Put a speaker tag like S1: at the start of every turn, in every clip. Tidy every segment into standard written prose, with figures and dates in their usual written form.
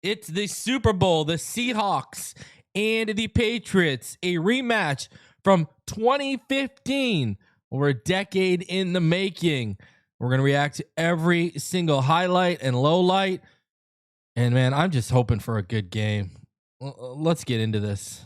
S1: It's the Super Bowl, the Seahawks and the Patriots, a rematch from 2015. Over a decade in the making. We're going to react to every single highlight and low light. And man, I'm just hoping for a good game. Let's get into this.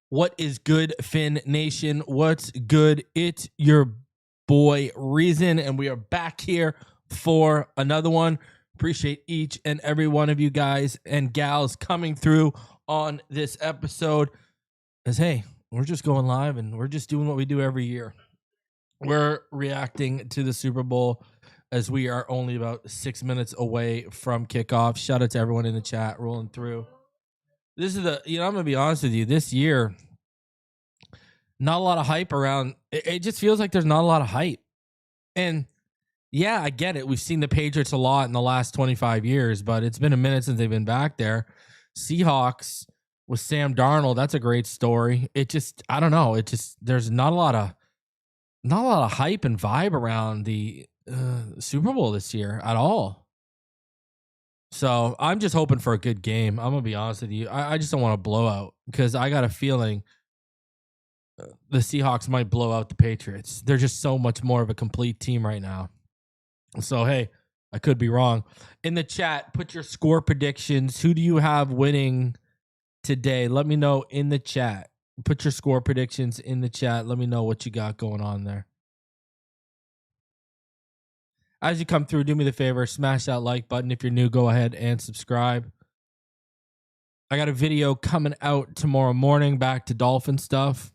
S1: What is good, Finn Nation? What's good? It's your boy Reason, and we are back here for another one. Appreciate each and every one of you guys and gals coming through on this episode. As hey, we're just going live and we're just doing what we do every year. We're reacting to the Super Bowl as we are only about 6 minutes away from kickoff. Shout out to everyone in the chat rolling through. This is I'm going to be honest with you. This year, not a lot of hype around. It just feels like there's not a lot of hype. And yeah, I get it. We've seen the Patriots a lot in the last 25 years, but it's been a minute since they've been back there. Seahawks with Sam Darnold, that's a great story. I don't know. There's not a lot of hype and vibe around the Super Bowl this year at all. So I'm just hoping for a good game. I'm going to be honest with you. I just don't want a blowout because I got a feeling the Seahawks might blow out the Patriots. They're just so much more of a complete team right now. So, hey, I could be wrong. In the chat, put your score predictions. Who do you have winning today? Let me know in the chat. Put your score predictions in the chat. Let me know what you got going on there. As you come through, do me the favor, smash that like button. If you're new, go ahead and subscribe. I got a video coming out tomorrow morning, back to Dolphin stuff.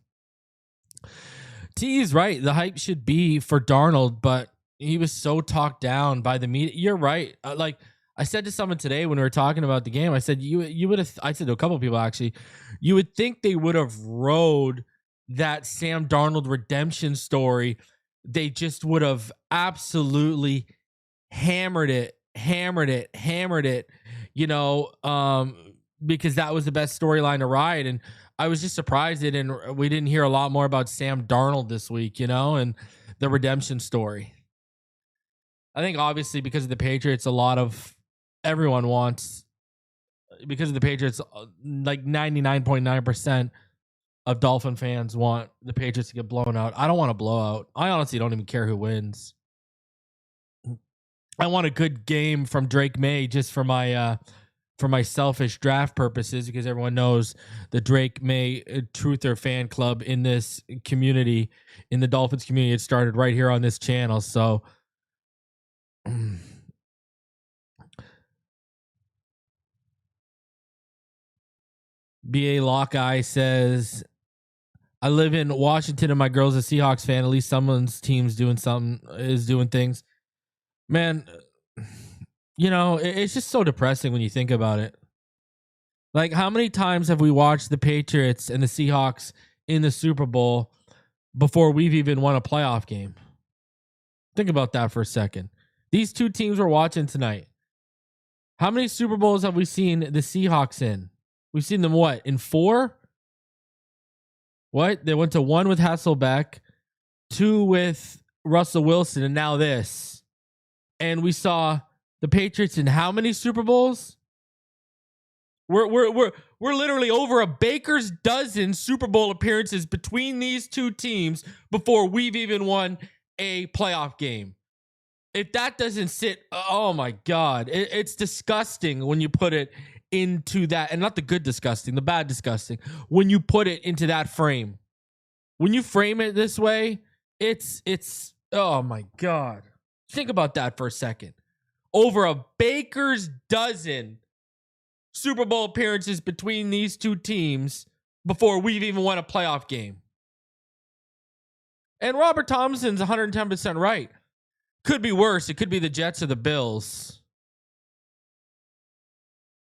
S1: T is right. The hype should be for Darnold, but he was so talked down by the media. You're right. Like I said to someone today when we were talking about the game, I said, you would have, I said to a couple of people actually, you would think they would have rode that Sam Darnold redemption story. They just would have absolutely hammered it, because that was the best storyline to ride. And I was just surprised we didn't hear a lot more about Sam Darnold this week, and the redemption story. I think obviously because of the Patriots, everyone wants, because of the Patriots, like 99.9% of Dolphin fans want the Patriots to get blown out. I don't want a blowout. I honestly don't even care who wins. I want a good game from Drake Maye just for my selfish draft purposes, because everyone knows the Drake Maye Truther fan club in this community, in the Dolphins community. It started right here on this channel. So BA Lockeye says, I live in Washington and my girl's a Seahawks fan. At least someone's team's doing things. Man, it's just so depressing when you think about it. Like, how many times have we watched the Patriots and the Seahawks in the Super Bowl before we've even won a playoff game? Think about that for a second. These two teams we're watching tonight. How many Super Bowls have we seen the Seahawks in? We've seen them in 4? What? They went to 1 with Hasselbeck, 2 with Russell Wilson, and now this. And we saw the Patriots in how many Super Bowls? We're literally over a baker's dozen Super Bowl appearances between these two teams before we've even won a playoff game. If that doesn't sit, oh my God, it's disgusting when you put it into that, and not the good disgusting, the bad disgusting, when you put it into that frame. When you frame it this way, it's oh my God. Think about that for a second. Over a baker's dozen Super Bowl appearances between these two teams before we've even won a playoff game. And Robert Thompson's 110% right. Could be worse. It could be the Jets or the Bills.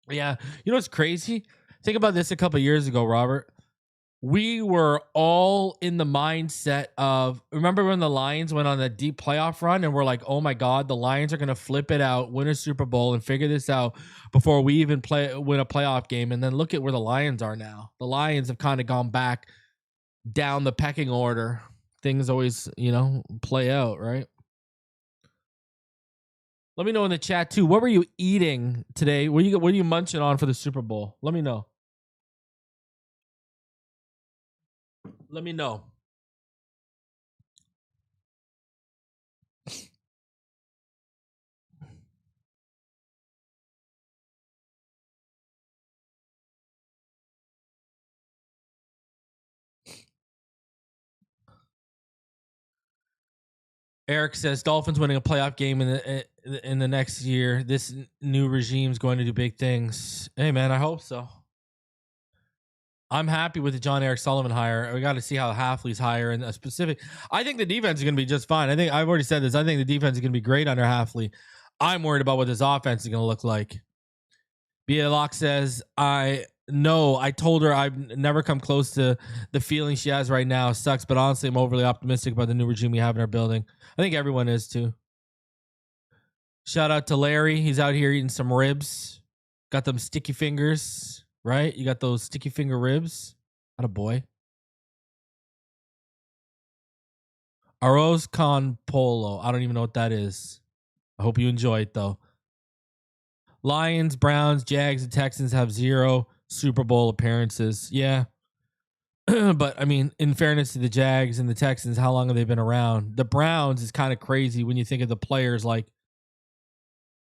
S1: Yeah. You know what's crazy? Think about this a couple of years ago, Robert. we were all in the mindset of, remember when the Lions went on a deep playoff run and we're like, oh my God, the Lions are going to flip it out, win a Super Bowl and figure this out before we even win a playoff game. And then look at where the Lions are now. The Lions have kind of gone back down the pecking order. Things always, play out, right? Let me know in the chat too. What were you eating today? What are you munching on for the Super Bowl? Let me know. Let me know. Eric says Dolphins winning a playoff game in the next year. This new regime is going to do big things. Hey man, I hope so. I'm happy with the John Eric Sullivan hire. We got to see how Hafley's hire in a specific. I think the defense is going to be just fine. I've already said this. I think the defense is going to be great under Hafley. I'm worried about what this offense is going to look like. Bielak says, I told her I've never come close to the feeling she has right now. Sucks, but honestly, I'm overly optimistic about the new regime we have in our building. I think everyone is too. Shout out to Larry. He's out here eating some ribs. Got them sticky fingers, right? You got those sticky finger ribs. Attaboy. Arroz con polo. I don't even know what that is. I hope you enjoy it though. Lions, Browns, Jags, and Texans have 0 Super Bowl appearances. Yeah. But, I mean, in fairness to the Jags and the Texans, how long have they been around? The Browns is kind of crazy when you think of the players like,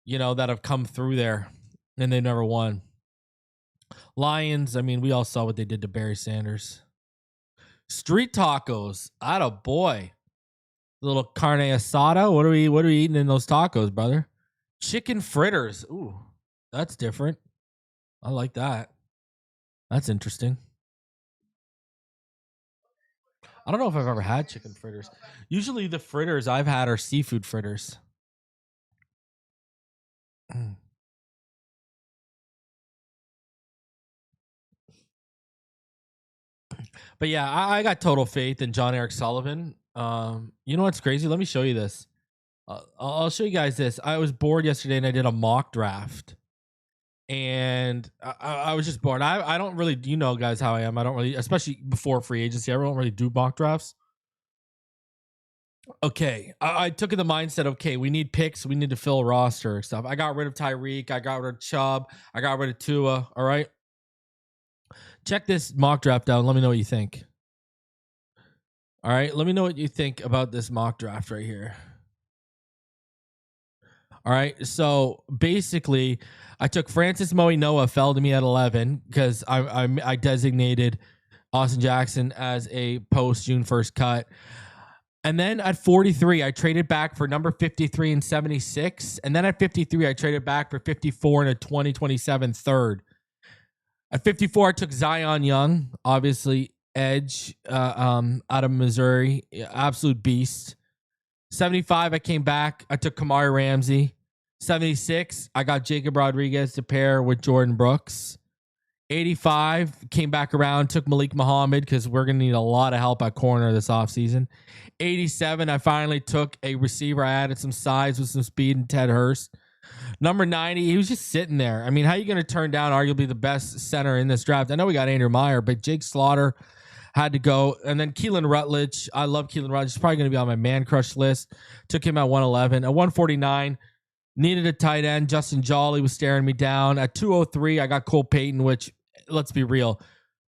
S1: that have come through there and they never won. Lions, I mean, we all saw what they did to Barry Sanders. Street tacos. Attaboy. Little carne asada. What are we eating in those tacos, brother? Chicken fritters. Ooh, that's different. I like that. That's interesting. I don't know if I've ever had chicken fritters. Usually the fritters I've had are seafood fritters. But yeah, I got total faith in John Eric Sullivan. You know what's crazy? Let me show you this. I'll show you guys this. I was bored yesterday and I did a mock draft. And I was just bored. I don't really, guys, how I am. I don't really, especially before free agency, I don't really do mock drafts. Okay, I took in the mindset, okay, we need picks. We need to fill a roster stuff. I got rid of Tyreek. I got rid of Chubb. I got rid of Tua. All right. Check this mock draft out. Let me know what you think. All right. Let me know what you think about this mock draft right here. All right. So basically, I took Francis Noah fell to me at 11 because I designated Austin Jackson as a post June 1st cut. And then at 43, I traded back for number 53 and 76. And then at 53, I traded back for 54 and a 2027 third. At 54, I took Zion Young, obviously edge out of Missouri, absolute beast. 75, I came back. I took Kamari Ramsey. 76, I got Jacob Rodriguez to pair with Jordan Brooks. 85, came back around, took Malik Muhammad because we're going to need a lot of help at corner this offseason. 87, I finally took a receiver. I added some size with some speed and Ted Hurst. Number 90, he was just sitting there. I mean, how are you going to turn down arguably the best center in this draft? I know we got Andrew Meyer, but Jake Slaughter had to go. And then Keelan Rutledge. I love Keelan Rutledge. He's probably going to be on my man crush list. Took him at 111. At 149, needed a tight end. Justin Jolly was staring me down. At 203, I got Cole Payton, which, let's be real,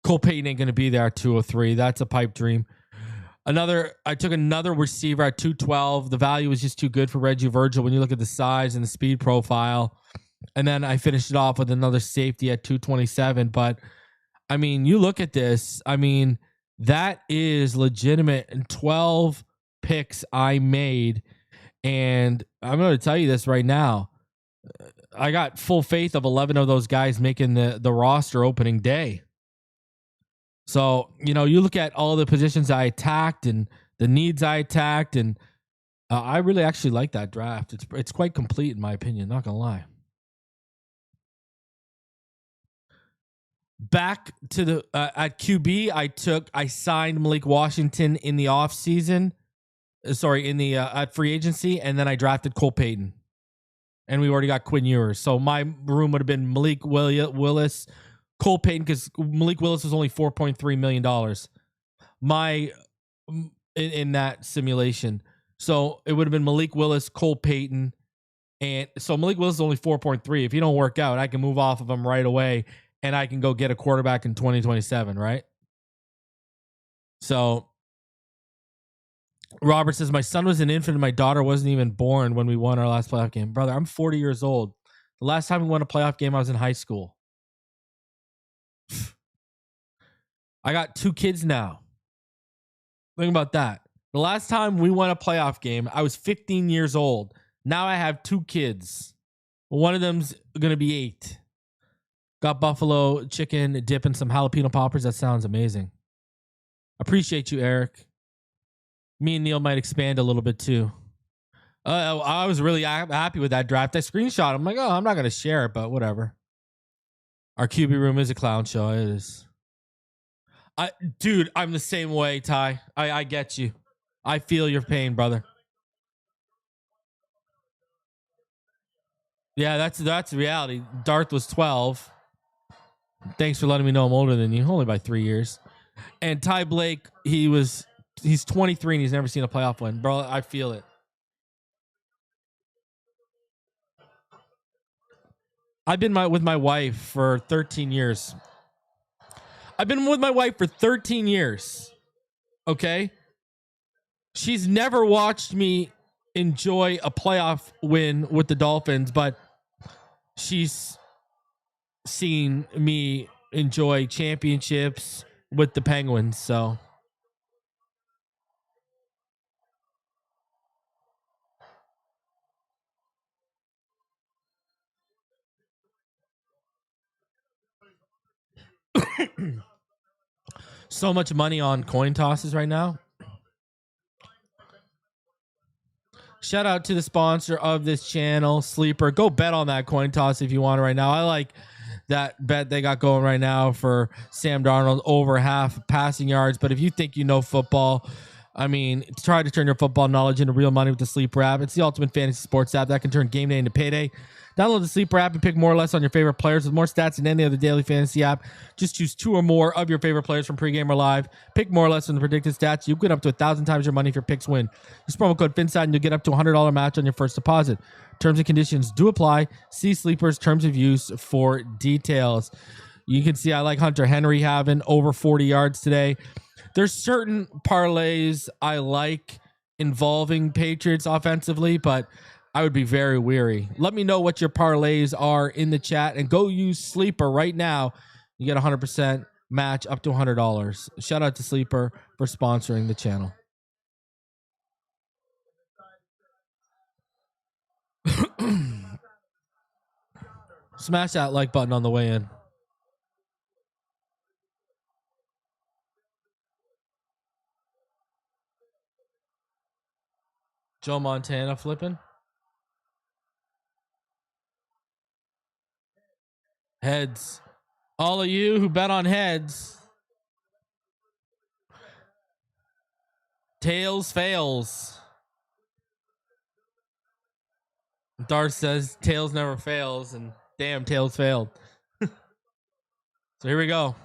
S1: Cole Payton ain't going to be there at 203. That's a pipe dream. I took another receiver at 212. The value was just too good for Reggie Virgil when you look at the size and the speed profile. And then I finished it off with another safety at 227. But, I mean, you look at this. I mean, that is legitimate. And 12 picks I made. And I'm going to tell you this right now. I got full faith of 11 of those guys making the roster opening day. So, you look at all the positions I attacked and the needs I attacked, and I really actually like that draft. It's quite complete in my opinion, not going to lie. Back to the at QB, I signed Malik Washington in the offseason. Sorry, in the at free agency, and then I drafted Cole Payton. And we already got Quinn Ewers. So my room would have been Malik Willis, Cole Payton, because Malik Willis was only $4.3 million. My in that simulation. So it would have been Malik Willis, Cole Payton. And so Malik Willis is only 4.3. If he don't work out, I can move off of him right away and I can go get a quarterback in 2027, right? So Robert says, my son was an infant and my daughter wasn't even born when we won our last playoff game. Brother, I'm 40 years old. The last time we won a playoff game, I was in high school. I got 2 kids now. Think about that. The last time we won a playoff game, I was 15 years old. Now I have 2 kids. One of them's going to be 8. Got buffalo chicken dip and some jalapeno poppers. That sounds amazing. Appreciate you, Eric. Me and Neil might expand a little bit too. I was really happy with that draft. I screenshot. I'm like, oh, I'm not going to share it, but whatever. Our QB room is a clown show. It is. Dude, I'm the same way, Ty. I get you. I feel your pain, brother. Yeah, that's reality. Darth was 12. Thanks for letting me know I'm older than you, only by 3 years. And Ty Blake, he's 23 and he's never seen a playoff win. Bro, I feel it. I've been with my wife for 13 years. Okay? She's never watched me enjoy a playoff win with the Dolphins, but she's seen me enjoy championships with the Penguins, so so much money on coin tosses right now. Shout out to the sponsor of this channel, Sleeper. Go bet on that coin toss if you want it right now. I like that bet they got going right now for Sam Darnold, over half passing yards. But if you think you know football, I mean, try to turn your football knowledge into real money with the Sleeper app. It's the ultimate fantasy sports app that can turn game day into payday. Download the Sleeper app and pick more or less on your favorite players with more stats than any other daily fantasy app. Just choose 2 or more of your favorite players from pregame or live. Pick more or less from the predicted stats. You get up to 1,000 times your money if your picks win. Use promo code FINSIDE and you'll get up to $100 match on your first deposit. Terms and conditions do apply. See Sleeper's terms of use for details. You can see I like Hunter Henry having over 40 yards today. There's certain parlays I like involving Patriots offensively, but I would be very weary. Let me know what your parlays are in the chat and go use Sleeper right now. You get 100% match up to $100. Shout out to Sleeper for sponsoring the channel. Smash that like button on the way in. Joe Montana flipping. Heads. All of you who bet on heads. Tails fails. Darth says tails never fails, and damn, tails failed. So here we go.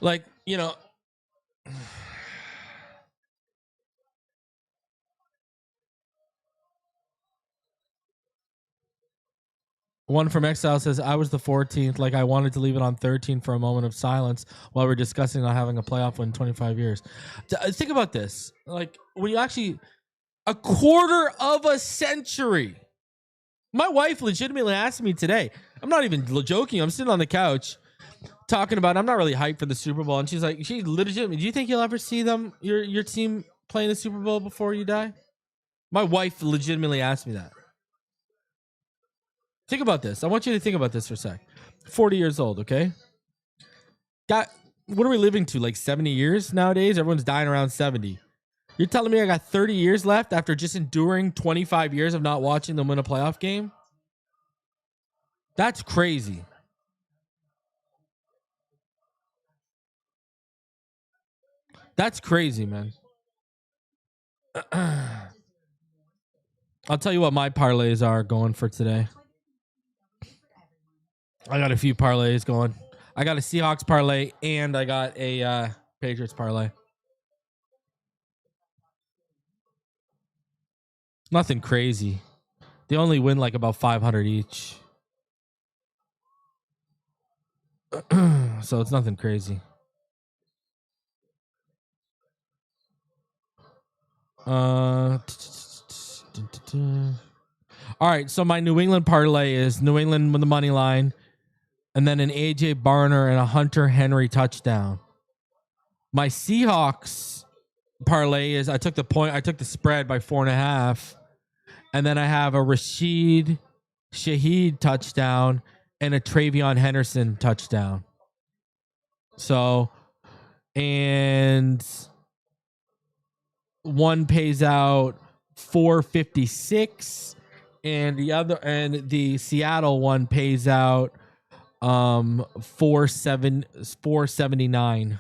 S1: Like, you know, one from Exile says, I was the 14th. Like, I wanted to leave it on 13 for a moment of silence while we're discussing not having a playoff win in 25 years. Think about this. Like, when you actually, a quarter of a century. My wife legitimately asked me today. I'm not even joking. I'm sitting on the couch talking about, I'm not really hyped for the Super Bowl. And she's like, she legitimately, do you think you'll ever see them, your team playing the Super Bowl before you die? My wife legitimately asked me that. Think about this. I want you to think about this for a sec. 40 years old, okay? What are we living to? Like 70 years nowadays? Everyone's dying around 70. You're telling me I got 30 years left after just enduring 25 years of not watching them win a playoff game? That's crazy. That's crazy, man. I'll tell you what my parlays are going for today. I got a few parlays going. I got a Seahawks parlay and I got a Patriots parlay. Nothing crazy. They only win like about 500 each. So it's nothing crazy. All right, so my New England parlay is New England with the money line, and then an AJ Barner and a Hunter Henry touchdown. My Seahawks parlay is I took the spread by 4.5, and then I have a Rashid Shaheed touchdown and a Travion Henderson touchdown. So, and one pays out 456 and the Seattle one pays out 479.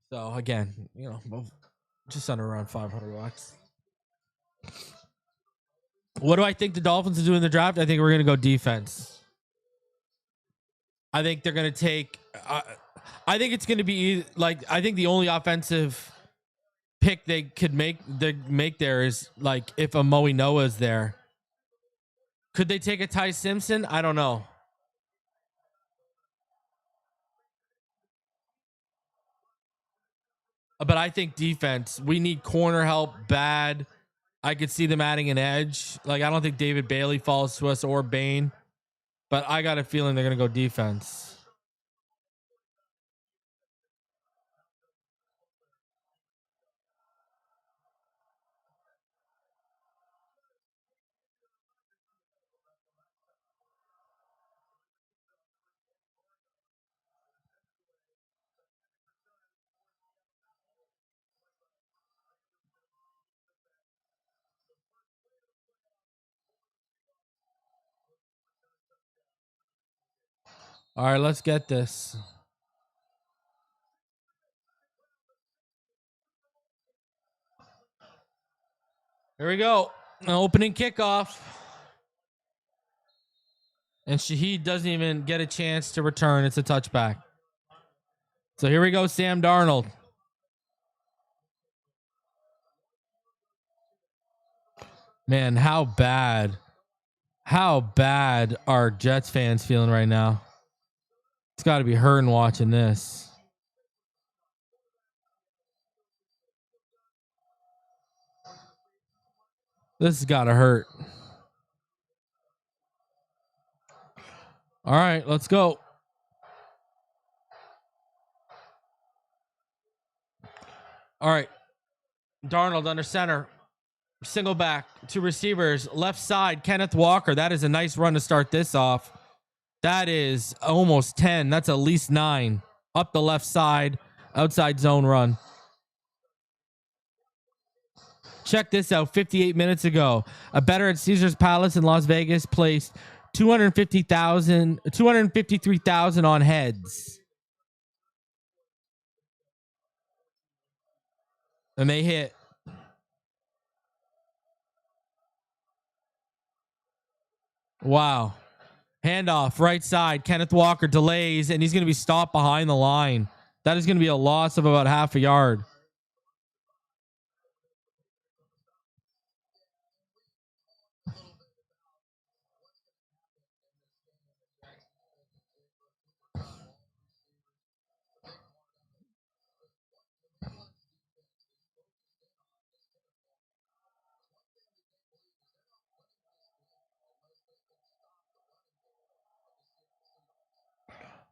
S1: So again, just under around $500. What do I think the Dolphins will do in the draft? I think we're going to go defense. I think they're going to take I think it's going to be like I think the only offensive pick they could make there is like if a Moe Noah is there. Could they take a Ty Simpson? I don't know. But I think defense, we need corner help bad. I could see them adding an edge. Like I don't think David Bailey falls to us or Bain, but I got a feeling they're going to go defense. All right, let's get this. Here we go. Opening kickoff. And Shaheed doesn't even get a chance to return. It's a touchback. So here we go, Sam Darnold. Man, how bad are Jets fans feeling right now? It's got to be hurting watching this. This has got to hurt. All right, let's go. All right. Darnold under center. Single back. Two receivers. Left side, Kenneth Walker. That is a nice run to start this off. That is almost 10. That's at least 9. Up the left side. Outside zone run. Check this out. 58 minutes ago, a bettor at Caesar's Palace in Las Vegas placed 253,000 on heads. And they hit. Wow. Handoff, right side. Kenneth Walker delays, and he's going to be stopped behind the line. That is going to be a loss of about half a yard.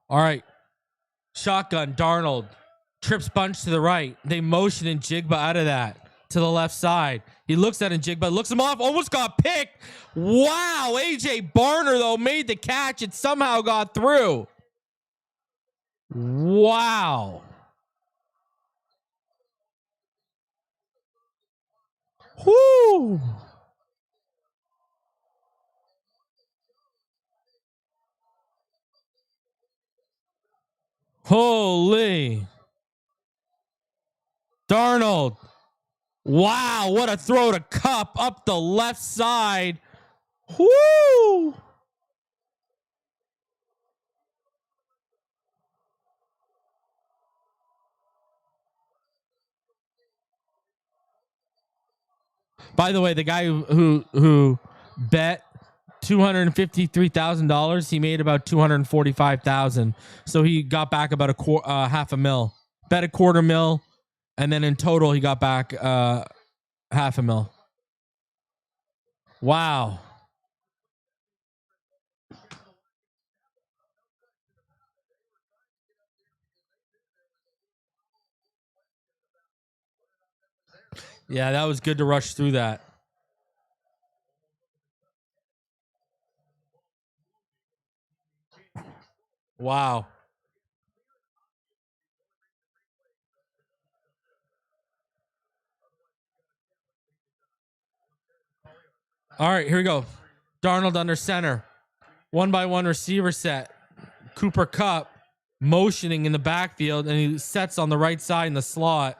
S1: All right. Shotgun, Darnold. Trips bunch to the right. They motion and Jigba out of that to the left side. He looks at Jigba, looks him off, almost got picked. Wow. AJ Barner, though, made the catch. It somehow got through. Wow. Whoo! Holy. Darnold. Wow, what a throw to Cup up the left side. Whoo! By the way, the guy who bet $253,000, he made about $245,000. So he got back about half a mil. Bet a quarter mil, and then in total he got back half a mil. Wow. Yeah, that was good to rush through that. Wow. All right, here we go. Darnold under center. 1-by-1 receiver set. Cooper Kupp motioning in the backfield, and he sets on the right side in the slot.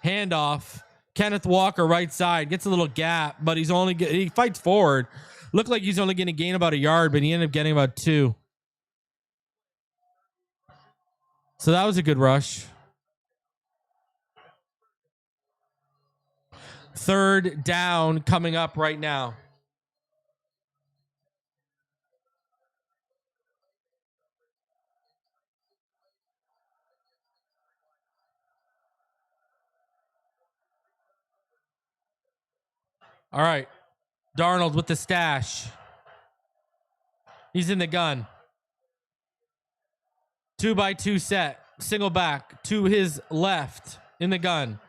S1: Handoff. Kenneth Walker right side gets a little gap, but he fights forward. Looked like he's only going to gain about a yard, but he ended up getting about 2. So that was a good rush. Third down coming up right now. All right. Darnold with the stash. He's in the gun. 2-by-2 set. Single back to his left in the gun.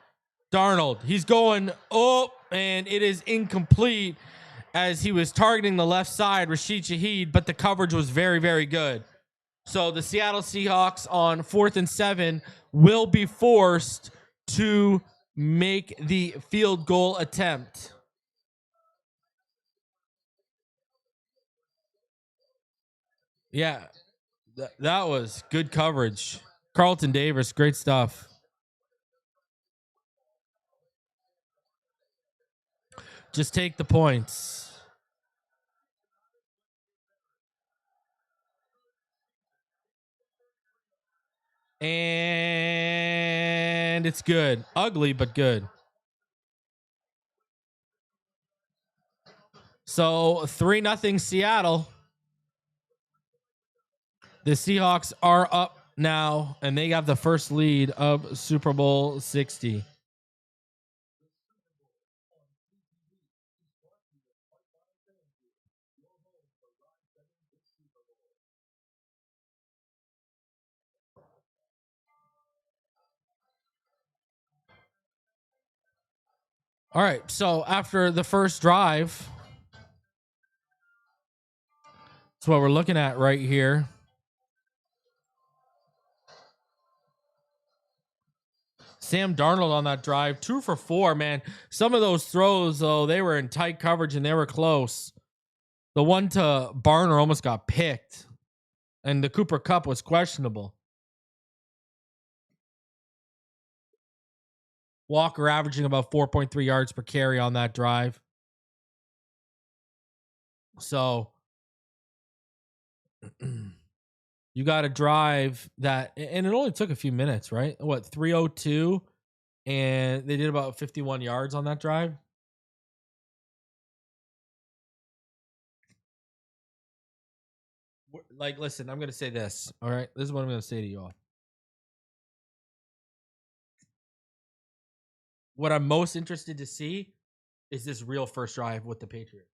S1: Darnold. He's going up, and it is incomplete as he was targeting the left side, Rashid Shaheed, but the coverage was very, very good. So the Seattle Seahawks on 4th and 7 will be forced to make the field goal attempt. Yeah, that was good coverage. Carlton Davis, great stuff. Just take the points. And it's good. Ugly, but good. So 3-0 Seattle. The Seahawks are up now, and they have the first lead of Super Bowl 60. All right, so after the first drive, that's what we're looking at right here. Sam Darnold on that drive, 2 for 4, man. Some of those throws, though, they were in tight coverage and they were close. The one to Barner almost got picked, and the Cooper Kupp was questionable. Walker averaging about 4.3 yards per carry on that drive. So you got to drive that, and it only took a few minutes, right? What, 3:02, and they did about 51 yards on that drive. Like, listen, I'm going to say this, all right? This is what I'm going to say to you all. What I'm most interested to see is this real first drive with the Patriots.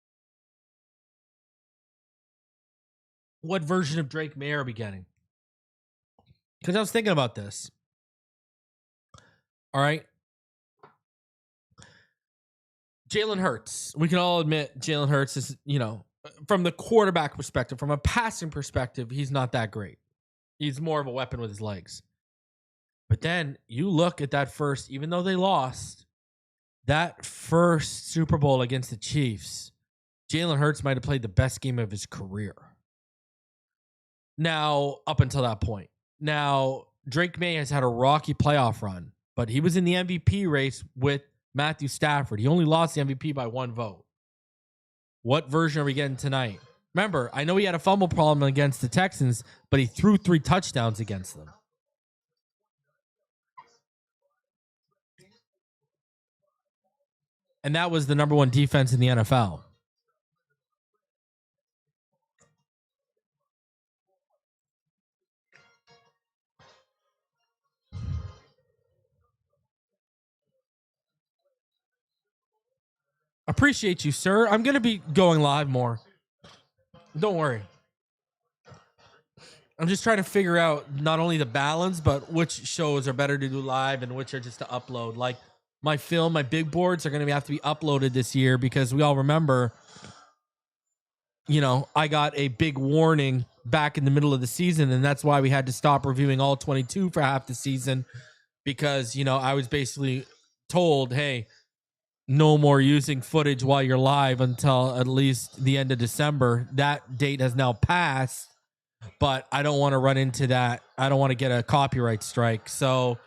S1: What version of Drake Maye are we getting? Because I was thinking about this. All right. Jalen Hurts. We can all admit Jalen Hurts is, from the quarterback perspective, from a passing perspective, he's not that great. He's more of a weapon with his legs. But then you look at that first, even though they lost, That first Super Bowl against the Chiefs, Jalen Hurts might have played the best game of his career. Now, up until that point. Now, Drake Maye has had a rocky playoff run, but he was in the MVP race with Matthew Stafford. He only lost the MVP by 1 vote. What version are we getting tonight? Remember, I know he had a fumble problem against the Texans, but he threw 3 touchdowns against them. And that was the number 1 defense in the NFL. Appreciate you, sir. I'm going to be going live more. Don't worry. I'm just trying to figure out not only the balance, but which shows are better to do live and which are just to upload. Like my film, my big boards are going to have to be uploaded this year because we all remember, I got a big warning back in the middle of the season, and that's why we had to stop reviewing all 22 for half the season because, I was basically told, hey, no more using footage while you're live until at least the end of December. That date has now passed, but I don't want to run into that. I don't want to get a copyright strike. So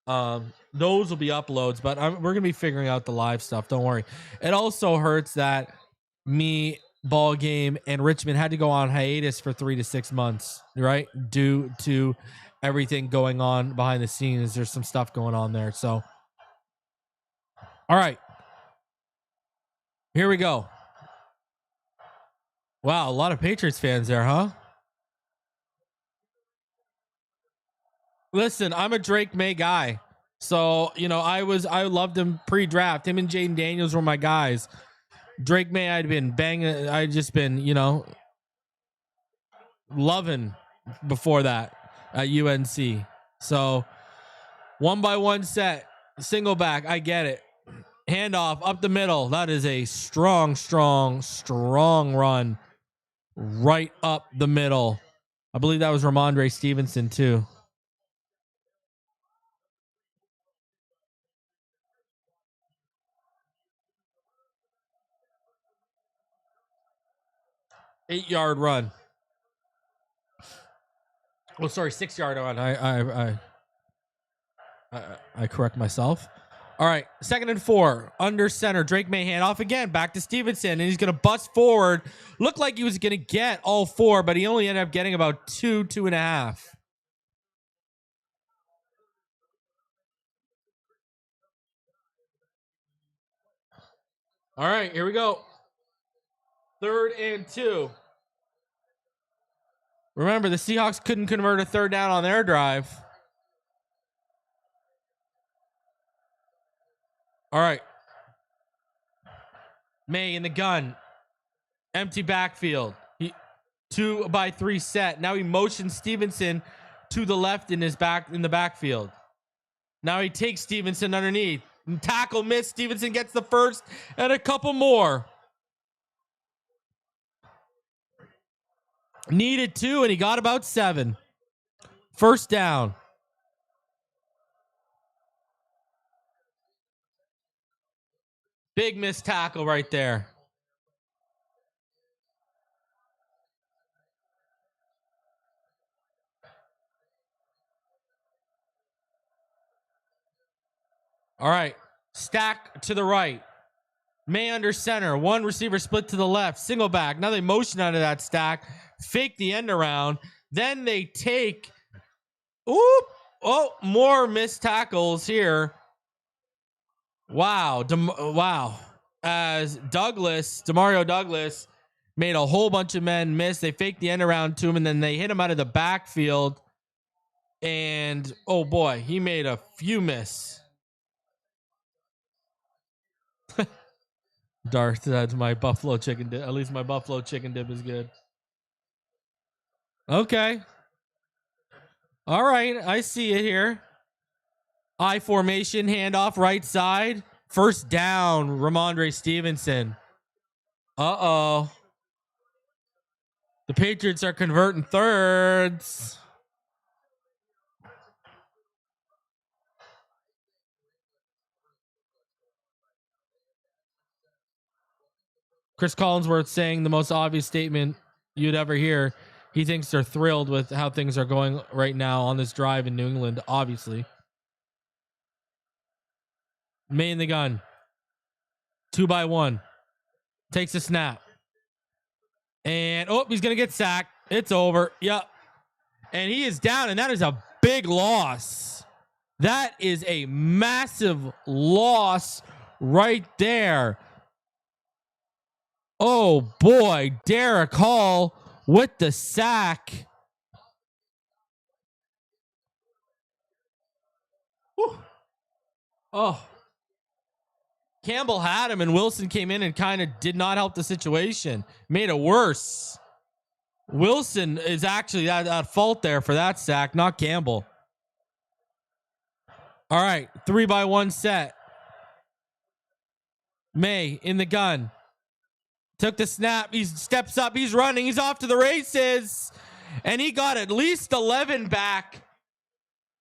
S1: those will be uploads, but we're going to be figuring out the live stuff. Don't worry. It also hurts that me, Ball Game, and Richmond had to go on hiatus for 3 to 6 months, right? Due to everything going on behind the scenes. There's some stuff going on there. So, all right. Here we go. Wow, a lot of Patriots fans there, huh? Listen, I'm a Drake Maye guy. So, I loved him pre-draft. Him and Jaden Daniels were my guys. Drake Maye, I'd just been, loving before that at UNC. So, 1-by-1 set, single back, I get it. Handoff up the middle. That is a strong run right up the middle. I believe that was Ramondre Stevenson too. Eight-yard run. Oh, sorry, 6-yard run. I correct myself. All right, 2nd and 4, under center. Drake Maye hand off again, back to Stevenson, and he's going to bust forward. Looked like he was going to get all 4, but he only ended up getting about 2.5. All right, here we go. 3rd and 2. Remember, the Seahawks couldn't convert a 3rd down on their drive. All right. Maye in the gun. Empty backfield. 2-by-3 set. Now he motions Stevenson to the left in the backfield. Now he takes Stevenson underneath. Tackle miss. Stevenson gets the first and a couple more. Needed 2, and he got about 7. 1st down. Big missed tackle right there. All right. Stack to the right. Maye under center. 1 receiver split to the left. Single back. Now they motion out of that stack. Fake the end around. Then they take. Oop. Oh, more missed tackles here. Wow. Wow. As Demario Douglas made a whole bunch of men miss. They faked the end around to him, and then they hit him out of the backfield. And, oh boy, he made a few miss. Darth, that's my buffalo chicken dip. At least my buffalo chicken dip is good. Okay. All right. I see it here. I formation, handoff, right side. 1st down, Ramondre Stevenson. Uh-oh. The Patriots are converting 3rds. Chris Collinsworth saying the most obvious statement you'd ever hear. He thinks they're thrilled with how things are going right now on this drive in New England, obviously. Maye in the gun. 2x1. Takes a snap. And, he's going to get sacked. It's over. Yep. And he is down, and that is a big loss. That is a massive loss right there. Oh, boy. Derek Hall with the sack. Whew. Oh. Campbell had him, and Wilson came in and kind of did not help the situation. Made it worse. Wilson is actually at fault there for that sack, not Campbell. All right, 3x1 set. Maye in the gun. Took the snap. He steps up. He's running. He's off to the races. And he got at least 11 back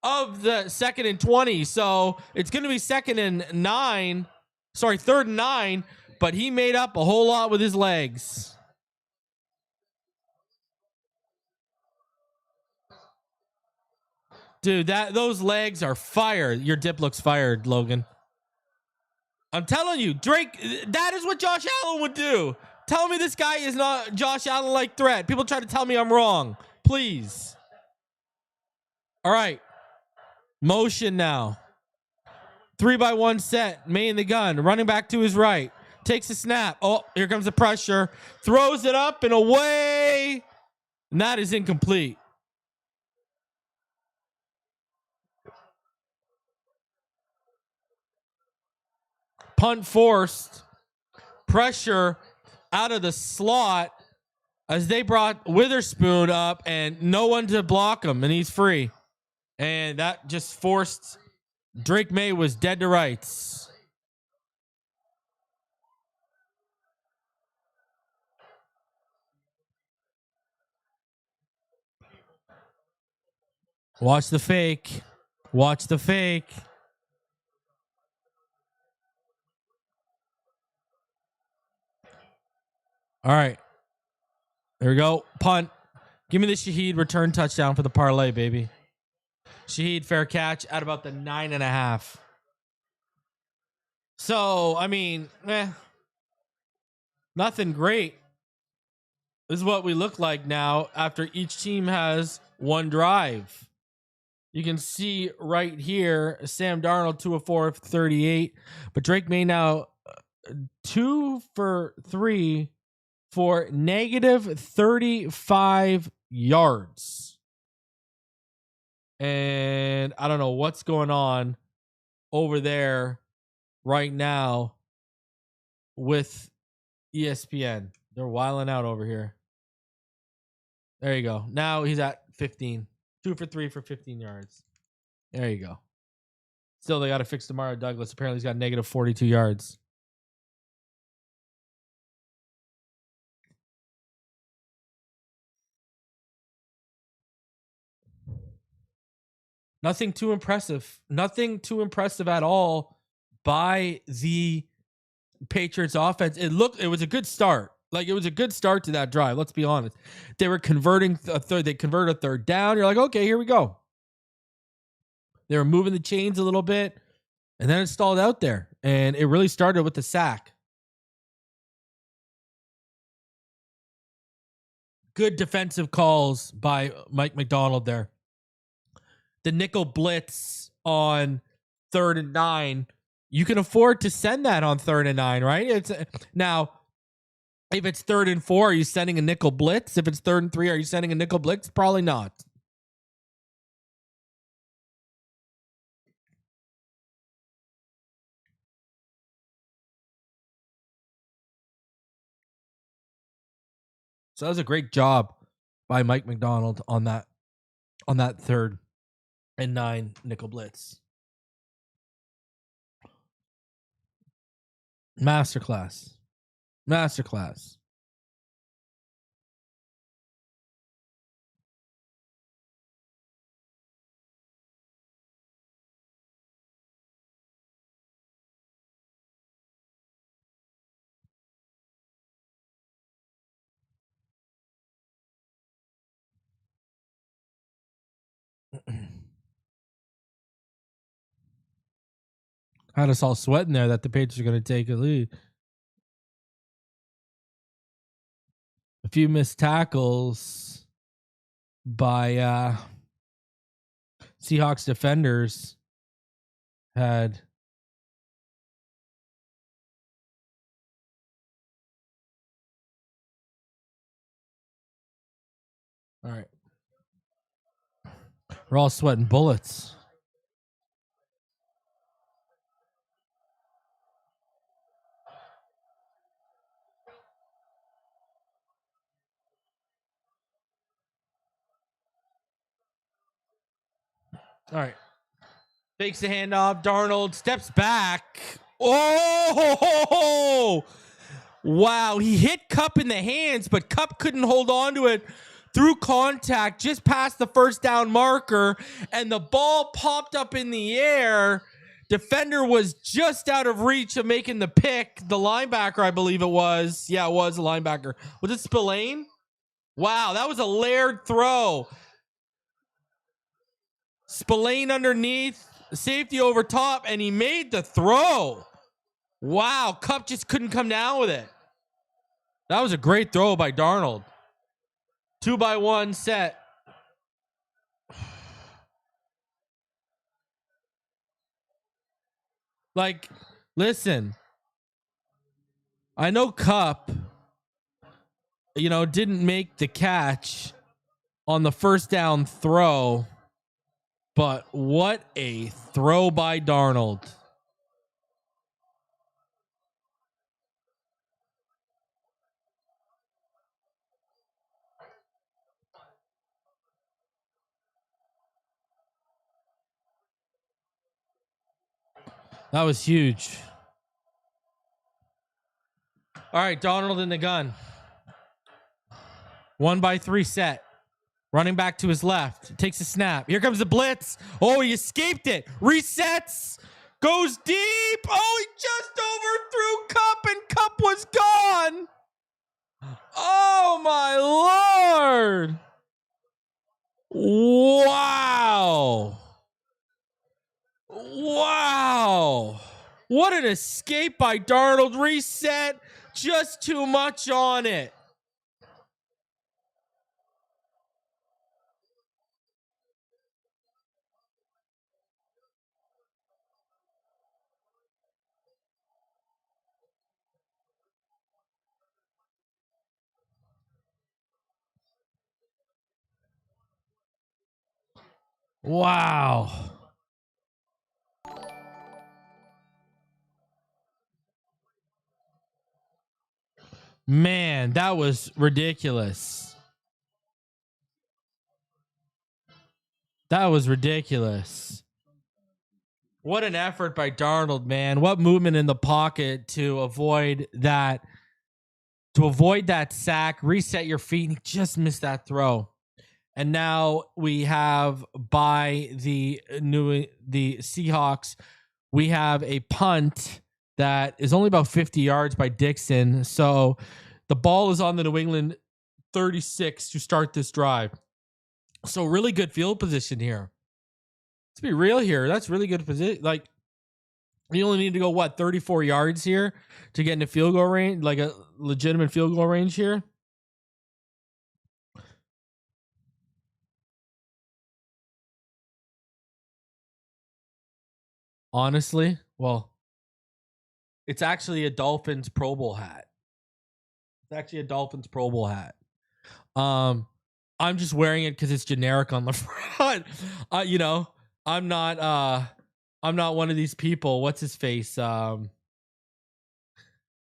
S1: of the 2nd and 20. So it's going to be 2nd and 9. Sorry, 3rd and 9. But he made up a whole lot with his legs. Dude, those legs are fired. Your dip looks fired, Logan. I'm telling you, Drake, that is what Josh Allen would do. Tell me this guy is not Josh Allen-like threat. People try to tell me I'm wrong. Please. All right. Motion now. 3x1 set. Maye in the gun. Running back to his right. Takes a snap. Oh, here comes the pressure. Throws it up and away. And that is incomplete. Punt forced. Pressure out of the slot as they brought Witherspoon up and no one to block him, and he's free. And that just forced Drake Maye was dead to rights. Watch the fake. Watch the fake. All right. There we go. Punt. Give me the Shaheed return touchdown for the parlay, baby. Shaheed fair catch at about the 9.5. So, I mean, nothing great. This is what we look like now after each team has one drive. You can see right here, Sam Darnold 2 of 4 of 38, but Drake Maye now 2 for 3 for negative 35 yards. And I don't know what's going on over there right now with ESPN. They're wilding out over here. There you go. Now he's at 15. 2 for 3 for 15 yards. There you go. Still, they got to fix Demario Douglas. Apparently, he's got negative 42 yards. Nothing too impressive. Nothing too impressive at all by the Patriots offense. It was a good start. Like, it was a good start to that drive. Let's be honest. They were converting a third. They converted a third down. You're like, okay, here we go. They were moving the chains a little bit, and then it stalled out there. And it really started with the sack. Good defensive calls by Mike Macdonald there. The nickel blitz on 3rd and 9. You can afford to send that on 3rd and 9, right? It's now, if it's 3rd and 4, are you sending a nickel blitz? If it's 3rd and 3, are you sending a nickel blitz? Probably not. So that was a great job by Mike Macdonald on that 3rd and 9 nickel blitz. Masterclass. Had us all sweating there that the Patriots are going to take a lead. A few missed tackles by Seahawks defenders had all right. We're all sweating bullets. All right. Fakes the handoff. Darnold steps back. Oh, wow. He hit Cup in the hands, but Cup couldn't hold on to it through contact just past the first down marker, and the ball popped up in the air. Defender was just out of reach of making the pick. The linebacker, I believe it was. Yeah, it was a linebacker. Was it Spillane? Wow, that was a layered throw. Spillane underneath, safety over top, and he made the throw. Wow, Cup just couldn't come down with it. That was a great throw by Darnold. 2-by-1 set. Like, listen, I know Cup, didn't make the catch on the first down throw, but what a throw by Darnold. That was huge. All right, Darnold in the gun. 1-by-3 set. Running back to his left. Takes a snap. Here comes the blitz. Oh, he escaped it. Resets. Goes deep. Oh, he just overthrew Cup, and Cup was gone. Oh, my Lord. Wow. Wow. What an escape by Darnold. Reset. Just too much on it. Wow. Man, that was ridiculous. That was ridiculous. What an effort by Darnold, man. What movement in the pocket to avoid that sack, reset your feet, and he just missed that throw. And now we have by the Seahawks, we have a punt that is only about 50 yards by Dixon. So the ball is on the New England 36 to start this drive. So really good field position here. Let's be real here. That's really good position. Like, you only need to go 34 yards here to get into field goal range, like a legitimate field goal range here. Honestly, well, it's actually a Dolphins Pro Bowl hat. It's actually a Dolphins Pro Bowl hat. I'm just wearing it because it's generic on the front. I'm not one of these people. What's his face? What's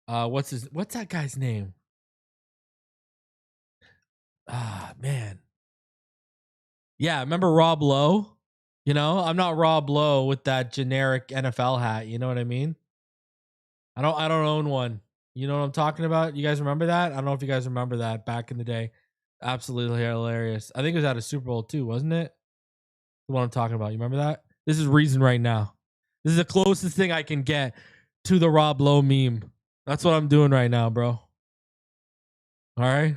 S1: that guy's name? Man. Yeah, remember Rob Lowe? I'm not Rob Lowe with that generic NFL hat. You know what I mean? I don't own one. You know what I'm talking about? You guys remember that? I don't know if you guys remember that back in the day. Absolutely hilarious. I think it was at a Super Bowl too, wasn't it? The one I'm talking about. You remember that? This is reason right now. This is the closest thing I can get to the Rob Lowe meme. That's what I'm doing right now, bro. All right.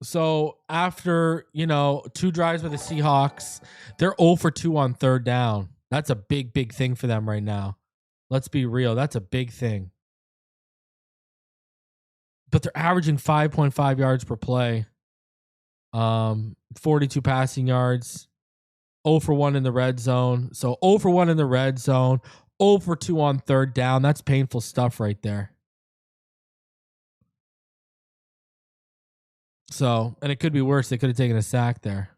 S1: So after, 2 drives by the Seahawks, they're 0 for 2 on third down. That's a big, big thing for them right now. Let's be real. That's a big thing. But they're averaging 5.5 yards per play. 42 passing yards. 0 for 1 in the red zone. So 0 for 1 in the red zone. 0 for 2 on third down. That's painful stuff right there. So, and it could be worse. They could have taken a sack there.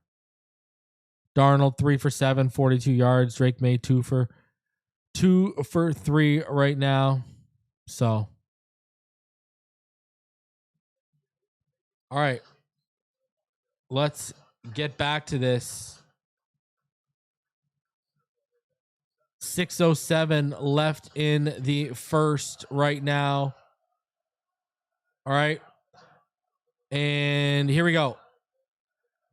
S1: Darnold 3 for 7, 42 yards. Drake Maye 2 for 3 right now. So, all right. Let's get back to this. 6:07 left in the first right now. All right. And here we go.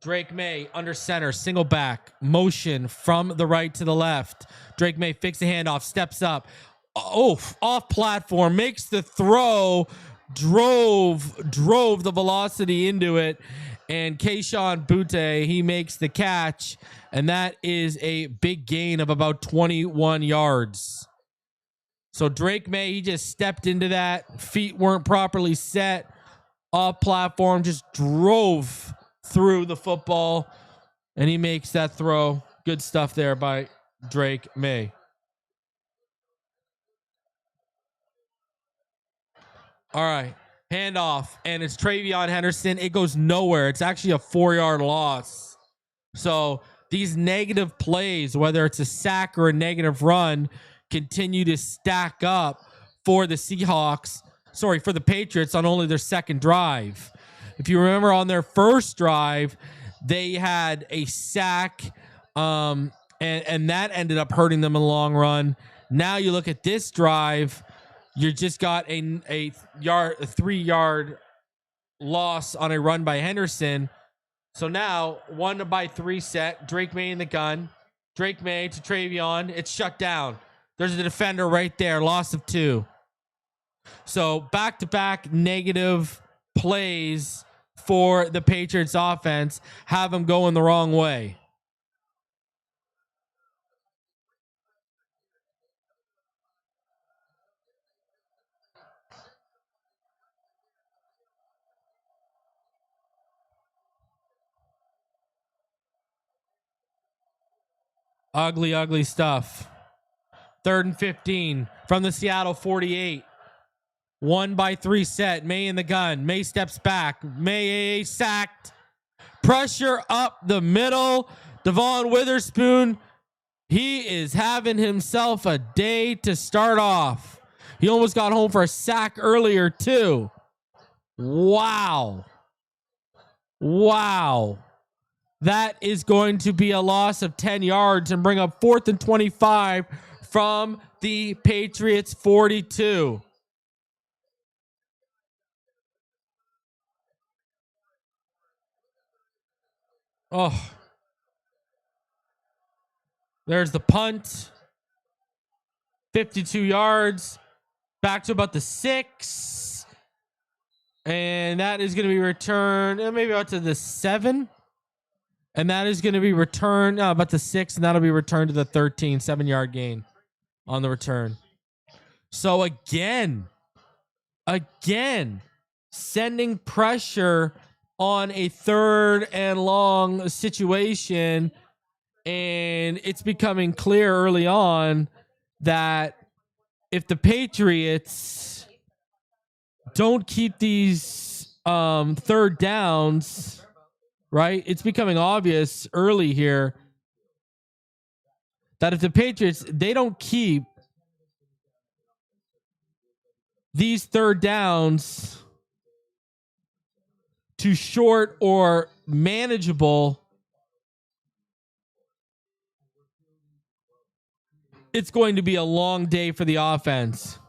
S1: Drake Maye under center, single back, motion from the right to the left. Drake Maye fakes the handoff, steps up. Off platform, makes the throw, drove the velocity into it. And Keyshawn Butte, he makes the catch. And that is a big gain of about 21 yards. So Drake Maye, he just stepped into that. Feet weren't properly set. Off platform, just drove through the football, and he makes that throw. Good stuff there by Drake Maye. All right, handoff, and it's Travion Henderson. It goes nowhere. It's actually a 4-yard loss. So these negative plays, whether it's a sack or a negative run, continue to stack up for the Seahawks. Sorry, for the Patriots on only their second drive. If you remember on their first drive, they had a sack, and that ended up hurting them in the long run. Now you look at this drive, you just got a 3-yard loss on a run by Henderson. So now 1-by-3 set, Drake Maye in the gun. Drake Maye to Travion. It's shut down. There's a defender right there, loss of 2. So back-to-back negative plays for the Patriots offense have them going the wrong way. Ugly, ugly stuff. 3rd and 15 from the Seattle 48. 1-by-3 set. Maye in the gun. Maye steps back. Maye sacked. Pressure up the middle. Devon Witherspoon, he is having himself a day to start off. He almost got home for a sack earlier too. Wow. That is going to be a loss of 10 yards and bring up 4th and 25 from the Patriots 42. Oh, there's the punt. 52 yards. Back to about the 6. And that is going to be returned maybe out to the 7. And that is going to be returned about the 6. And that'll be returned to the 13. 7-yard gain on the return. So again, sending pressure on a 3rd and long situation. And it's becoming clear early on that if the Patriots don't keep these 3rd downs, right? It's becoming obvious early here that if the Patriots, they don't keep these 3rd downs to short or manageable, it's going to be a long day for the offense.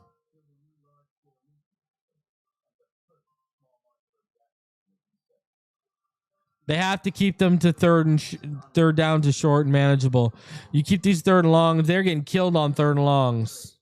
S1: They have to keep them to 3rd down to short and manageable. You keep these 3rd and longs, they're getting killed on 3rd and longs.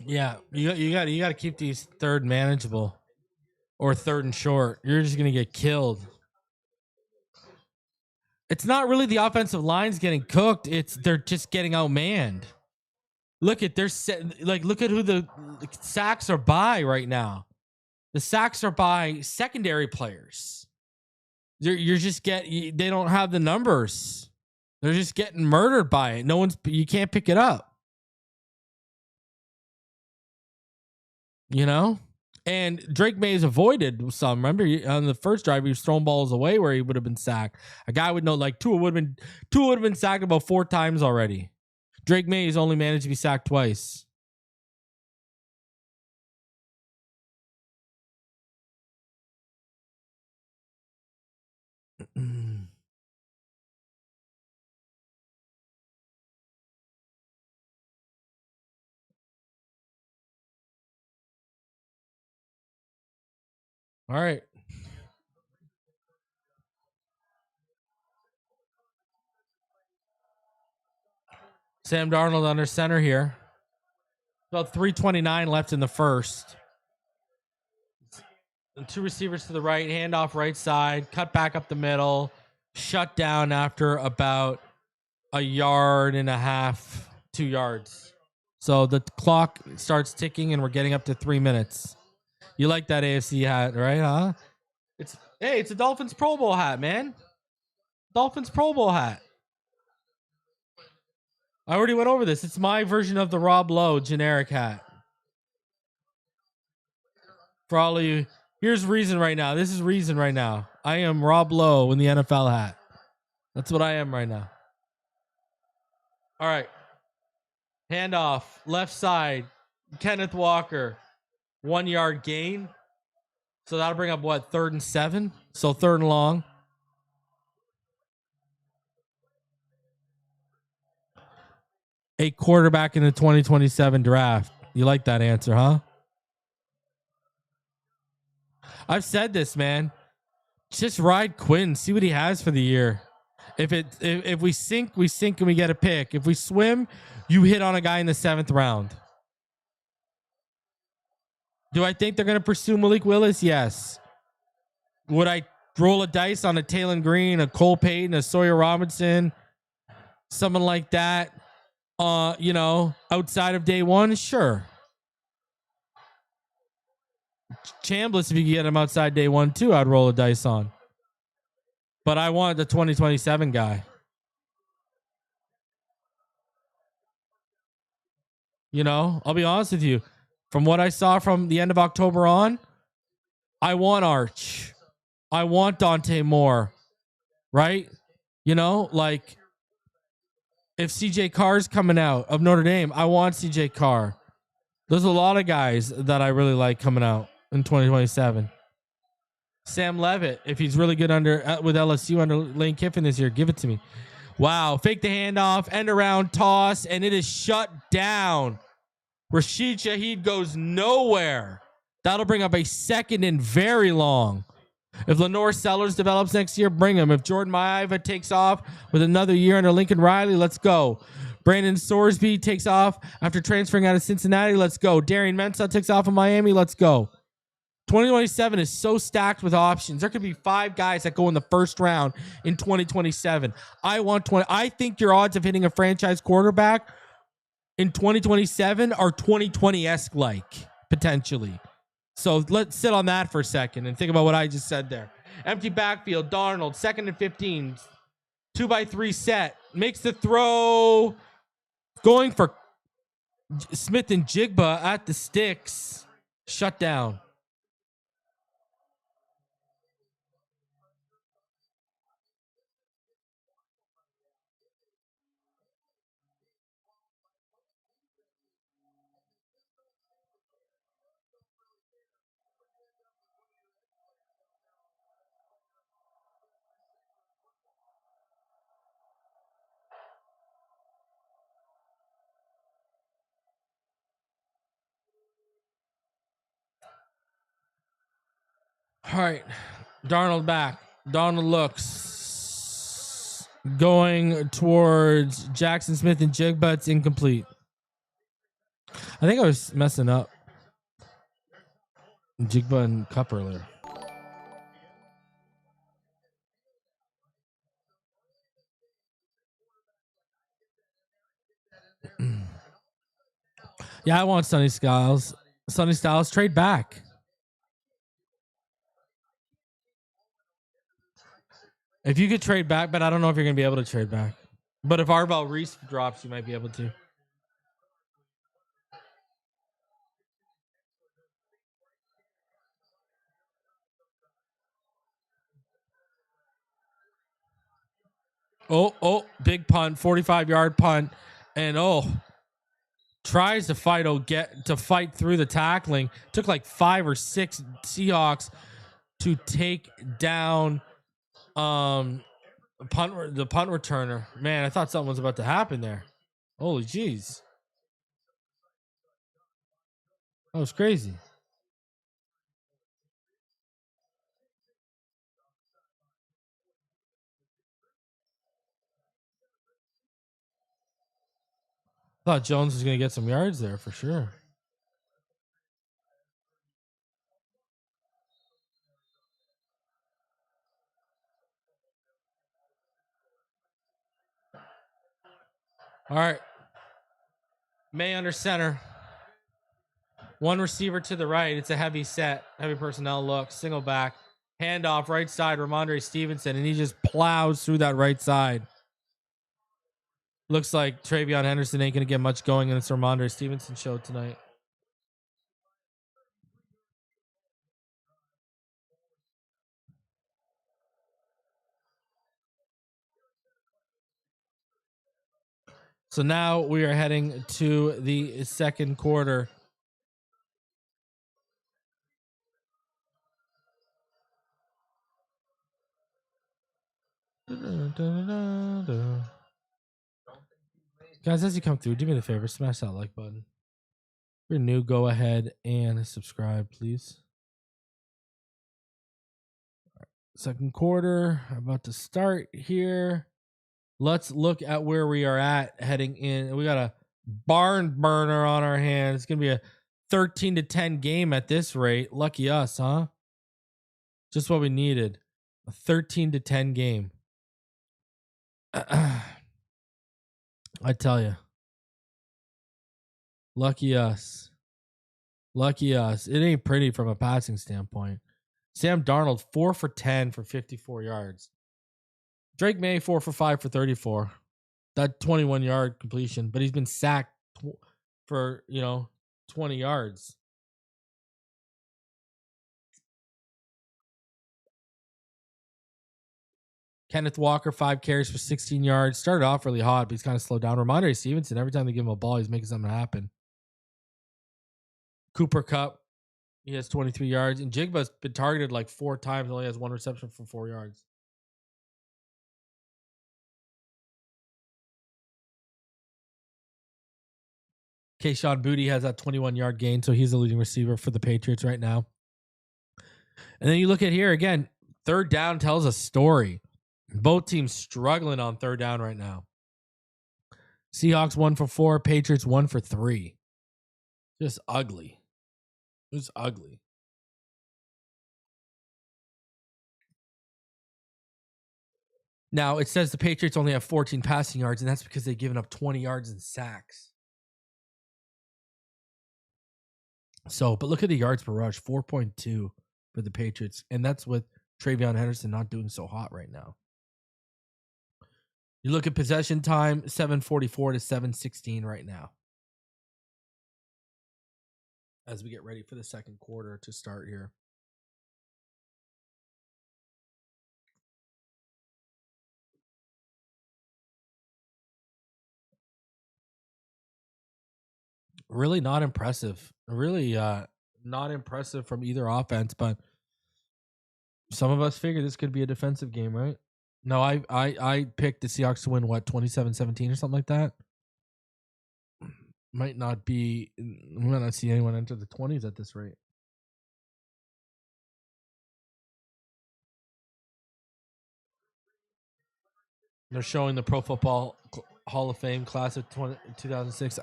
S1: Yeah, you got to keep these third manageable or third and short. You're just gonna get killed. It's not really the offensive line's getting cooked. It's they're just getting outmanned. Look at look at who the sacks are by right now. The sacks are by secondary players. You're just they don't have the numbers. They're just getting murdered by it. You can't pick it up. You know? And Drake Maye has avoided some. Remember on the first drive, he was throwing balls away where he would have been sacked. A guy would know, like Tua would have been sacked about 4 times already. Drake Maye has only managed to be sacked twice. All right. Sam Darnold under center here. About 3:29 left in the first. And 2 receivers to the right, handoff right side, cut back up the middle, shut down after about a yard and a half, 2 yards. So the clock starts ticking and we're getting up to 3 minutes. You like that AFC hat, right? Huh? It's a Dolphins Pro Bowl hat, man. Dolphins Pro Bowl hat. I already went over this. It's my version of the Rob Lowe generic hat. For all of you, here's reason right now. This is reason right now. I am Rob Lowe in the NFL hat. That's what I am right now. All right. Handoff, left side, Kenneth Walker, 1 yard gain. So that'll bring up what, 3rd and 7? So 3rd and long. A quarterback in the 2027 draft. You like that answer, huh? I've said this, man. Just ride Quinn, see what he has for the year. If we sink and we get a pick. If we swim, you hit on a guy in the 7th round. Do I think they're going to pursue Malik Willis? Yes. Would I roll a dice on a Taylon Green, a Cole Payton, a Sawyer Robinson, someone like that? Outside of day 1, sure. Chambliss, if you get him outside day 1 too, I'd roll a dice on. But I want the 2027 guy. I'll be honest with you. From what I saw from the end of October on, I want Arch. I want Dante Moore. Right? Like if CJ Carr's coming out of Notre Dame, I want CJ Carr. There's a lot of guys that I really like coming out in 2027. Sam Levitt, if he's really good with LSU under Lane Kiffin this year, give it to me. Wow, fake the handoff, end around toss, and it is shut down. Rashid Shaheed goes nowhere. That'll bring up a 2nd and very long. If Lenore Sellers develops next year, bring him. If Jordan Maiava takes off with another year under Lincoln Riley, let's go. Brandon Sorsby takes off after transferring out of Cincinnati, let's go. Darian Mensah takes off in Miami, let's go. 2027 is so stacked with options. There could be 5 guys that go in the 1st round in 2027. I think your odds of hitting a franchise quarterback in 2027 are 2020-esque like, potentially. So let's sit on that for a second and think about what I just said there. Empty backfield, Darnold, 2nd and 15. 2x3 set. Makes the throw. Going for Smith and Jigba at the sticks. Shut down. All right. Darnold back. Darnold looks going towards Jackson Smith and Jigba. It's incomplete. I think I was messing up Jigba and Cup earlier. Yeah, I want Sonny Styles. Sonny Styles, trade back. If you could trade back, but I don't know if you're going to be able to trade back. But if Arbel Reese drops, you might be able to. Oh, big punt, 45-yard punt. And tries to fight through the tackling. Took like 5 or 6 Seahawks to take down the punt returner. Man, I thought something was about to happen there. Holy jeez. That was crazy. Thought Jones was going to get some yards there for sure. All right. May under center. One receiver to the right. It's a heavy set, heavy personnel look. Single back. Handoff right side, Ramondre Stevenson, and he just plows through that right side. Looks like Travion Henderson ain't going to get much going in this Ramondre Stevenson show tonight. So now we are heading to the second quarter. Guys, as you come through, do me the favor, smash that like button. If you're new, go ahead and subscribe, please. Second quarter, about to start here. Let's look at where we are at heading in. We got a barn burner on our hands. It's going to be a 13-10 game at this rate. Lucky us, huh? Just what we needed. A 13-10 game. I tell you. Lucky us. Lucky us. It ain't pretty from a passing standpoint. Sam Darnold, 4 for 10 for 54 yards. Drake Maye, 4 for 5 for 34. That 21-yard completion, but he's been sacked for, 20 yards. Kenneth Walker, 5 carries for 16 yards. Started off really hot, but he's kind of slowed down. Ramondre Stevenson, every time they give him a ball, he's making something happen. Cooper Kupp, he has 23 yards. And Jigba's been targeted like 4 times, only has 1 reception for 4 yards. Kayshon Boutte has that 21-yard gain, so he's the leading receiver for the Patriots right now. And then you look at here again, third down tells a story. Both teams struggling on third down right now. Seahawks 1 for 4, Patriots 1 for 3. Just ugly. Just ugly. Now, it says the Patriots only have 14 passing yards, and that's because they've given up 20 yards in sacks. So, but look at the yards per rush, 4.2 for the Patriots. And that's with Travion Henderson not doing so hot right now. You look at possession time, 7:44 to 7:16 right now. As we get ready for the second quarter to start here. Really not impressive. Really not impressive from either offense, but some of us figured this could be a defensive game, right? No, I picked the Seahawks to win, what, 27-17 or something like that? Might not be, we might not see anyone enter the 20s at this rate. They're showing the Pro Football Hall of Fame class of 2006,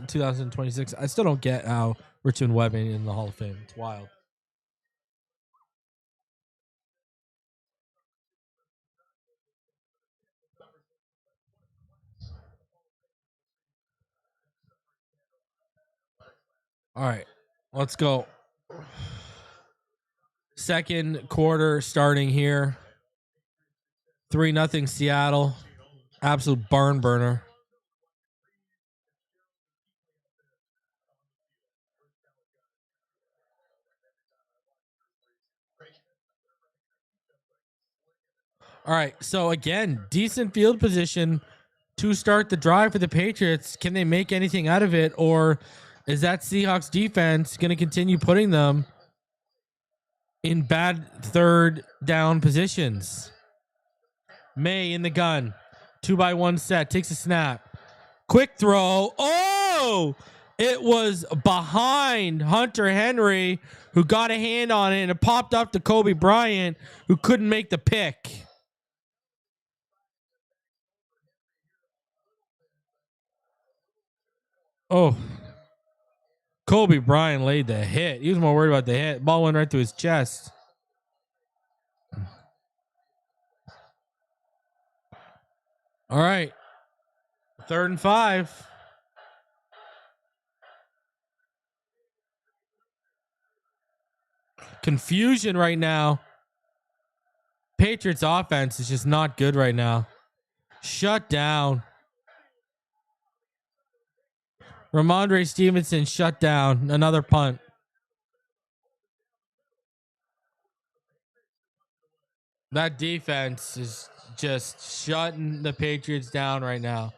S1: 2026. I still don't get how Richmond Webb ain't in the Hall of Fame. It's wild. All right, let's go. Second quarter starting here. 3-0 Seattle. Absolute barn burner. All right, so again, decent field position to start the drive for the Patriots. Can they make anything out of it, or is that Seahawks defense going to continue putting them in bad third down positions? Maye in the gun. 2-by-1 set. Takes a snap. Quick throw. Oh! It was behind Hunter Henry, who got a hand on it, and it popped up to Qb Bryant, who couldn't make the pick. Oh. Qb Bryant laid the hit. He was more worried about the hit. Ball went right through his chest. All right. 3rd and 5. Confusion right now. Patriots offense is just not good right now. Shut down. Ramondre Stevenson shut down. Another punt. That defense is just shutting the Patriots down right now.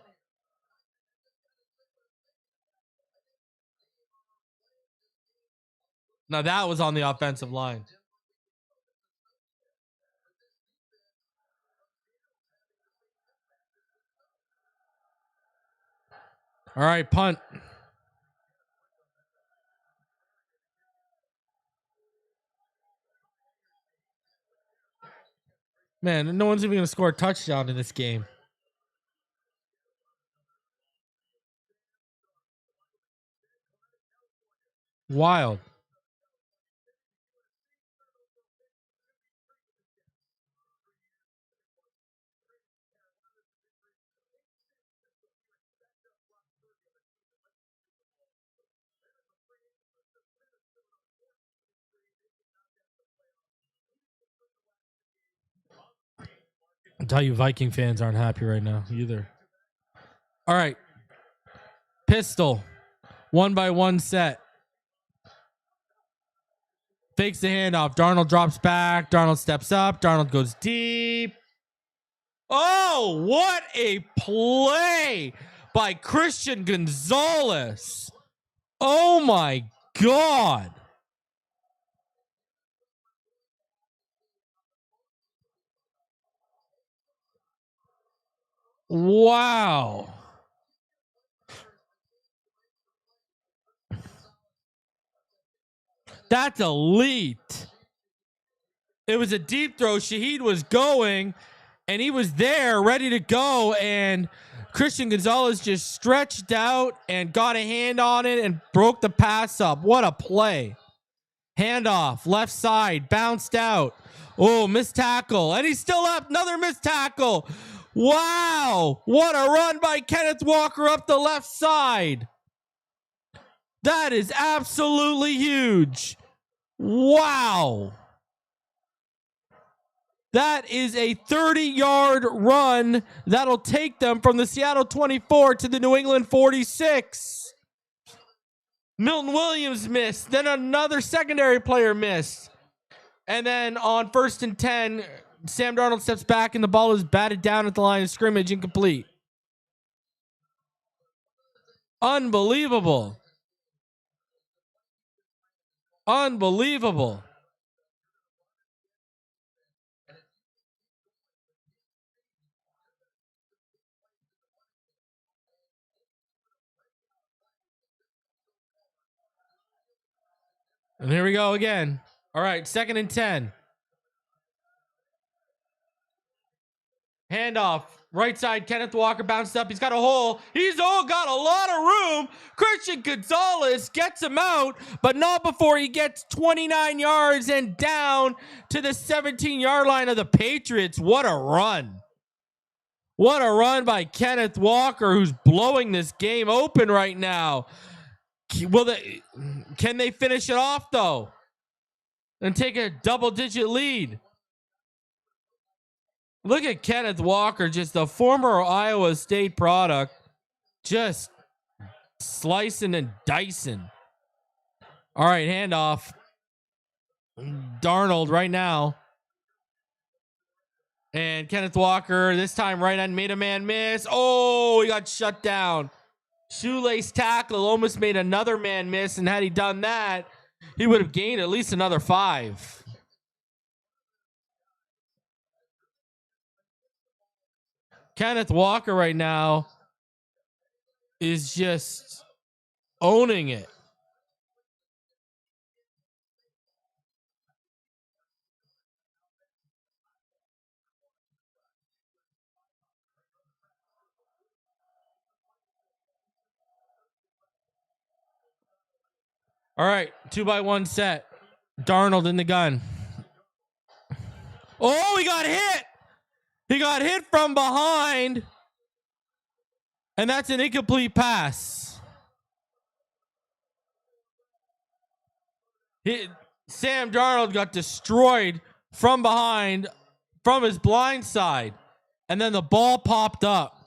S1: Now that was on the offensive line. All right, punt. Man, no one's even going to score a touchdown in this game. Wild. I'll tell you, Viking fans aren't happy right now either. All right. Pistol. 1-by-1 set. Fakes the handoff. Darnold drops back. Darnold steps up. Darnold goes deep. Oh, what a play by Christian Gonzalez. Oh, my God. Wow. That's elite. It was a deep throw. Shaheed was going, and he was there ready to go, and Christian Gonzalez just stretched out and got a hand on it and broke the pass up. What a play. Handoff, left side, bounced out. Oh, missed tackle, and he's still up. Another missed tackle. Wow, what a run by Kenneth Walker up the left side. That is absolutely huge. Wow. That is a 30-yard run that'll take them from the Seattle 24 to the New England 46. Milton Williams missed. Then another secondary player missed. And then on 1st and 10, Sam Darnold steps back and the ball is batted down at the line of scrimmage, incomplete. Unbelievable. Unbelievable. And here we go again. All right, 2nd and 10. Handoff. Right side, Kenneth Walker bounced up. He's got a hole. He's got a lot of room. Christian Gonzalez gets him out, but not before he gets 29 yards and down to the 17-yard line of the Patriots. What a run. What a run by Kenneth Walker, who's blowing this game open right now. Can they finish it off, though, and take a double-digit lead? Look at Kenneth Walker, just a former Iowa State product, just slicing and dicing. All right, handoff. Darnold right now. And Kenneth Walker, this time right on, made a man miss. Oh, he got shut down. Shoelace tackle, almost made another man miss, and had he done that, he would have gained at least another 5. Kenneth Walker right now is just owning it. All right, 2-by-1 set. Darnold in the gun. Oh, he got hit. He got hit from behind. And that's an incomplete pass. Sam Darnold got destroyed from behind, from his blind side. And then the ball popped up.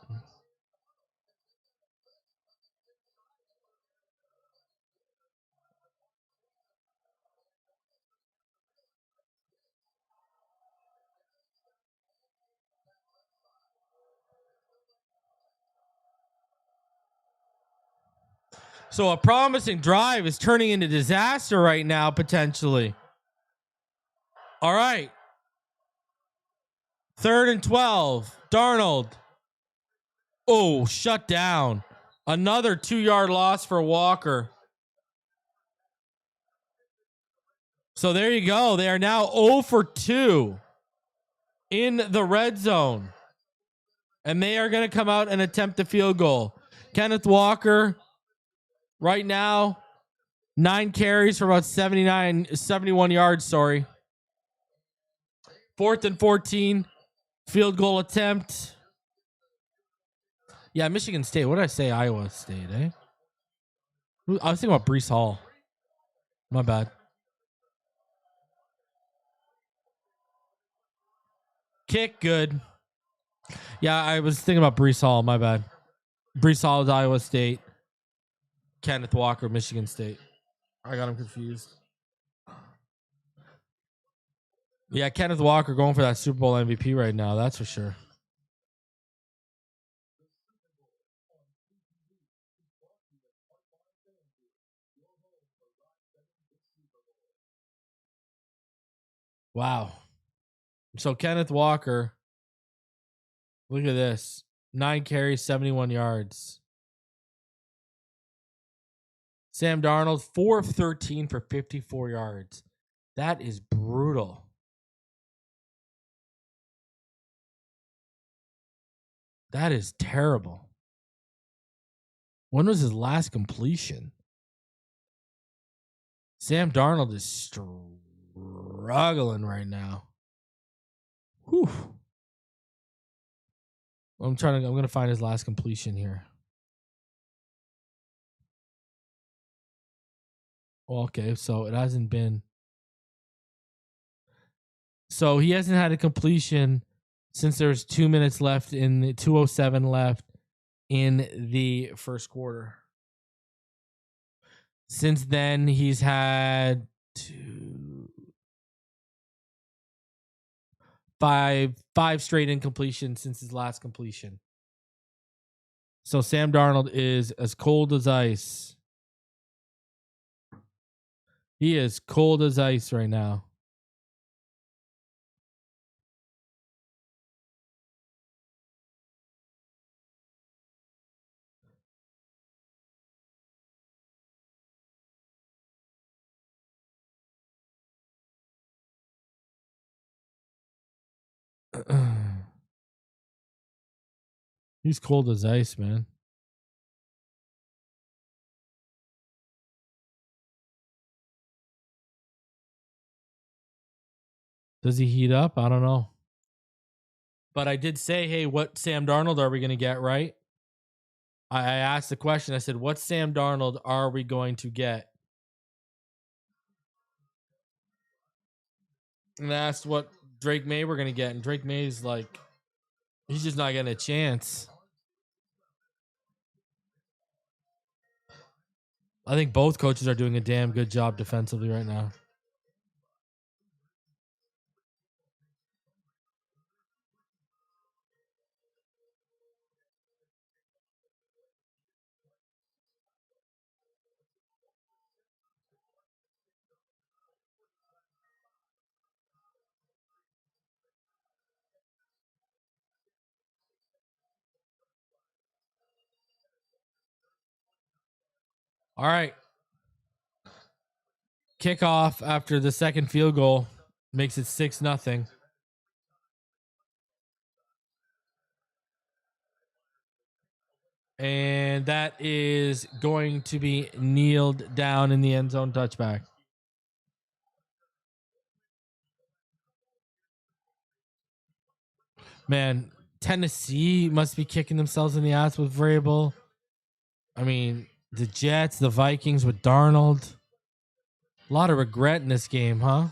S1: So a promising drive is turning into disaster right now, potentially. All right. 3rd and 12. Darnold. Oh, shut down. Another 2-yard loss for Walker. So there you go. They are now 0 for 2 in the red zone. And they are going to come out and attempt a field goal. Kenneth Walker, right now, 9 carries for about 71 yards, sorry. 4th and 14, field goal attempt. Yeah, Michigan State. What did I say? Iowa State, eh? I was thinking about Breece Hall. My bad. Kick, good. Yeah, I was thinking about Breece Hall. My bad. Breece Hall is Iowa State. Kenneth Walker, Michigan State. I got him confused. Yeah, Kenneth Walker going for that Super Bowl MVP right now. That's for sure. Wow. So Kenneth Walker, look at this. 9 carries, 71 yards. Sam Darnold, 4 of 13 for 54 yards. That is brutal. That is terrible. When was his last completion? Sam Darnold is struggling right now. Whew. I'm going to find his last completion here. Okay, so it hasn't been. So he hasn't had a completion since there's 2 minutes left in the 2:07 left in the first quarter. Since then, he's had five straight incompletions since his last completion. So Sam Darnold is as cold as ice. He is cold as ice right now. He's cold as ice, man. Does he heat up? I don't know. But I did say, hey, what Sam Darnold are we going to get, right? I asked the question. I said, what Sam Darnold are we going to get? And I asked what Drake Maye we're going to get. And Drake Maye's like, he's just not getting a chance. I think both coaches are doing a damn good job defensively right now. All right. Kickoff after the second field goal makes it 6-0. And that is going to be kneeled down in the end zone touchback. Man, Tennessee must be kicking themselves in the ass with Vrabel. I mean, the Jets, the Vikings with Darnold. A lot of regret in this game, huh?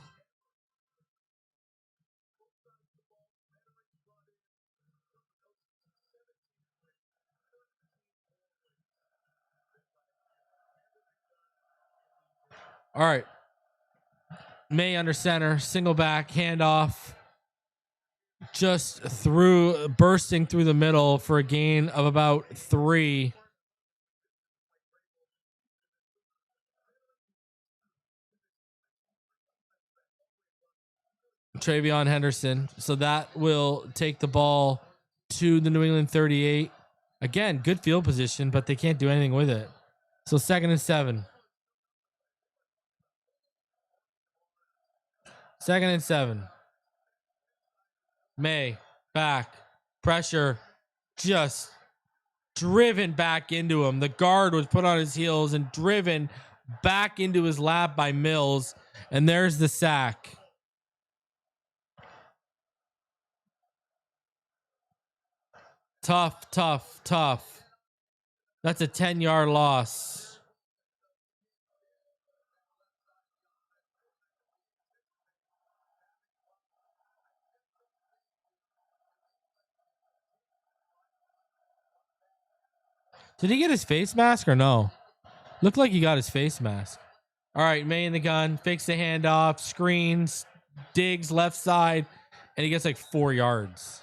S1: All right. May under center, single back, handoff. Just bursting through the middle for a gain of about 3. Travion Henderson. So that will take the ball to the New England 38. Again, good field position, but they can't do anything with it. So 2nd and 7. 2nd and 7. May back, pressure, just driven back into him. The guard was put on his heels and driven back into his lap by Mills. And there's the sack. Tough. That's a 10-yard loss. Did he get his face mask or no? Looked like he got his face mask. All right, May in the gun, fakes the handoff, screens, digs left side, and he gets like 4 yards.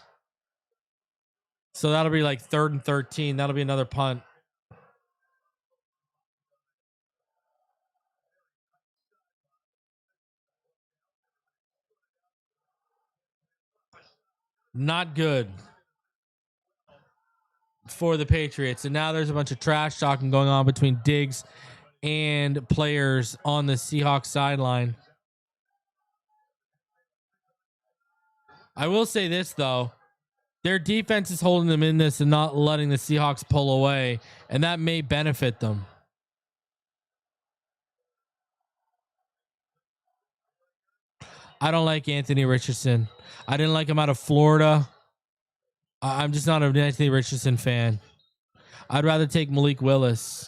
S1: So that'll be like 3rd and 13. That'll be another punt. Not good for the Patriots. And now there's a bunch of trash talking going on between Diggs and players on the Seahawks sideline. I will say this, though. Their defense is holding them in this and not letting the Seahawks pull away, and that may benefit them. I don't like Anthony Richardson. I didn't like him out of Florida. I'm just not an Anthony Richardson fan. I'd rather take Malik Willis.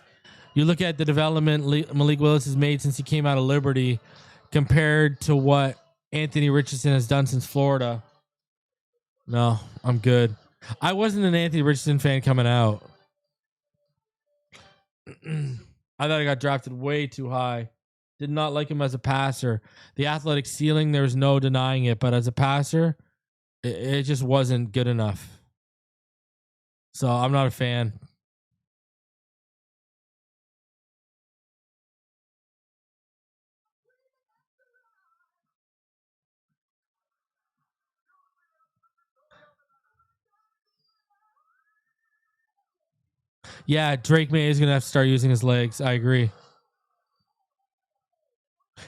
S1: You look at the development Malik Willis has made since he came out of Liberty compared to what Anthony Richardson has done since Florida. No, I'm good. I wasn't an Anthony Richardson fan coming out. I thought he got drafted way too high. Did not like him as a passer. The athletic ceiling, there's no denying it. But as a passer, it just wasn't good enough. So I'm not a fan. Yeah, Drake Maye is going to have to start using his legs. I agree.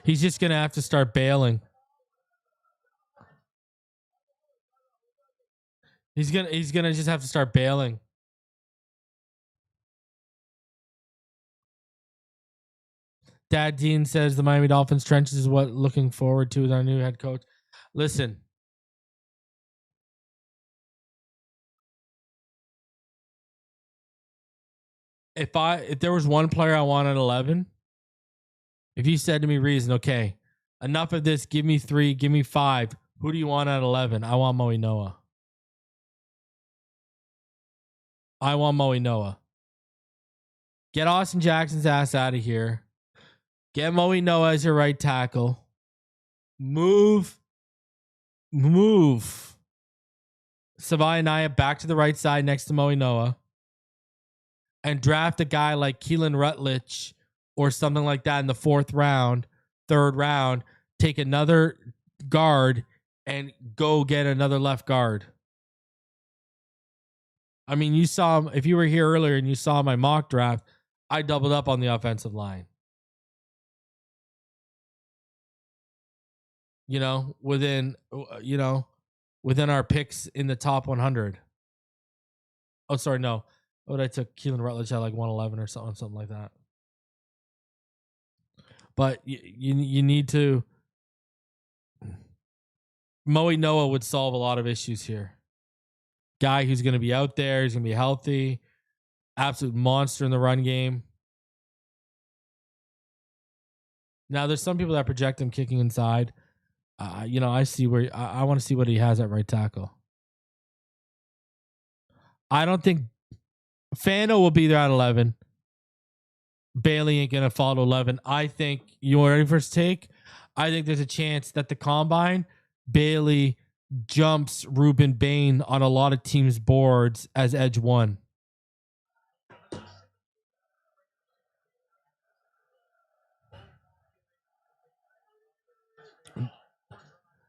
S1: He's just going to have to start bailing. He's gonna just have to start bailing. Dad Dean says the Miami Dolphins trenches is what looking forward to with our new head coach. Listen, if there was one player I want at 11, if you said to me, Reason, okay, enough of this, give me 3, give me 5. Who do you want at 11? I want Moe Noah. I want Moe Noah. Get Austin Jackson's ass out of here. Get Moe Noah as your right tackle. Move Savai Naya back to the right side next to Moe Noah. And draft a guy like Keelan Rutledge or something like that in the 4th round, 3rd round. Take another guard and go get another left guard. I mean, you saw, if you were here earlier and you saw my mock draft, I doubled up on the offensive line. Within our picks in the top 100. Oh, sorry, no. But I took Keelan Rutledge at like 111 or something like that. But you need to. Moe Noah would solve a lot of issues here. Guy who's going to be out there, he's going to be healthy, absolute monster in the run game. Now, there's some people that project him kicking inside. I see where I want to see what he has at right tackle. I don't think Fano will be there at 11. Bailey ain't gonna fall to 11. I think you ready for his take. I think there's a chance that the combine Bailey jumps Ruben Bain on a lot of teams' boards as edge 1.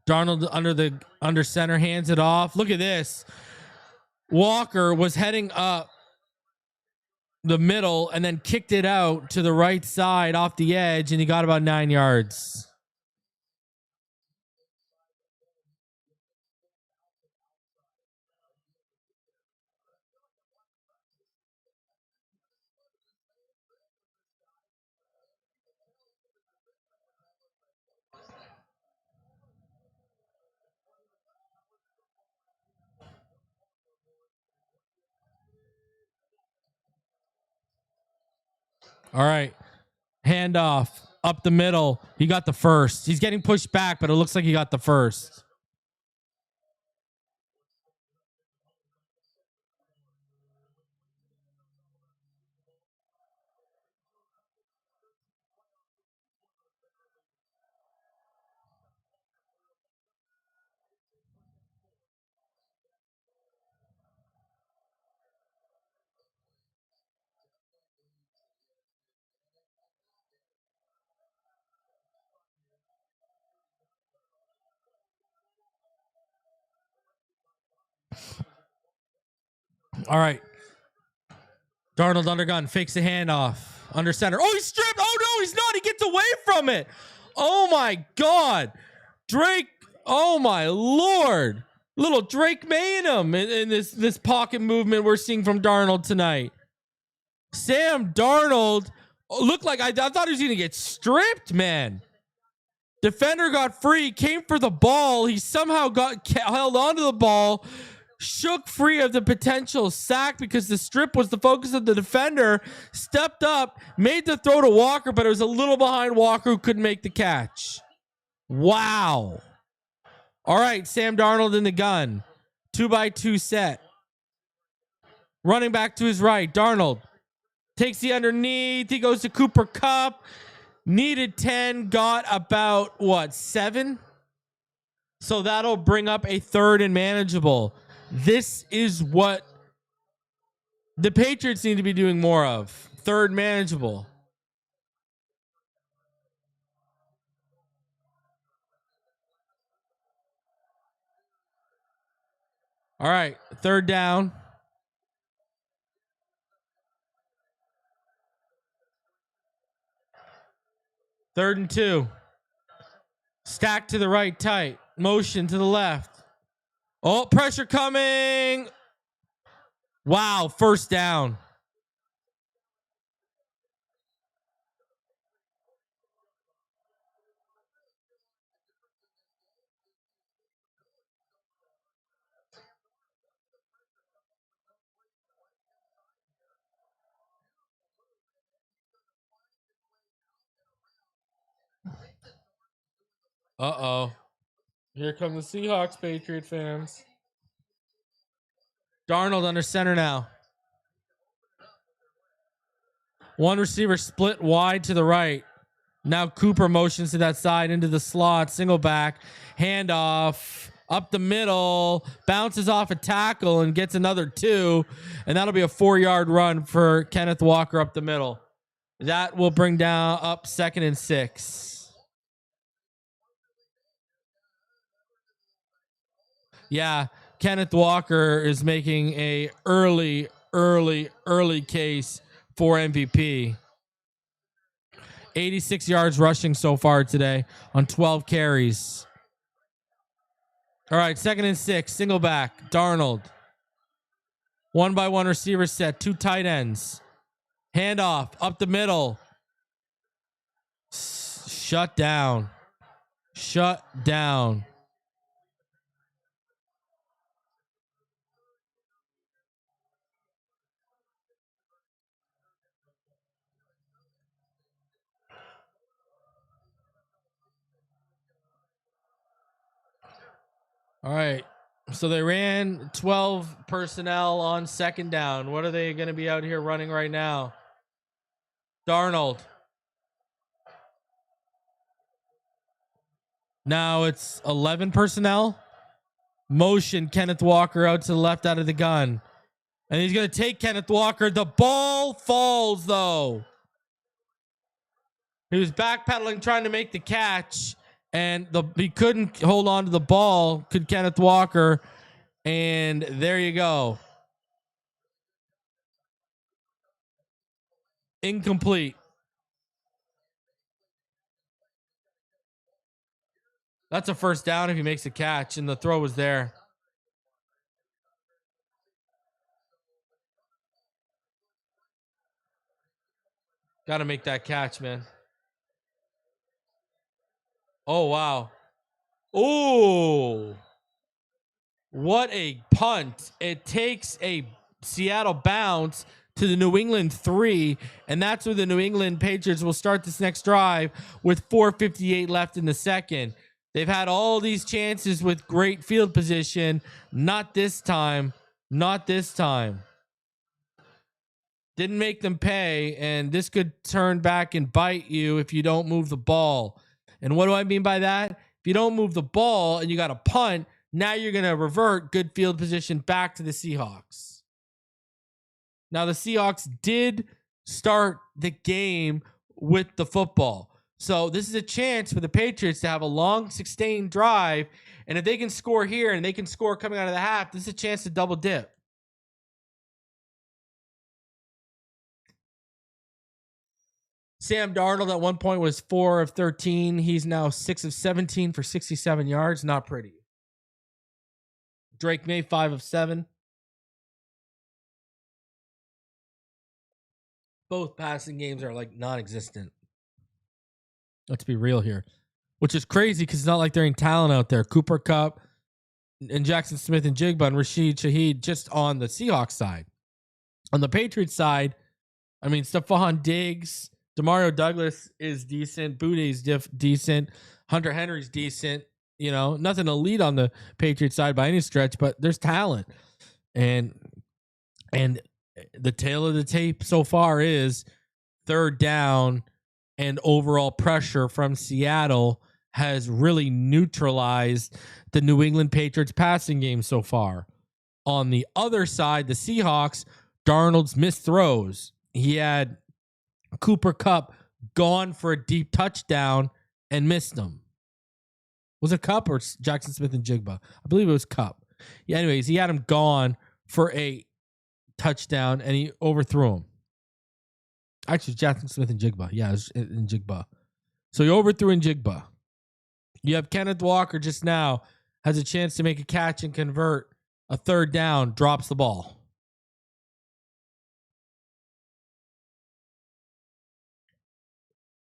S1: Darnold under center hands it off. Look at this. Walker was heading up the middle and then kicked it out to the right side off the edge, and he got about 9 yards. All right. Handoff up the middle. He got the first. He's getting pushed back, but it looks like he got the first. All right. Darnold undergun, fakes the handoff. Under center. Oh, he's stripped. Oh, no, he's not. He gets away from it. Oh, my God. Drake. Oh, my Lord. Little Drake Maye in him in this pocket movement we're seeing from Darnold tonight. Sam Darnold looked like I thought he was going to get stripped, man. Defender got free, came for the ball. He somehow held onto the ball, shook free of the potential sack because the strip was the focus of the defender, stepped up, made the throw to Walker, but it was a little behind Walker who couldn't make the catch. Wow. All right, Sam Darnold in the gun. 2x2 set. Running back to his right. Darnold takes the underneath. He goes to Cooper Kupp. Needed 10. Got about, 7? So that'll bring up a 3rd and manageable. This is what the Patriots need to be doing more of. 3rd manageable. All right, 3rd down. Third and 2. Stack to the right tight. Motion to the left. Oh, pressure coming. Wow, 1st down. Uh-oh. Here come the Seahawks, Patriot fans. Darnold under center now. One receiver split wide to the right. Now Cooper motions to that side into the slot. Single back. Handoff. Up the middle. Bounces off a tackle and gets another 2. And that'll be a 4-yard run for Kenneth Walker up the middle. That will bring down up 2nd and 6. Yeah, Kenneth Walker is making a early case for MVP. 86 yards rushing so far today on 12 carries. All right, 2nd and 6, single back, Darnold. 1-by-1 receiver set, 2 tight ends. Handoff up the middle. Shut down. All right. So they ran 12 personnel on 2nd down. What are they going to be out here running right now? Darnold. Now it's 11 personnel. Motion Kenneth Walker out to the left out of the gun. And he's going to take Kenneth Walker. The ball falls, though. He was backpedaling, trying to make the catch. And he couldn't hold on to the ball, could Kenneth Walker. And there you go. Incomplete. That's a 1st down if he makes a catch, and the throw was there. Got to make that catch, man. Oh, wow. Oh, what a punt. It takes a Seattle bounce to the New England 3, and that's where the New England Patriots will start this next drive with 4:58 left in the 2nd. They've had all these chances with great field position. Not this time. Didn't make them pay, and this could turn back and bite you if you don't move the ball. And what do I mean by that? If you don't move the ball and you got a punt, now you're going to revert good field position back to the Seahawks. Now, the Seahawks did start the game with the football. So this is a chance for the Patriots to have a long, sustained drive. And if they can score here and they can score coming out of the half, this is a chance to double dip. Sam Darnold at one point was 4 of 13. He's now 6 of 17 for 67 yards. Not pretty. Drake Maye, 5 of 7. Both passing games are like non-existent. Let's be real here. Which is crazy because it's not like they're in talent out there. Cooper Kupp and Jackson Smith and Jigba and Rashid Shaheed just on the Seahawks side. On the Patriots side, I mean, Stephon Diggs, Demario Douglas is decent. Bude's decent. Hunter Henry's decent. You know, nothing elite on the Patriots side by any stretch, but there's talent. And the tail of the tape so far is 3rd down and overall pressure from Seattle has really neutralized the New England Patriots passing game so far. On the other side, the Seahawks, Darnold's missed throws. He had Cooper Kupp gone for a deep touchdown and missed them. Was it Kupp or Jackson Smith and Jigba? I believe it was Kupp. Yeah, anyways, he had him gone for a touchdown and he overthrew him. Actually, Jackson Smith and Jigba. Yeah, it was in Jigba. So he overthrew in Jigba. You have Kenneth Walker just now has a chance to make a catch and convert a 3rd down, drops the ball.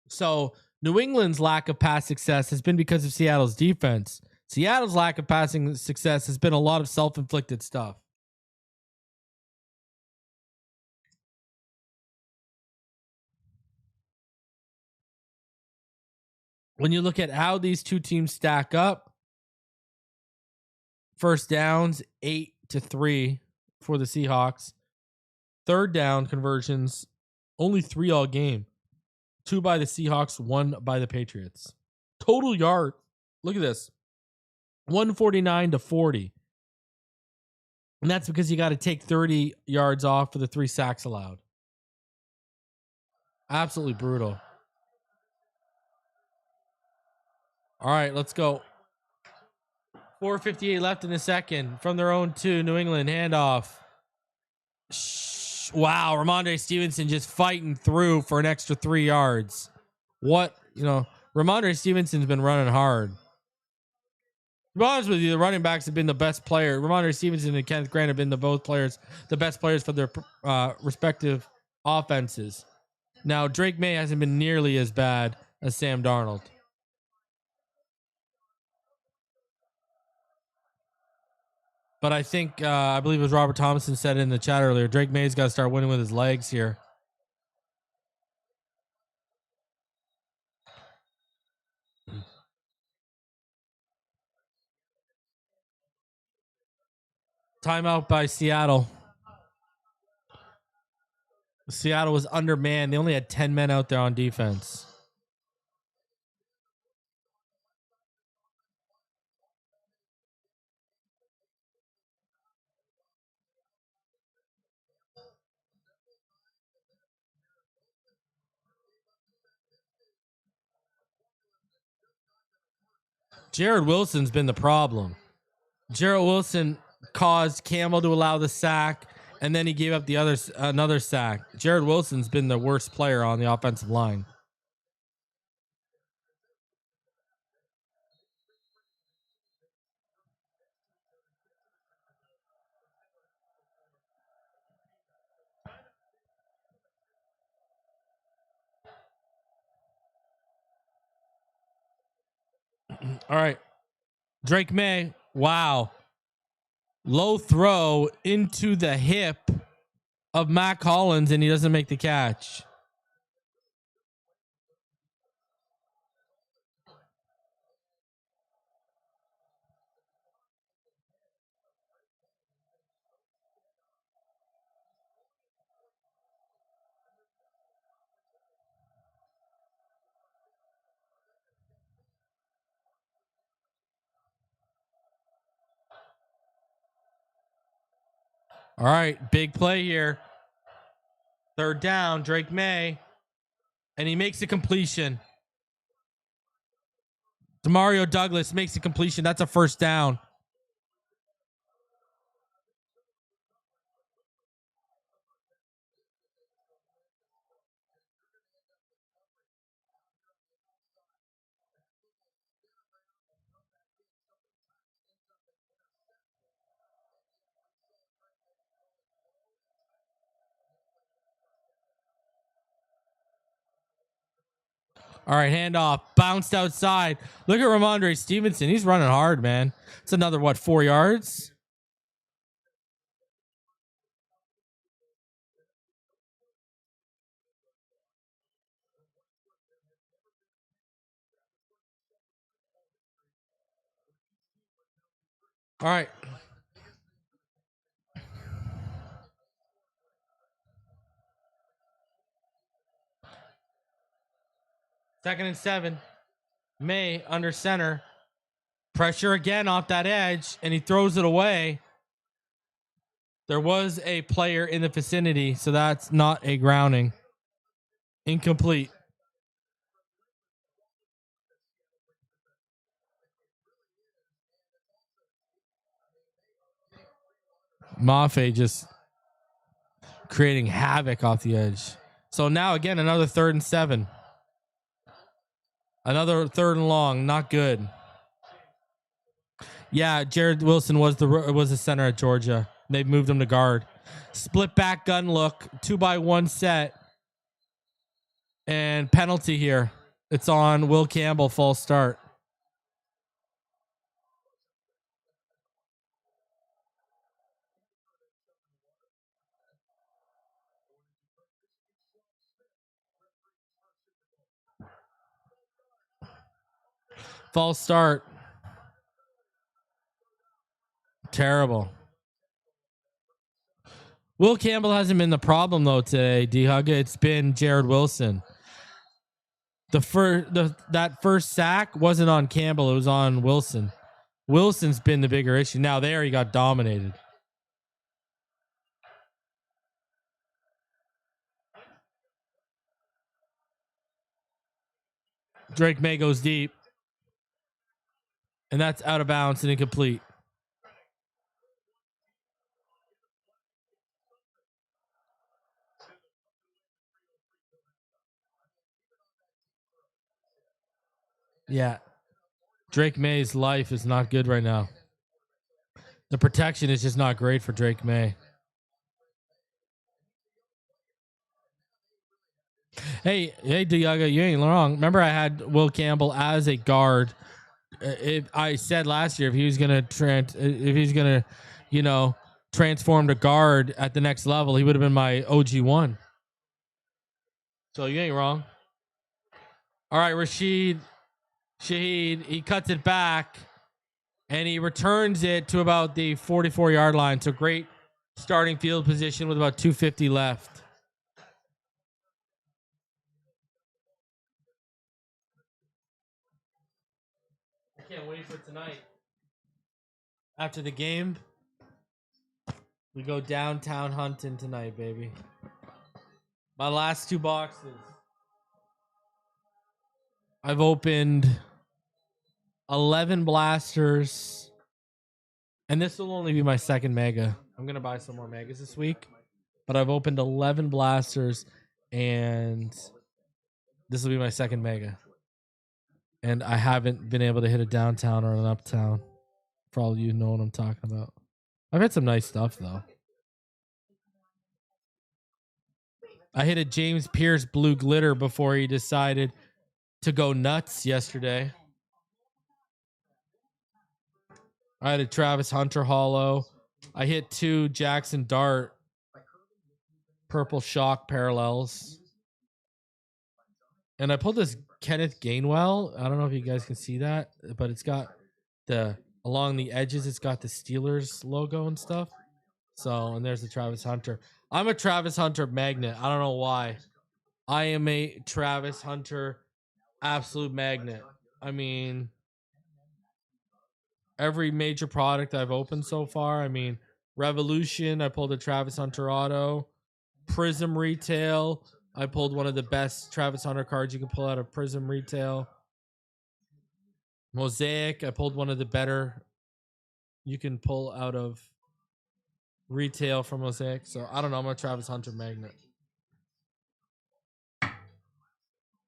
S1: So New England's lack of pass success has been because of Seattle's defense. Seattle's lack of passing success has been a lot of self-inflicted stuff. when you look at how these two teams stack up, first downs 8-3 for the Seahawks. Third down conversions only 3 all game. 2 by the Seahawks, 1 by the Patriots. Total yard, look at this, 149-40. And that's because you got to take 30 yards off for the 3 sacks allowed. Absolutely brutal. All right, let's go. 4:58 left in the second. From their own 2, New England handoff. Wow, Ramondre Stevenson just fighting through for an extra 3 yards. What, Ramondre Stevenson's been running hard. To be honest with you, the running backs have been the best player. Ramondre Stevenson and Kenneth Grant have been the best players for their respective offenses. Now, Drake Maye hasn't been nearly as bad as Sam Darnold. But I think, I believe it was Robert Thompson said in the chat earlier, Drake Maye's got to start winning with his legs here. Timeout by Seattle. Seattle was undermanned. They only had 10 men out there on defense. Jared Wilson's been the problem. Jared Wilson caused Campbell to allow the sack, and then he gave up another sack. Jared Wilson's been the worst player on the offensive line. All right. Drake Maye. Wow. Low throw into the hip of Matt Collins, and he doesn't make the catch. All right, big play here. Third down, Drake Maye, and he makes a completion. Demario Douglas makes a completion. That's a first down. All right, handoff. Bounced outside. Look at Ramondre Stevenson. He's running hard, man. It's another, 4 yards? All right. Second and 7. Maye under center. Pressure again off that edge, and he throws it away. There was a player in the vicinity, so that's not a grounding. Incomplete. Mafe just creating havoc off the edge. So now again, another 3rd and 7. Another 3rd and long. Not good. Yeah, Jared Wilson was the center at Georgia. They moved him to guard. Split back gun look, 2-by-1 set, and penalty here. It's on Will Campbell, false start. False start. Terrible. Will Campbell hasn't been the problem though today, D-Hug. It's been Jared Wilson. That first sack wasn't on Campbell, it was on Wilson. Wilson's been the bigger issue. Now there he got dominated. Drake Maye goes deep. And that's out of bounds and incomplete. Yeah. Drake Maye's life is not good right now. The protection is just not great for Drake Maye. Hey, Diaga, you ain't wrong. Remember, I had Will Campbell as a guard. I said last year if he was gonna transform to guard at the next level, he would have been my OG1. So you ain't wrong. All right, Rashid Shaheed, he cuts it back and he returns it to about the 44-yard line. So great starting field position with about 2:50 left. I can't wait for tonight. After the game, we go downtown hunting tonight, baby. My last 2 boxes. I've opened 11 blasters. And this will only be my second mega. I'm going to buy some more megas this week. But I've opened 11 blasters. And this will be my second mega. And I haven't been able to hit a downtown or an uptown. For all of you who know what I'm talking about. I've had some nice stuff, though. I hit a James Pierce blue glitter before he decided to go nuts yesterday. I had a Travis Hunter hollow. I hit 2 Jackson Dart purple shock parallels. And I pulled this Kenneth Gainwell. I don't know if you guys can see that, but it's got along the edges, it's got the Steelers logo and stuff. So, and there's the Travis Hunter. I'm a Travis Hunter magnet. I don't know why. I am a Travis Hunter absolute magnet. I mean, every major product I've opened so far. I mean, Revolution, I pulled a Travis Hunter auto. Prism Retail, I pulled one of the best Travis Hunter cards you can pull out of Prism Retail. Mosaic, I pulled one of the better you can pull out of retail from Mosaic. So I don't know. I'm a Travis Hunter magnet.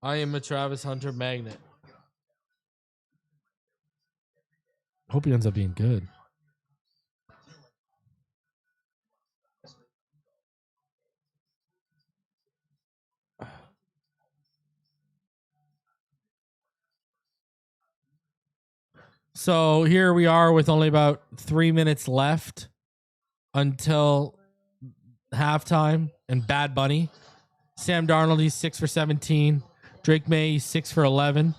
S1: I am a Travis Hunter magnet. Hope he ends up being good. So here we are with only about 3 minutes left until halftime. And Bad Bunny, Sam Darnold, he's 6 for 17. Drake Maye, he's 6 for 11.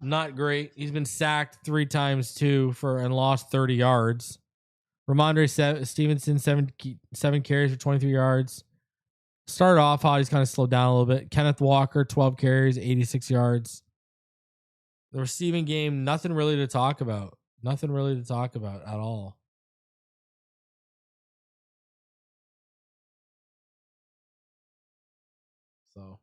S1: Not great. He's been sacked 3 times too and lost 30 yards. Ramondre Stevenson, 7 carries for 23 yards. Started off hot. He's kind of slowed down a little bit. Kenneth Walker, 12 carries, 86 yards. The receiving game, nothing really to talk about. Nothing really to talk about at all. So.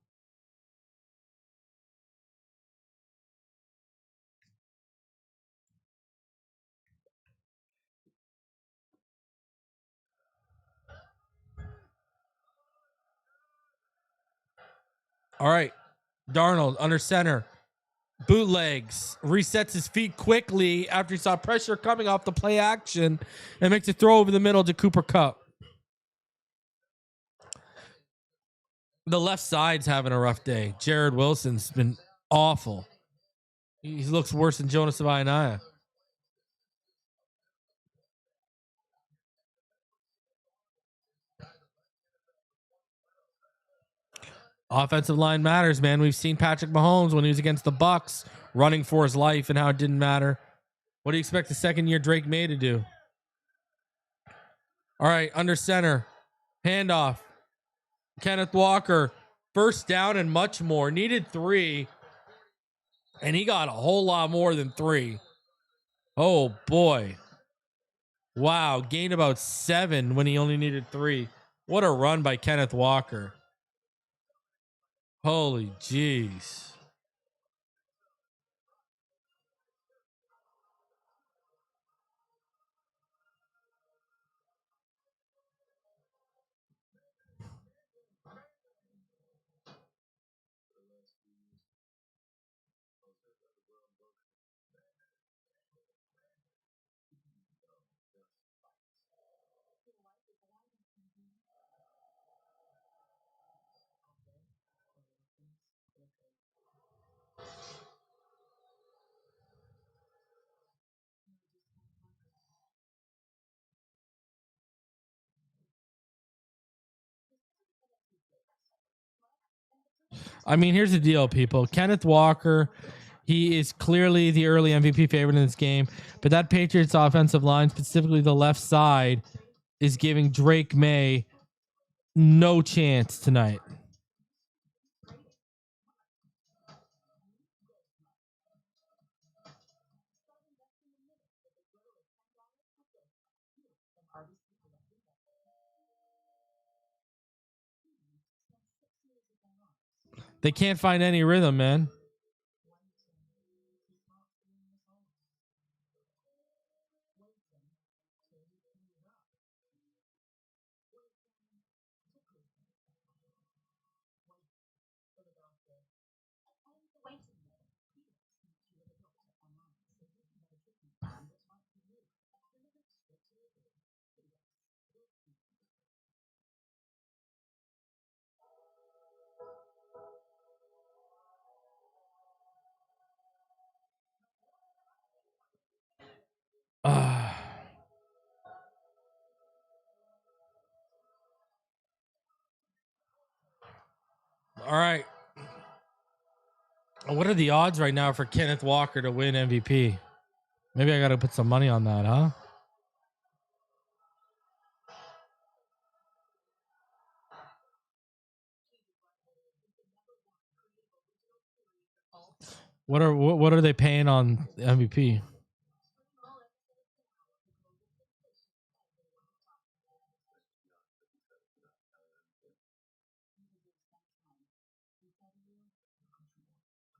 S1: All right. Darnold under center. Bootlegs. Resets his feet quickly after he saw pressure coming off the play action and makes a throw over the middle to Cooper Kupp. The left side's having a rough day. Jared Wilson's been awful. He looks worse than Jonas Savaianaya. Offensive line matters, man. We've seen Patrick Mahomes when he was against the Bucs running for his life and how it didn't matter. What do you expect the second-year Drake Maye to do? All right, under center, handoff. Kenneth Walker, first down and much more. Needed 3, and he got a whole lot more than 3. Oh, boy. Wow, gained about 7 when he only needed 3. What a run by Kenneth Walker. Holy jeez. I mean, here's the deal, people. Kenneth Walker, he is clearly the early MVP favorite in this game, but that Patriots offensive line, specifically the left side, is giving Drake Maye no chance tonight. They can't find any rhythm, man. All right. What are the odds right now for Kenneth Walker to win MVP? Maybe I got to put some money on that, huh? What are they paying on MVP?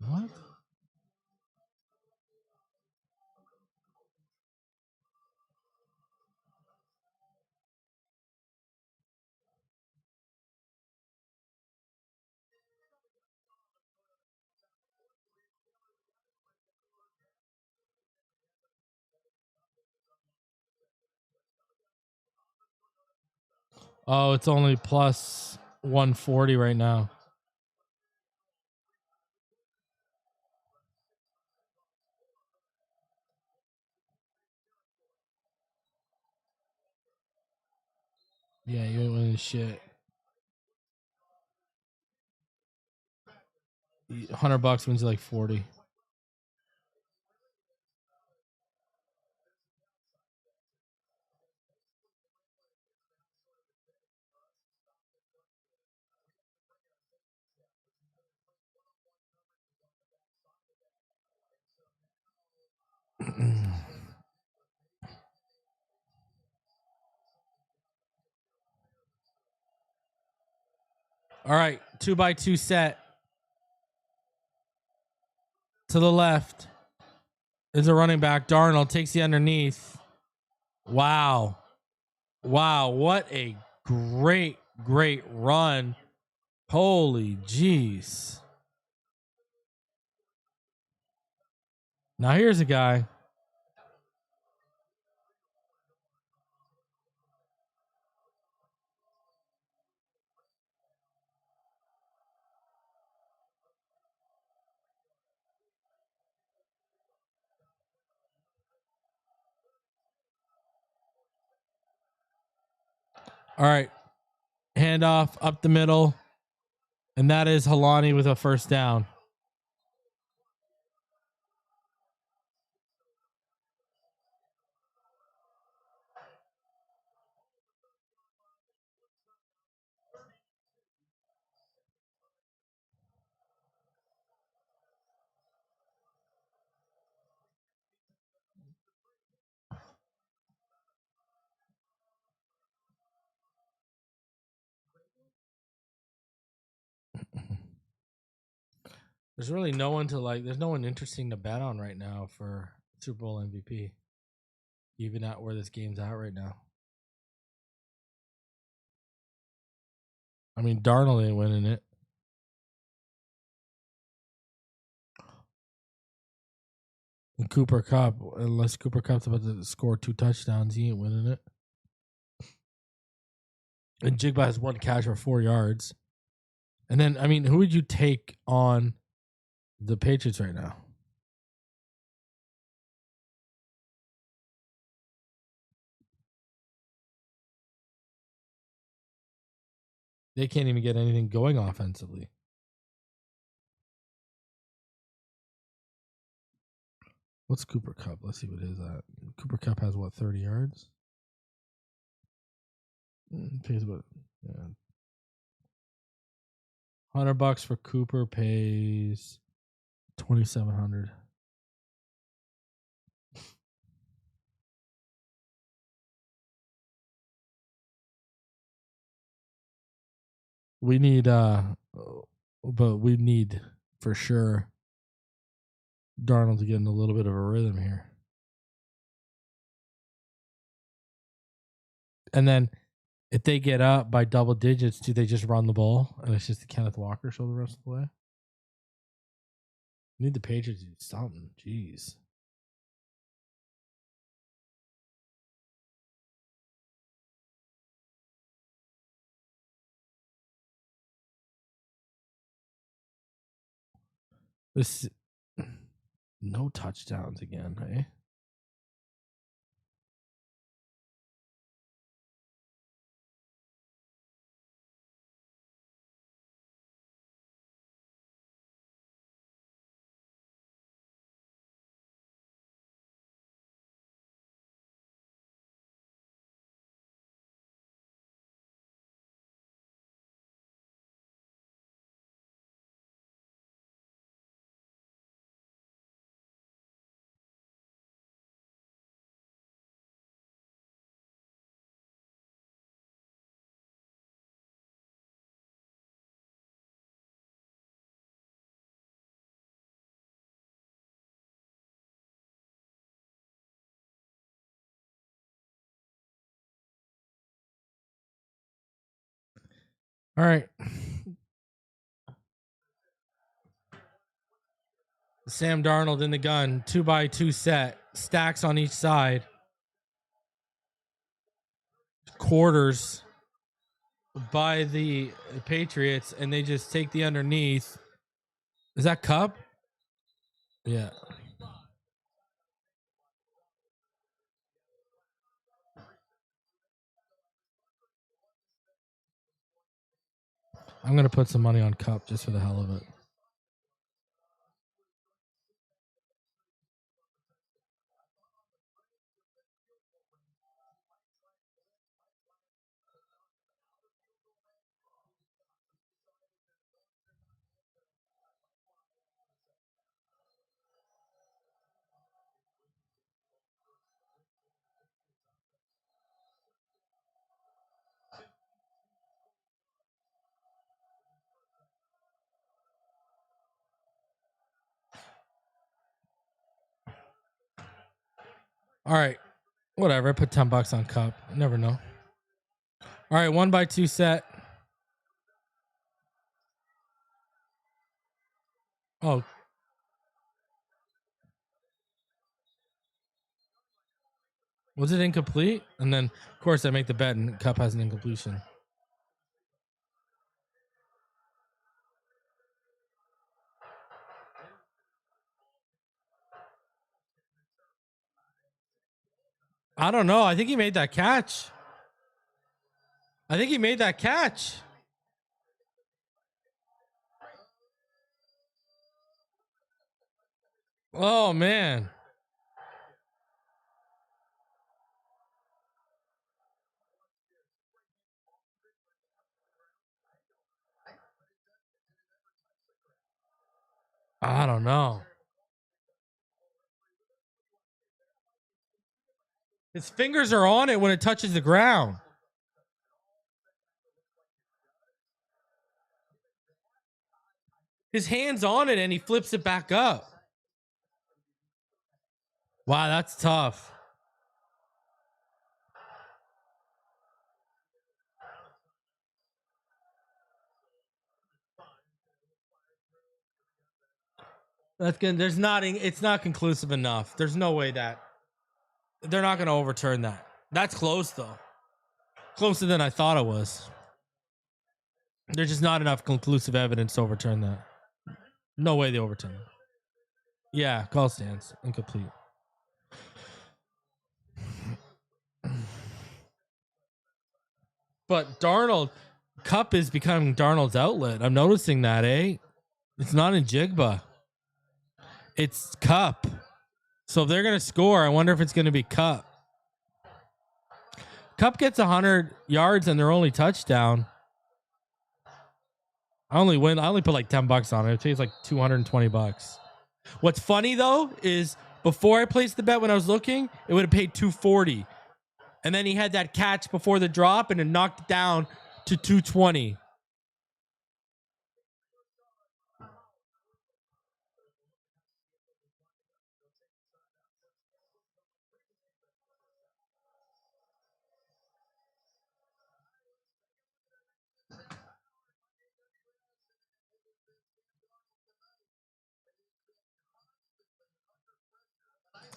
S1: What? Oh, it's only plus 140 right now. Yeah, you ain't winning shit. $100 wins you like 40. All right, 2x2 set. To the left is a running back. Darnold takes the underneath. Wow. Wow, what a great run. Holy jeez. Now here's a guy. All right. Handoff up the middle. And that is Halani with a first down. There's really no one to like. There's no one interesting to bet on right now for Super Bowl MVP. Even at where this game's at right now. I mean, Darnold ain't winning it. And Cooper Kupp, unless Cooper Kupp's about to score 2 touchdowns, he ain't winning it. And Jigba has 1 catch for 4 yards. And then, I mean, who would you take on the Patriots right now? They can't even get anything going offensively. What's Cooper Kupp? Let's see what his at. Cooper Kupp has what, 30 yards? Pays about $100 for Cooper, pays 2,700. We need but we need for sure Darnold to get in a little bit of a rhythm here. And then if they get up by double digits, do they just run the ball and it's just the Kenneth Walker show the rest of the way? We need the Patriots to do something. Jeez. This no touchdowns again, hey? All right. Sam Darnold in the gun, 2x2 set, stacks on each side, quarters by the Patriots, and they just take the underneath. Is that Kupp? Yeah. I'm going to put some money on Kupp just for the hell of it. All right. Whatever. I put $10 on Kupp. You never know. All right. 1x2 set. Oh. Was it incomplete? And then, of course, I make the bet, and Kupp has an incompletion. I don't know. I think he made that catch. Oh, man. I don't know. His fingers are on it when it touches the ground. His hand's on it and he flips it back up. Wow, that's tough. That's good. It's not conclusive enough. There's no way that they're not going to overturn that. That's close though. Closer than I thought it was. There's just not enough conclusive evidence to overturn that. No way they overturn it. Yeah, call stands. Incomplete. But Darnold, Cup is becoming Darnold's outlet. I'm noticing that, eh? It's not in Jigba. It's Cup. So if they're going to score, I wonder if it's going to be Cup. Cup gets 100 yards and their only touchdown. I only put like $10 on it. It takes like $220. What's funny though is before I placed the bet when I was looking, it would have paid $240. And then he had that catch before the drop and it knocked it down to $220.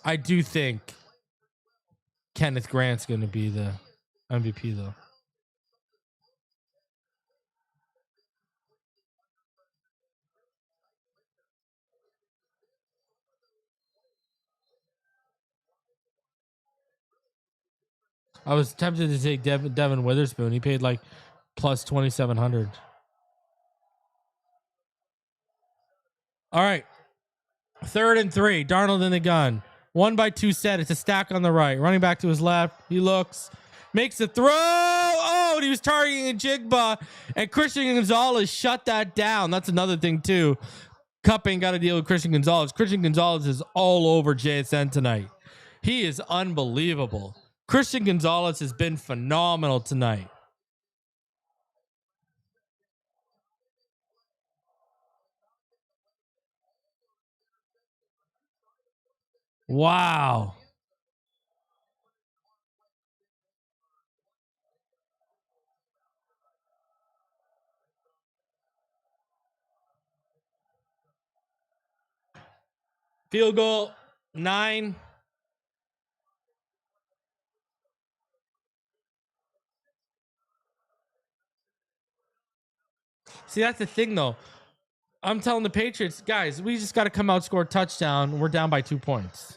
S1: I do think Kenneth Grant's going to be the MVP though. I was tempted to take Devin Witherspoon. He paid like plus 2,700. All right. 3rd and 3. Darnold in the gun. 1-by-2 set. It's a stack on the right. Running back to his left. He looks. Makes the throw. Oh, and he was targeting a Jigba. And Christian Gonzalez shut that down. That's another thing, too. Cup ain't got to deal with Christian Gonzalez. Christian Gonzalez is all over JSN tonight. He is unbelievable. Christian Gonzalez has been phenomenal tonight. Wow. Field goal, 9. See, that's the thing, though. I'm telling the Patriots, guys, we just got to come out, score a touchdown. We're down by 2 points.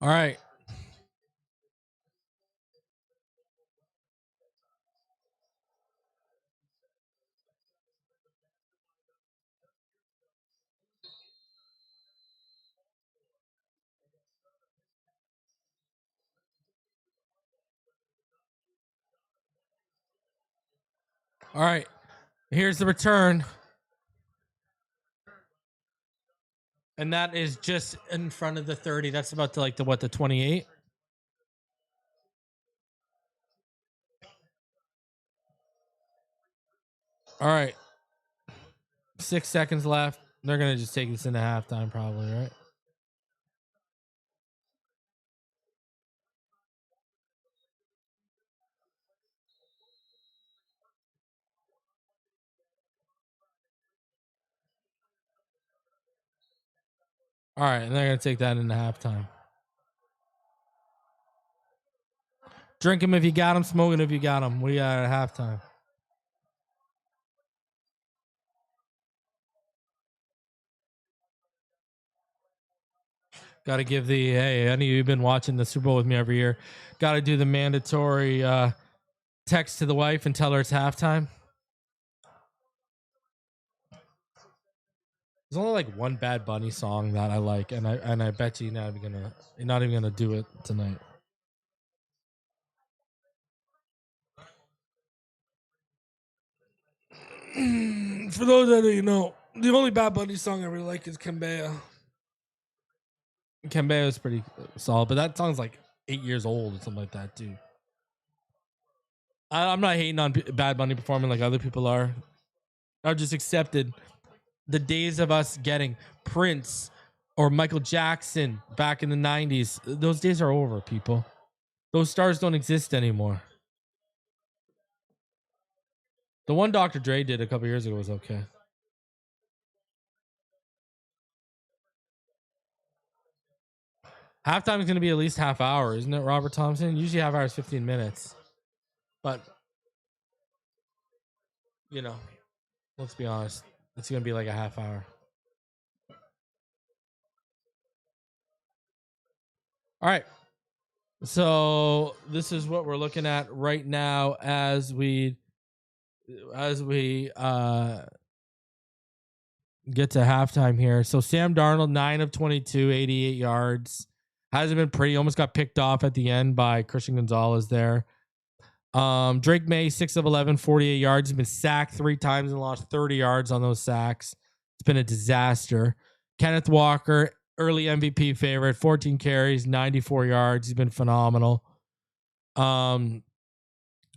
S1: All right. All right. Here's the return. And that is just in front of the 30. That's about to like the 28? All right. 6 seconds left. They're going to just take this into halftime probably, right? All right. And they're going to take that into halftime. Drink them if you got them. Smoke it if you got them. We are at halftime. Got to give the, hey, any of you have been watching the Super Bowl with me every year. Got to do the mandatory text to the wife and tell her it's halftime. There's only like one Bad Bunny song that I like, and I bet you're not even gonna do it tonight. For those that don't know, the only Bad Bunny song I really like is Kambea. Kambea is pretty solid, but that song's like 8 years old or something like that, too. I'm not hating on Bad Bunny performing like other people are. I've just accepted the days of us getting Prince or Michael Jackson back in the 90s. Those days are over, people. Those stars don't exist anymore. The one Dr. Dre did a couple years ago was okay. Halftime is going to be at least half hour, isn't it, Robert Thompson? Usually half hour is 15 minutes. But, you know, let's be honest. It's going to be like a half hour. All right. So this is what we're looking at right now as we get to halftime here. So Sam Darnold, 9 of 22, 88 yards. Hasn't been pretty. Almost got picked off at the end by Christian Gonzalez there. Drake Maye, 6 of 11, 48 yards. He's been sacked 3 times and lost 30 yards on those sacks. It's been a disaster. Kenneth Walker, early MVP favorite, 14 carries, 94 yards. He's been phenomenal. Aside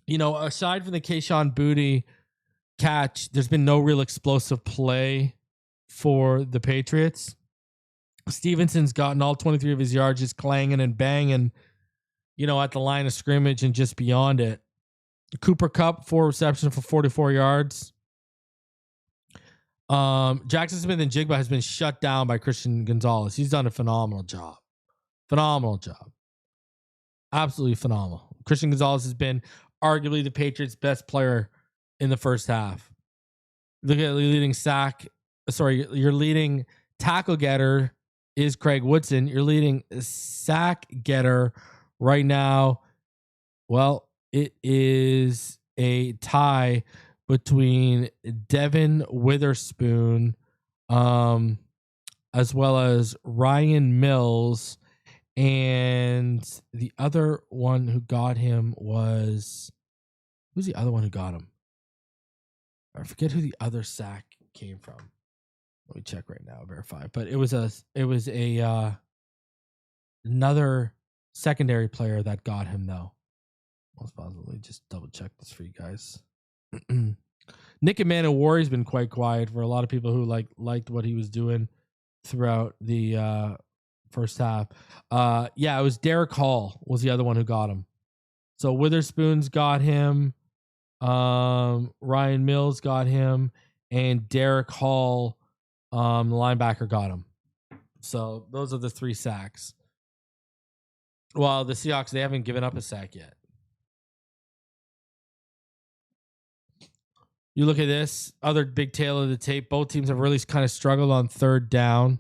S1: from the Kayshon Boutte catch, there's been no real explosive play for the Patriots. Stevenson's gotten all 23 of his yards just clanging and banging, at the line of scrimmage and just beyond it. Cooper Kupp, 4 receptions for 44 yards. Jackson Smith and Jigba has been shut down by Christian Gonzalez. He's done a phenomenal job. Absolutely phenomenal. Christian Gonzalez has been arguably the Patriots' best player in the first half. Look at your leading tackle getter is Craig Woodson. Your leading sack getter right now, well, it is a tie between Devin Witherspoon, as well as Ryan Mills, and the other one who got him who's the other one who got him? I forget who the other sack came from. Let me check right now, verify. But it was another secondary player that got him though. Most possibly, just double check this for you guys. Nick Emmanuel has been quite quiet for a lot of people who liked what he was doing throughout the first half. It was Derek Hall was the other one who got him. So Witherspoon's got him. Ryan Mills got him, and Derek Hall, the linebacker, got him. So those are the 3 sacks. Well, the Seahawks, they haven't given up a sack yet. You look at this other big tail of the tape. Both teams have really kind of struggled on third down.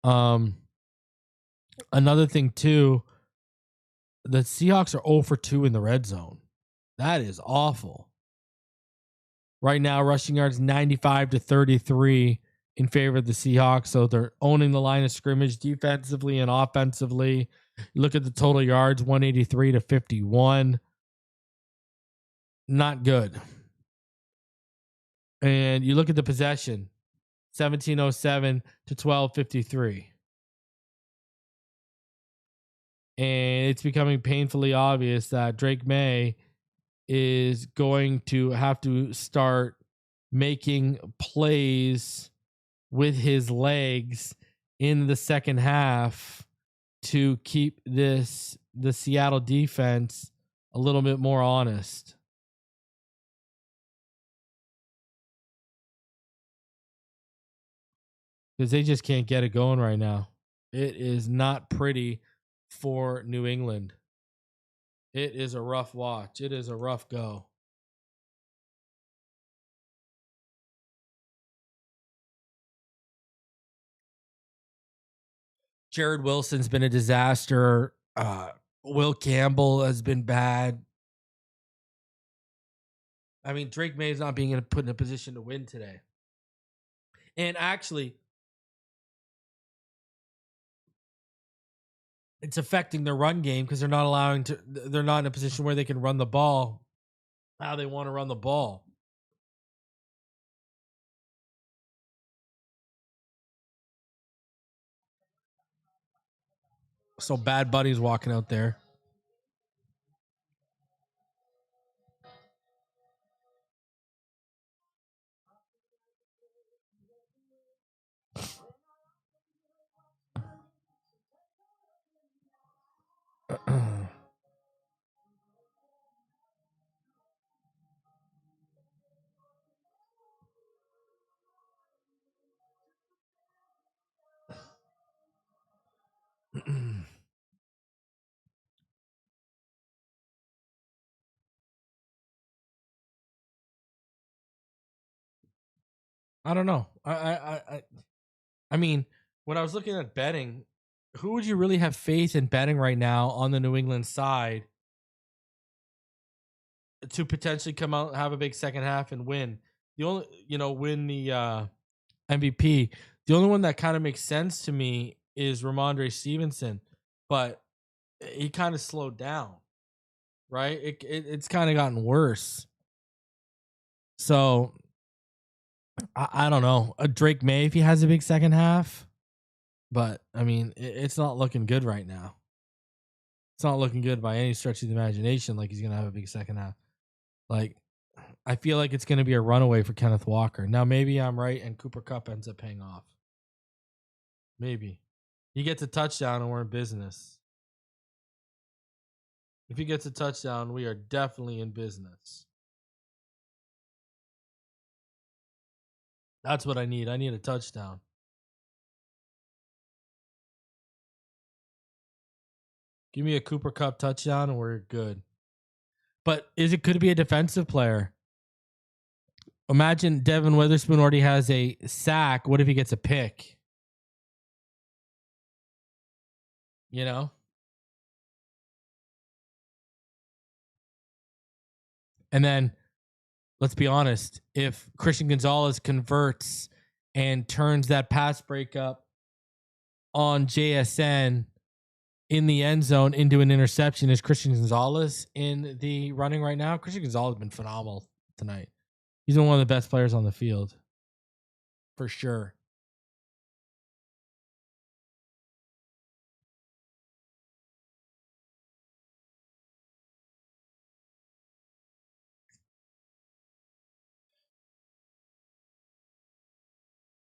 S1: Another thing too, the Seahawks are 0 for 2 in the red zone. That is awful. Right now, rushing yards 95 to 33 in favor of the Seahawks. So they're owning the line of scrimmage defensively and offensively. You look at the total yards, 183 to 51. Not good. And you look at the possession, 1707 to 1253. And it's becoming painfully obvious that Drake Maye is going to have to start making plays with his legs in the second half to keep the Seattle defense a little bit more honest. Because they just can't get it going right now. It is not pretty for New England. It is a rough watch. It is a rough go. Jared Wilson's been a disaster. Will Campbell has been bad. I mean, Drake Maye is not being put in a position to win today. And actually, it's affecting their run game because they're not in a position where they can run the ball how they want to run the ball. So Bad Buddy's walking out there. I don't know. I mean, when I was looking at betting, who would you really have faith in betting right now on the New England side to potentially come out, have a big second half, and win? The only, win the MVP. The only one that kind of makes sense to me is Ramondre Stevenson, but he kind of slowed down, right? It's kind of gotten worse. So I don't know. Drake Maye if he has a big second half, but I mean it's not looking good right now. It's not looking good by any stretch of the imagination. Like he's gonna have a big second half. Like I feel like it's gonna be a runaway for Kenneth Walker. Now maybe I'm right and Cooper Kupp ends up paying off. Maybe he gets a touchdown and we're in business. If he gets a touchdown, we are definitely in business. That's what I need. I need a touchdown. Give me a Cooper Kupp touchdown and we're good. But could it be a defensive player? Imagine Devin Witherspoon already has a sack. What if he gets a pick? You know? And then let's be honest, if Christian Gonzalez converts and turns that pass breakup on JSN in the end zone into an interception, is Christian Gonzalez in the running right now? Christian Gonzalez has been phenomenal tonight. He's been one of the best players on the field. For sure.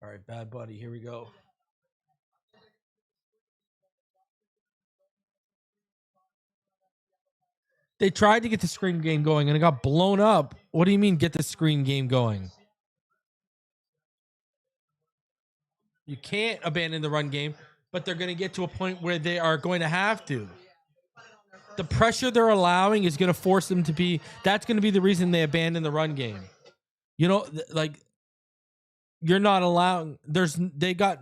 S1: All right, Bad Buddy, here we go. They tried to get the screen game going and it got blown up. What do you mean get the screen game going? You can't abandon the run game, but they're going to get to a point where they are going to have to. The pressure they're allowing is going to force them to be. That's going to be the reason they abandon the run game. Like you're not allowing. They got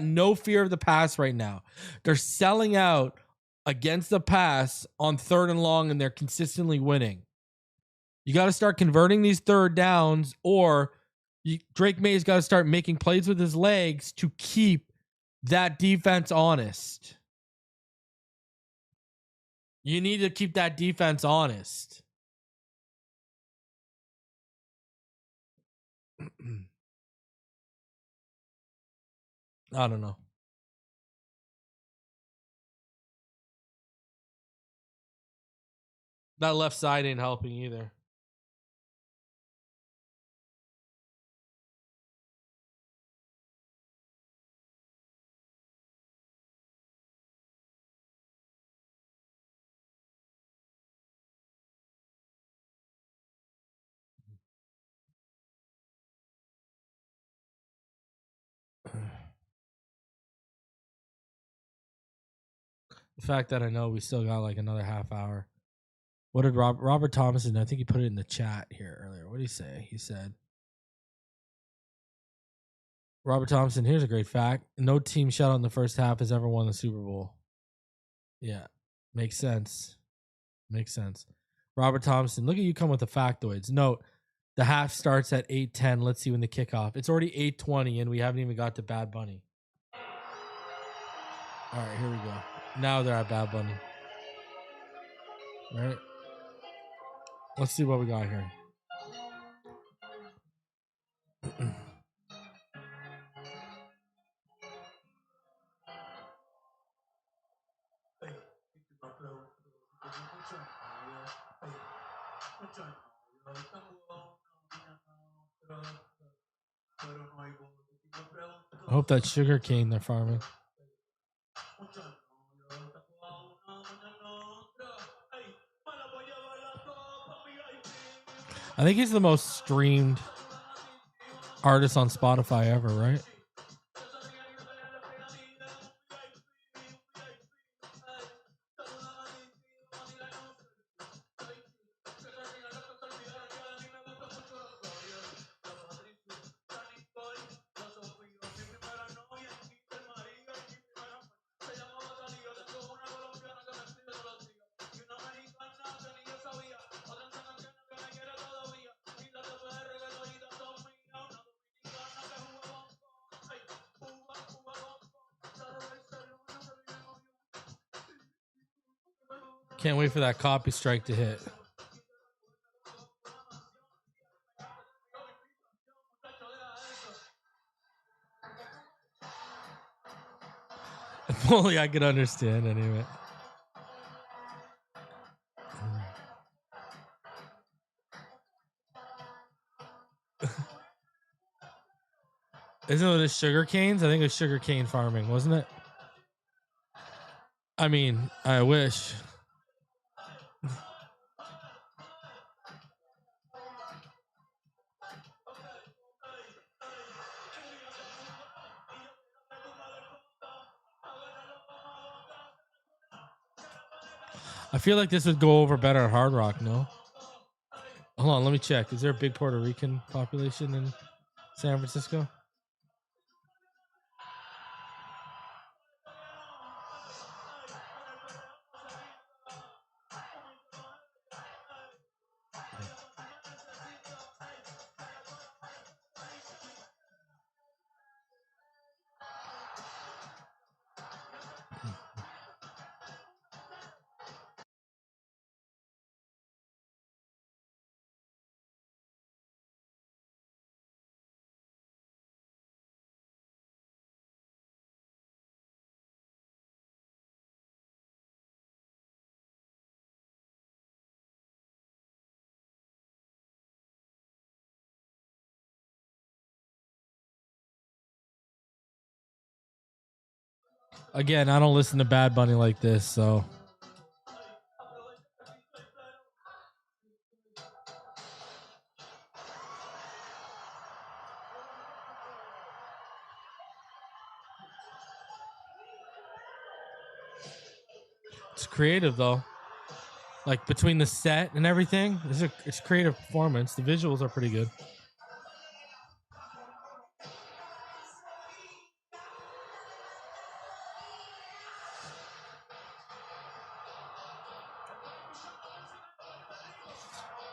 S1: no fear of the pass right now. They're selling out against the pass on 3rd and long, and they're consistently winning. You got to start converting these third downs, or Drake Maye's got to start making plays with his legs to keep that defense honest. You need to keep that defense honest. I don't know. That left side ain't helping either. The fact that I know we still got like another half hour. What did Robert Thomason? I think he put it in the chat here earlier. What did he say? He said, Robert Thompson, here's a great fact. No team shutout in the first half has ever won the Super Bowl. Yeah. Makes sense. Makes sense. Robert Thompson, look at you come with the factoids. Note, the half starts at 8:10. Let's see when the kickoff. It's already 8:20 and we haven't even got to Bad Bunny. All right, here we go. Now they're at Bad Bunny. All right. Let's see what we got here. I hope that's sugar cane they're farming. I think he's the most streamed artist on Spotify ever, right? Can't wait for that copy strike to hit. If only I could understand anyway. Isn't it the sugar canes? I think it was sugar cane farming, wasn't it? I mean, I wish. I feel like this would go over better at Hard Rock, no? Hold on, let me check. Is there a big Puerto Rican population in San Francisco? Again, I don't listen to Bad Bunny like this, so. It's creative, though. Like, between the set and everything, it's creative performance. The visuals are pretty good.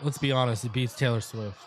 S1: Let's be honest, it beats Taylor Swift.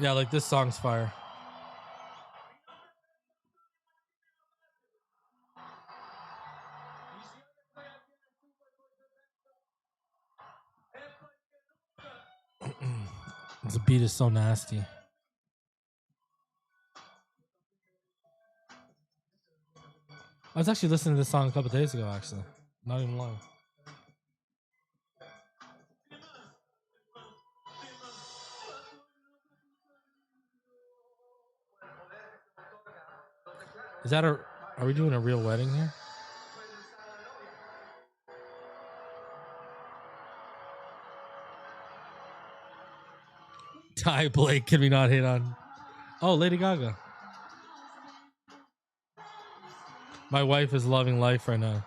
S1: Yeah, like this song's fire. The beat is so nasty. I was actually listening to this song a couple days ago, actually. Not even long. Is that a? Are we doing a real wedding here? Ty Blake, can we not hit on? Oh, Lady Gaga. My wife is loving life right now.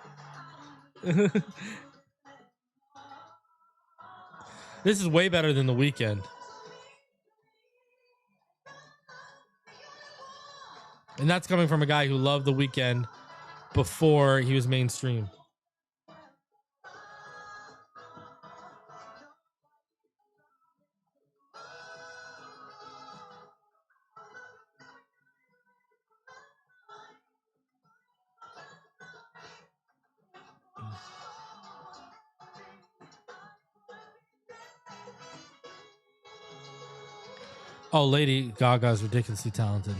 S1: This is way better than The Weeknd. And that's coming from a guy who loved The Weeknd before he was mainstream. Oh, Lady Gaga is ridiculously talented.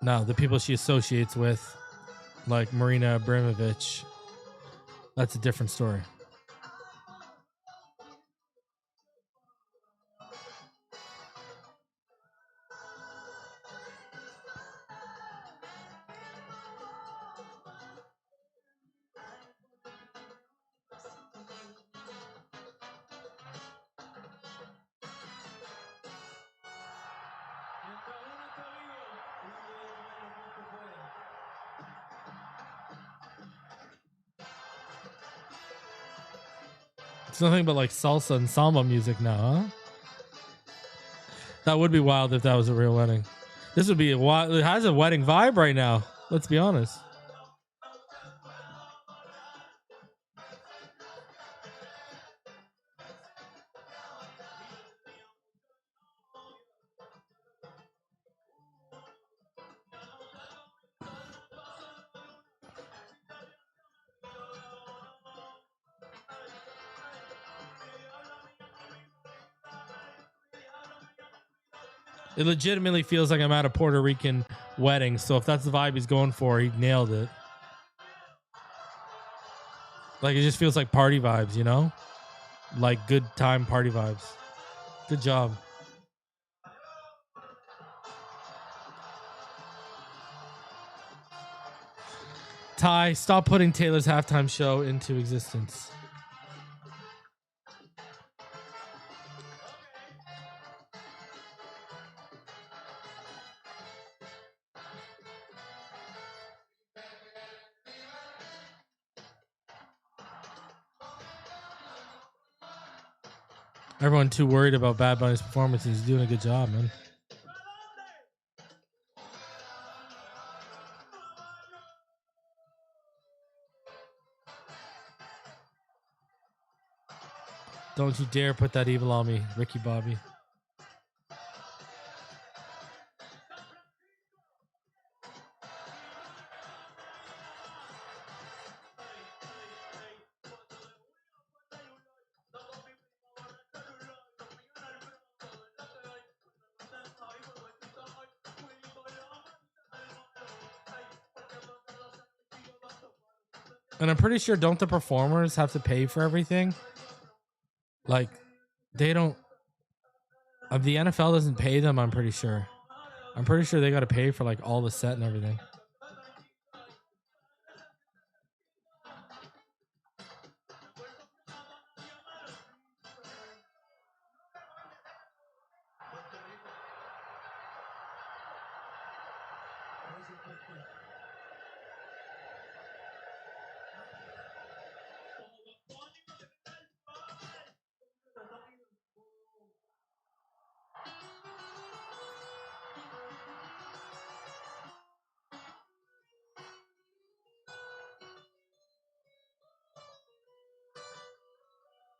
S1: Now, the people she associates with, like Marina Abramovich, that's a different story. It's nothing but like salsa and samba music now, huh? That would be wild if that was a real wedding. This would be a wild. It has a wedding vibe right now. Let's be honest. It legitimately feels like I'm at a Puerto Rican wedding. So if that's the vibe he's going for, he nailed it. Like it just feels like party vibes, you know? Like good time party vibes. Good job. Ty, stop putting Taylor's halftime show into existence. Everyone too worried about Bad Bunny's performance. He's doing a good job, man. Don't you dare put that evil on me, Ricky Bobby. And I'm pretty sure, don't the performers have to pay for everything? Like, they don't. The NFL doesn't pay them, I'm pretty sure. I'm pretty sure they got to pay for like all the set and everything.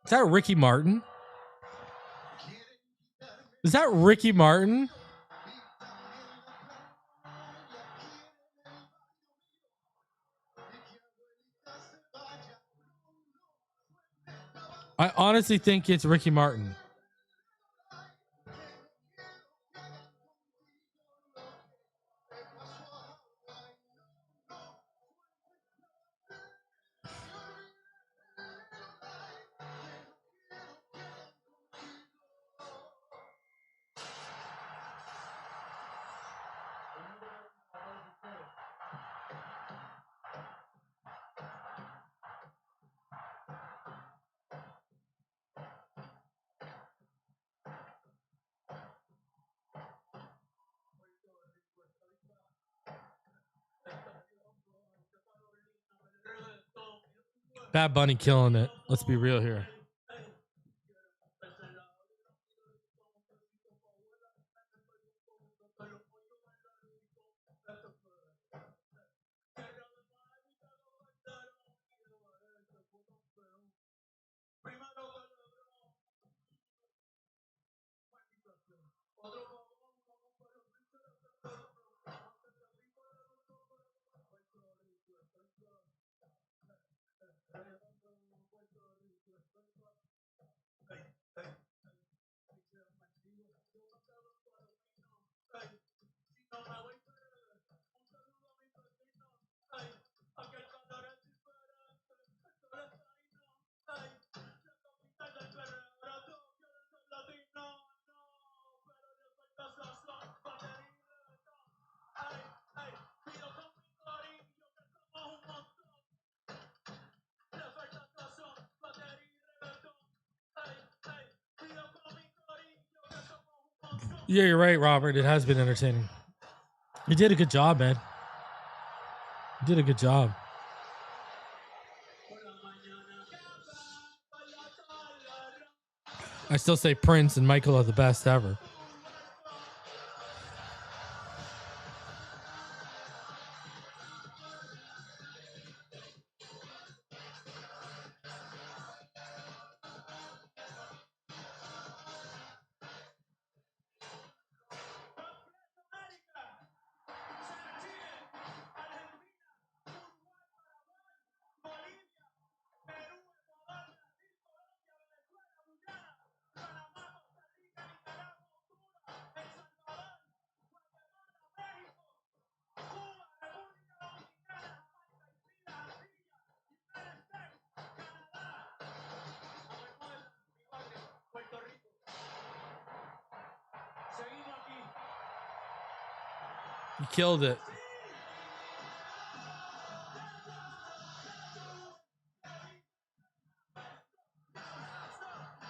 S1: Is that Ricky Martin? Is that Ricky Martin? I honestly think it's Ricky Martin. Bad Bunny killing it. Let's be real here. Yeah, you're right, Robert. It has been entertaining. You did a good job, man. You did a good job. I still say Prince and Michael are the best ever. You killed it.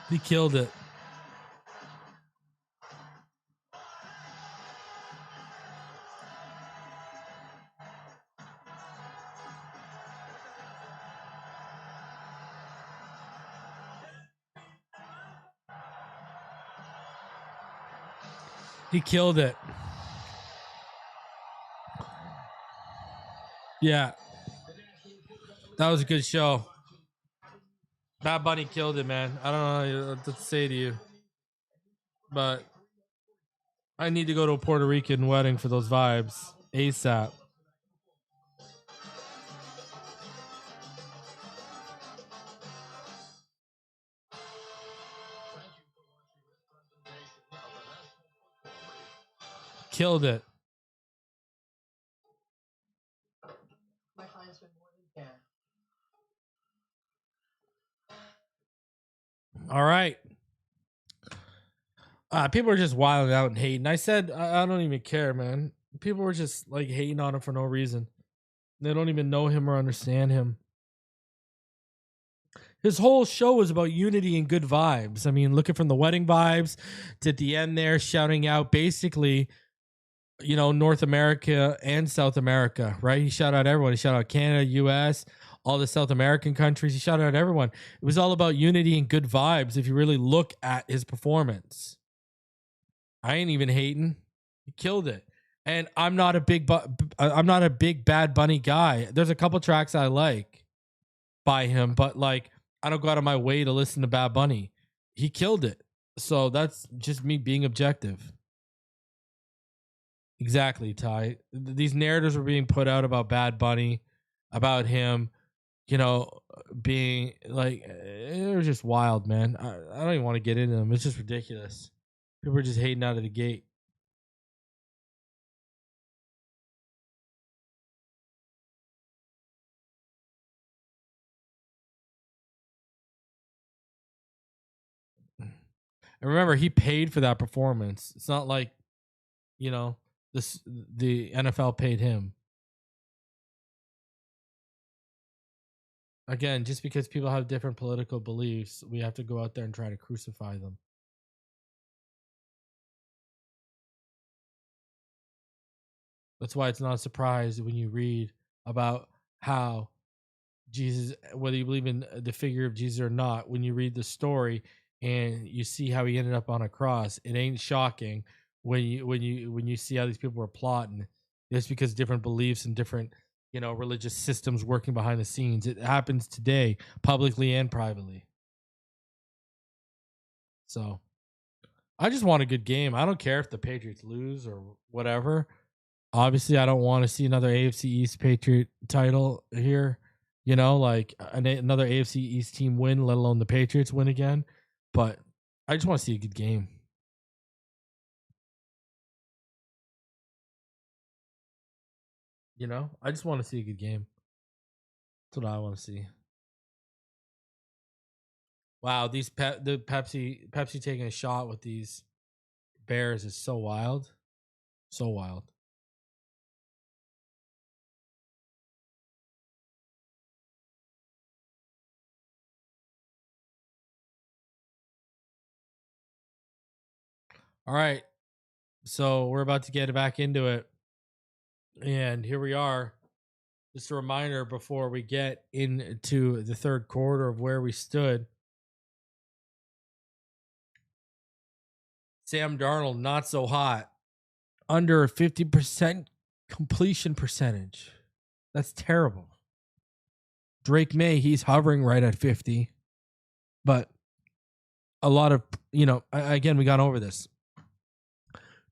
S1: He killed it. He killed it. Yeah. That was a good show. Bad Bunny killed it, man. I don't know what to say to you. But I need to go to a Puerto Rican wedding for those vibes. ASAP. Killed it. All right. People are just wilding out and hating. I said I don't even care, man. People were just like hating on him for no reason. They don't even know him or understand him. His whole show was about unity and good vibes. I mean, looking from the wedding vibes to at the end there, shouting out basically, North America and South America, right? He shouted out everyone. He shouted out Canada, US, all the South American countries. He shouted out everyone. It was all about unity and good vibes if you really look at his performance. I ain't even hating. He killed it. And I'm not a big Bad Bunny guy. There's a couple tracks I like by him, but like I don't go out of my way to listen to Bad Bunny. He killed it. So that's just me being objective. Exactly, Ty. These narratives were being put out about Bad Bunny, about him, being like, it was just wild, man. I don't even want to get into them. It's just ridiculous. People are just hating out of the gate. And remember, he paid for that performance. It's not like, the NFL paid him. Again, just because people have different political beliefs, we have to go out there and try to crucify them. That's why it's not a surprise when you read about how Jesus, whether you believe in the figure of Jesus or not, when you read the story and you see how he ended up on a cross, it ain't shocking when you see how these people were plotting. Just because different beliefs and different religious systems working behind the scenes. It happens today, publicly and privately. So I just want a good game. I don't care if the Patriots lose or whatever. Obviously, I don't want to see another AFC East Patriot title here. Like another AFC East team win, let alone the Patriots win again. But I just want to see a good game. I just want to see a good game. That's what I want to see. Wow, the Pepsi taking a shot with these Bears is so wild, so wild. All right, so we're about to get back into it, and here we are. Just a reminder before we get into the third quarter of where we stood. Sam Darnold, not so hot. Under a 50% completion percentage. That's terrible. Drake Maye, he's hovering right at 50. But a lot of, again, we got over this.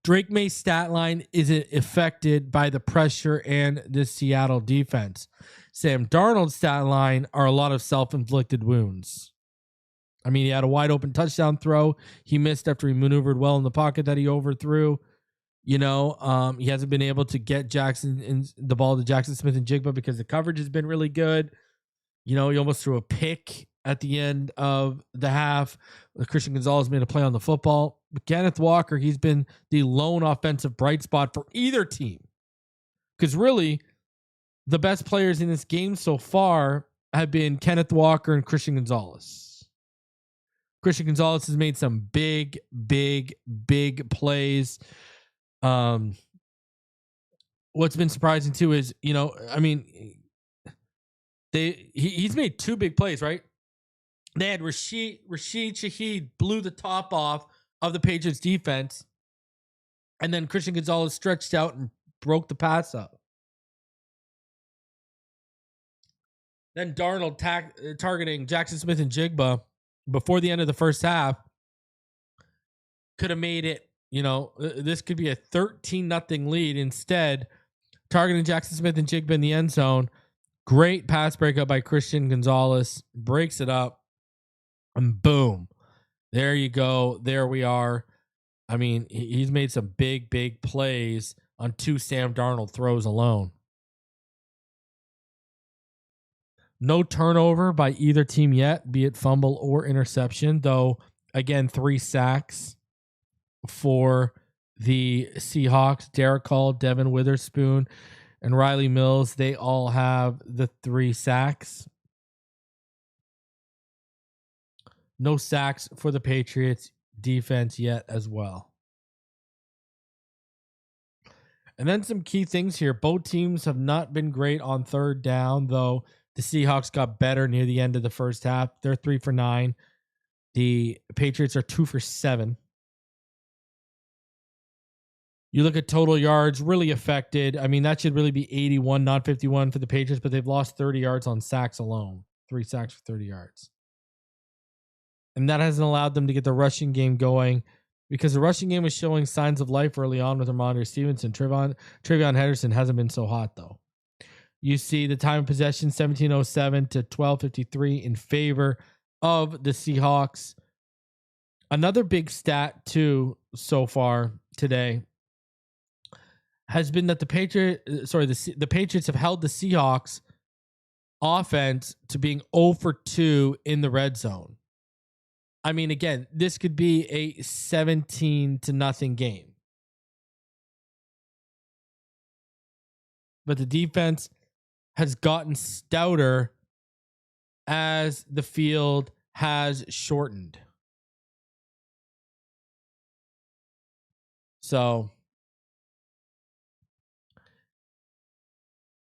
S1: Drake Maye's stat line isn't affected by the pressure and the Seattle defense. Sam Darnold's stat line are a lot of self-inflicted wounds. I mean, he had a wide open touchdown throw. He missed after he maneuvered well in the pocket that he overthrew. He hasn't been able to get Jackson in the ball to Jackson Smith and Jigba because the coverage has been really good. He almost threw a pick at the end of the half. Christian Gonzalez made a play on the football. But Kenneth Walker, he's been the lone offensive bright spot for either team. Because really, the best players in this game so far have been Kenneth Walker and Christian Gonzalez. Christian Gonzalez has made some big, big, big plays. What's been surprising too is, he's made two big plays, right? They had Rashid Shaheed blew the top off of the Patriots defense, and then Christian Gonzalez stretched out and broke the pass up. Then Darnold targeting Jackson Smith and Jigba before the end of the first half could have made it. This could be a 13-0 lead. Instead, targeting Jackson Smith and Jigba in the end zone. Great pass breakup by Christian Gonzalez. Breaks it up. And boom. There you go. There we are. I mean, he's made some big, big plays on two Sam Darnold throws alone. No turnover by either team yet, be it fumble or interception, though, again, 3 sacks for the Seahawks. Derek Hall, Devin Witherspoon, and Riley Mills, they all have the 3 sacks. No sacks for the Patriots defense yet as well. And then some key things here. Both teams have not been great on third down, though the Seahawks got better near the end of the first half. They're 3 for 9. The Patriots are 2 for 7. You look at total yards, really affected. I mean, that should really be 81, not 51 for the Patriots, but they've lost 30 yards on sacks alone. 3 sacks for 30 yards. And that hasn't allowed them to get the rushing game going because the rushing game was showing signs of life early on with Ramondre Stevenson. Travion Henderson hasn't been so hot, though. You see the time of possession, 17:07 to 12:53 in favor of the Seahawks. Another big stat, too, so far today has been that the Patriots have held the Seahawks offense to being 0 for 2 in the red zone. I mean, again, this could be a 17-0 game. But the defense has gotten stouter as the field has shortened. So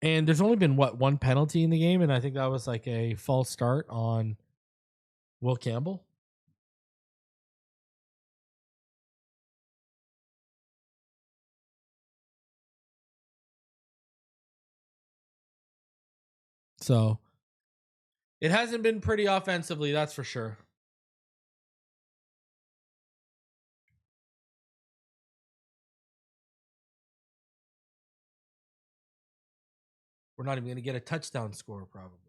S1: And there's only been, what, one penalty in the game, and I think that was like a false start on Will Campbell. So it hasn't been pretty offensively, that's for sure. We're not even going to get a touchdown score, probably.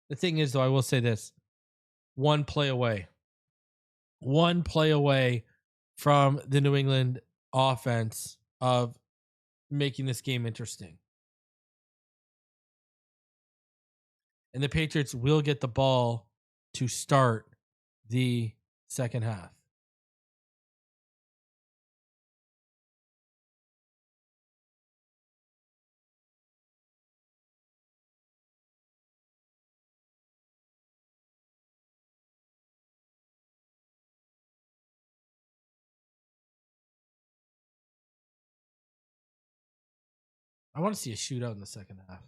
S1: The thing is, though, I will say this. One play away from the New England offense of making this game interesting. And the Patriots will get the ball to start the second half. I want to see a shootout in the second half.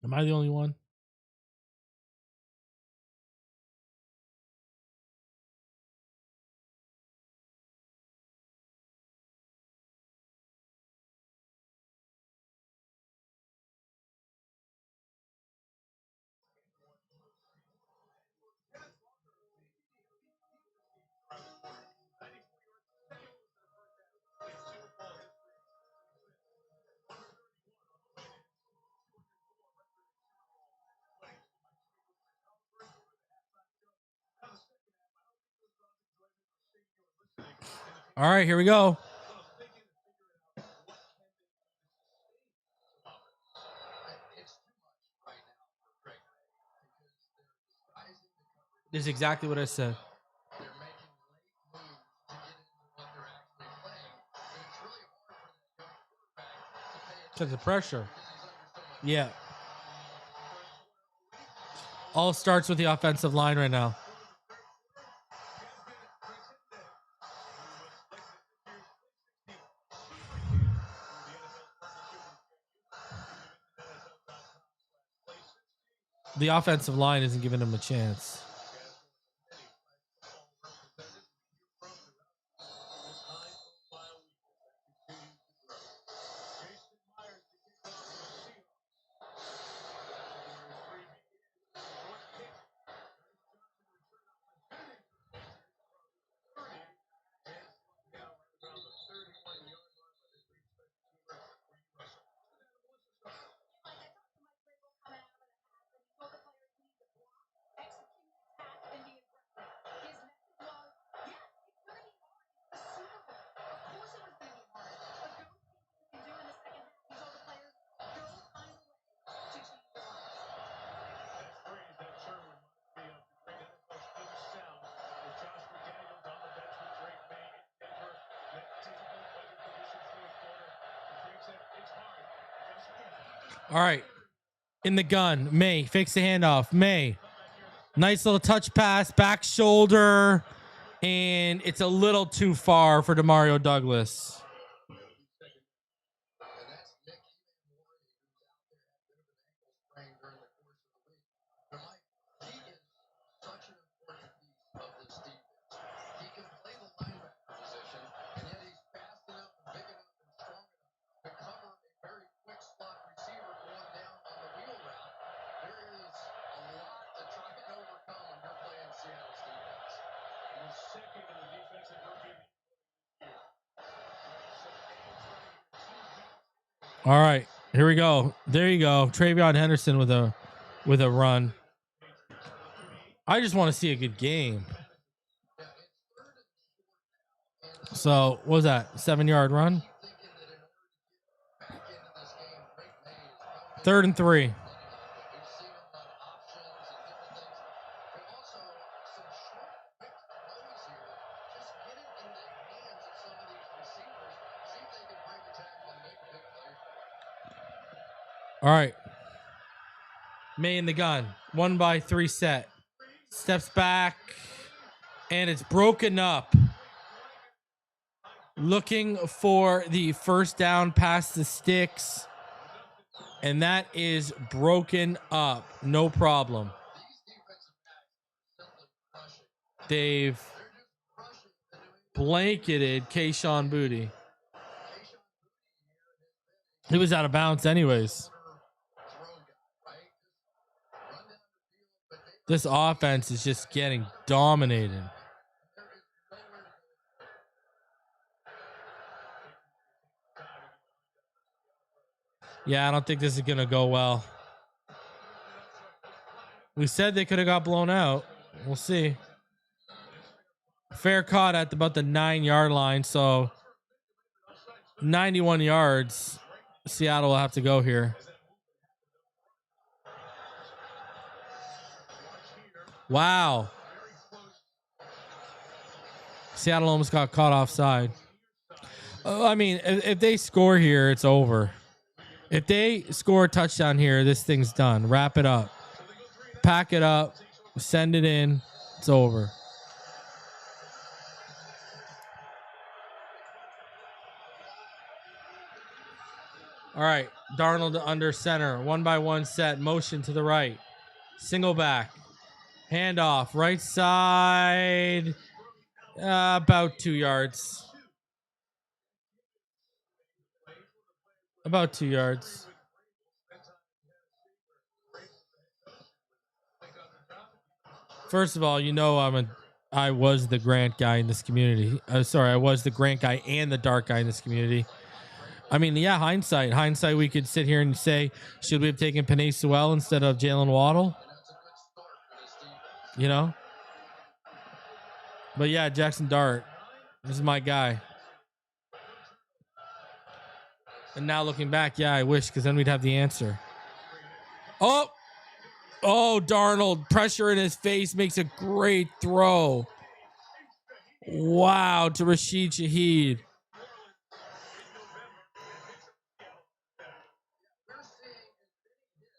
S1: Am I the only one? All right, here we go. This is exactly what I said. Because of pressure. Yeah. All starts with the offensive line right now. The offensive line isn't giving him a chance. All right. In the gun. Maye fakes the handoff. Maye. Nice little touch pass. Back shoulder. And it's a little too far for Demario Douglas. All right, here we go. There you go. Travion Henderson with a run. I just want to see a good game. So what was that? 7-yard run? 3rd and 3. All right. Maye in the gun. 1-by-3 set. Steps back. And it's broken up. Looking for the first down past the sticks. And that is broken up. No problem. They've blanketed Kayshon Boutte. He was out of bounds anyways. This offense is just getting dominated. Yeah, I don't think this is going to go well. We said they could have got blown out. We'll see. Fair caught at about the 9-yard line, so 91 yards. Seattle will have to go here. Wow. Seattle almost got caught offside. I mean, if they score here, it's over. If they score a touchdown here, this thing's done. Wrap it up. Pack it up. Send it in. It's over. All right. Darnold under center. 1-by-1 set. Motion to the right. Single back. Handoff. Right side. About 2 yards. About 2 yards. First of all, you know I was the Grant guy in this community. I was the Grant guy and the Dark guy in this community. I mean, yeah, hindsight, we could sit here and say, should we have taken Penei Sewell instead of Jalen Waddle? You know? But yeah, Jackson Dart, this is my guy. And now looking back, yeah, I wish, because then we'd have the answer. Oh, Darnold, pressure in his face, makes a great throw. Wow, to Rashid Shaheed.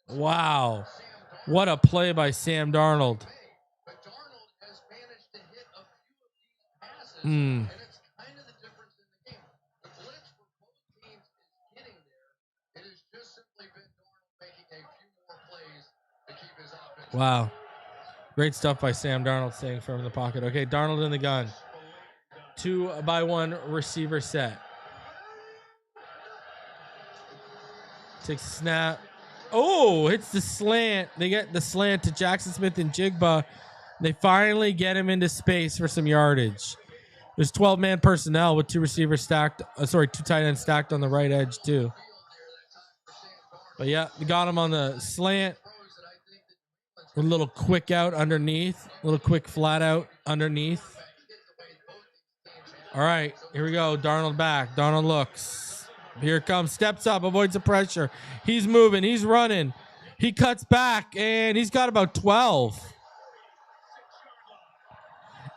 S1: Wow. What a play by Sam Darnold. Wow. Great stuff by Sam Darnold, staying firm in the pocket. Okay, Darnold in the gun. 2-by-1 receiver set. Takes a snap. Oh, hits the slant. They get the slant to Jackson Smith and Jigba. They finally get him into space for some yardage. There's 12-man personnel with 2 receivers stacked. Two tight ends stacked on the right edge too. But yeah, they got him on the slant. A little quick out underneath. A little quick flat out underneath. All right, here we go. Darnold back. Darnold looks. Here it comes. Steps up. Avoids the pressure. He's moving. He's running. He cuts back, and he's got about 12.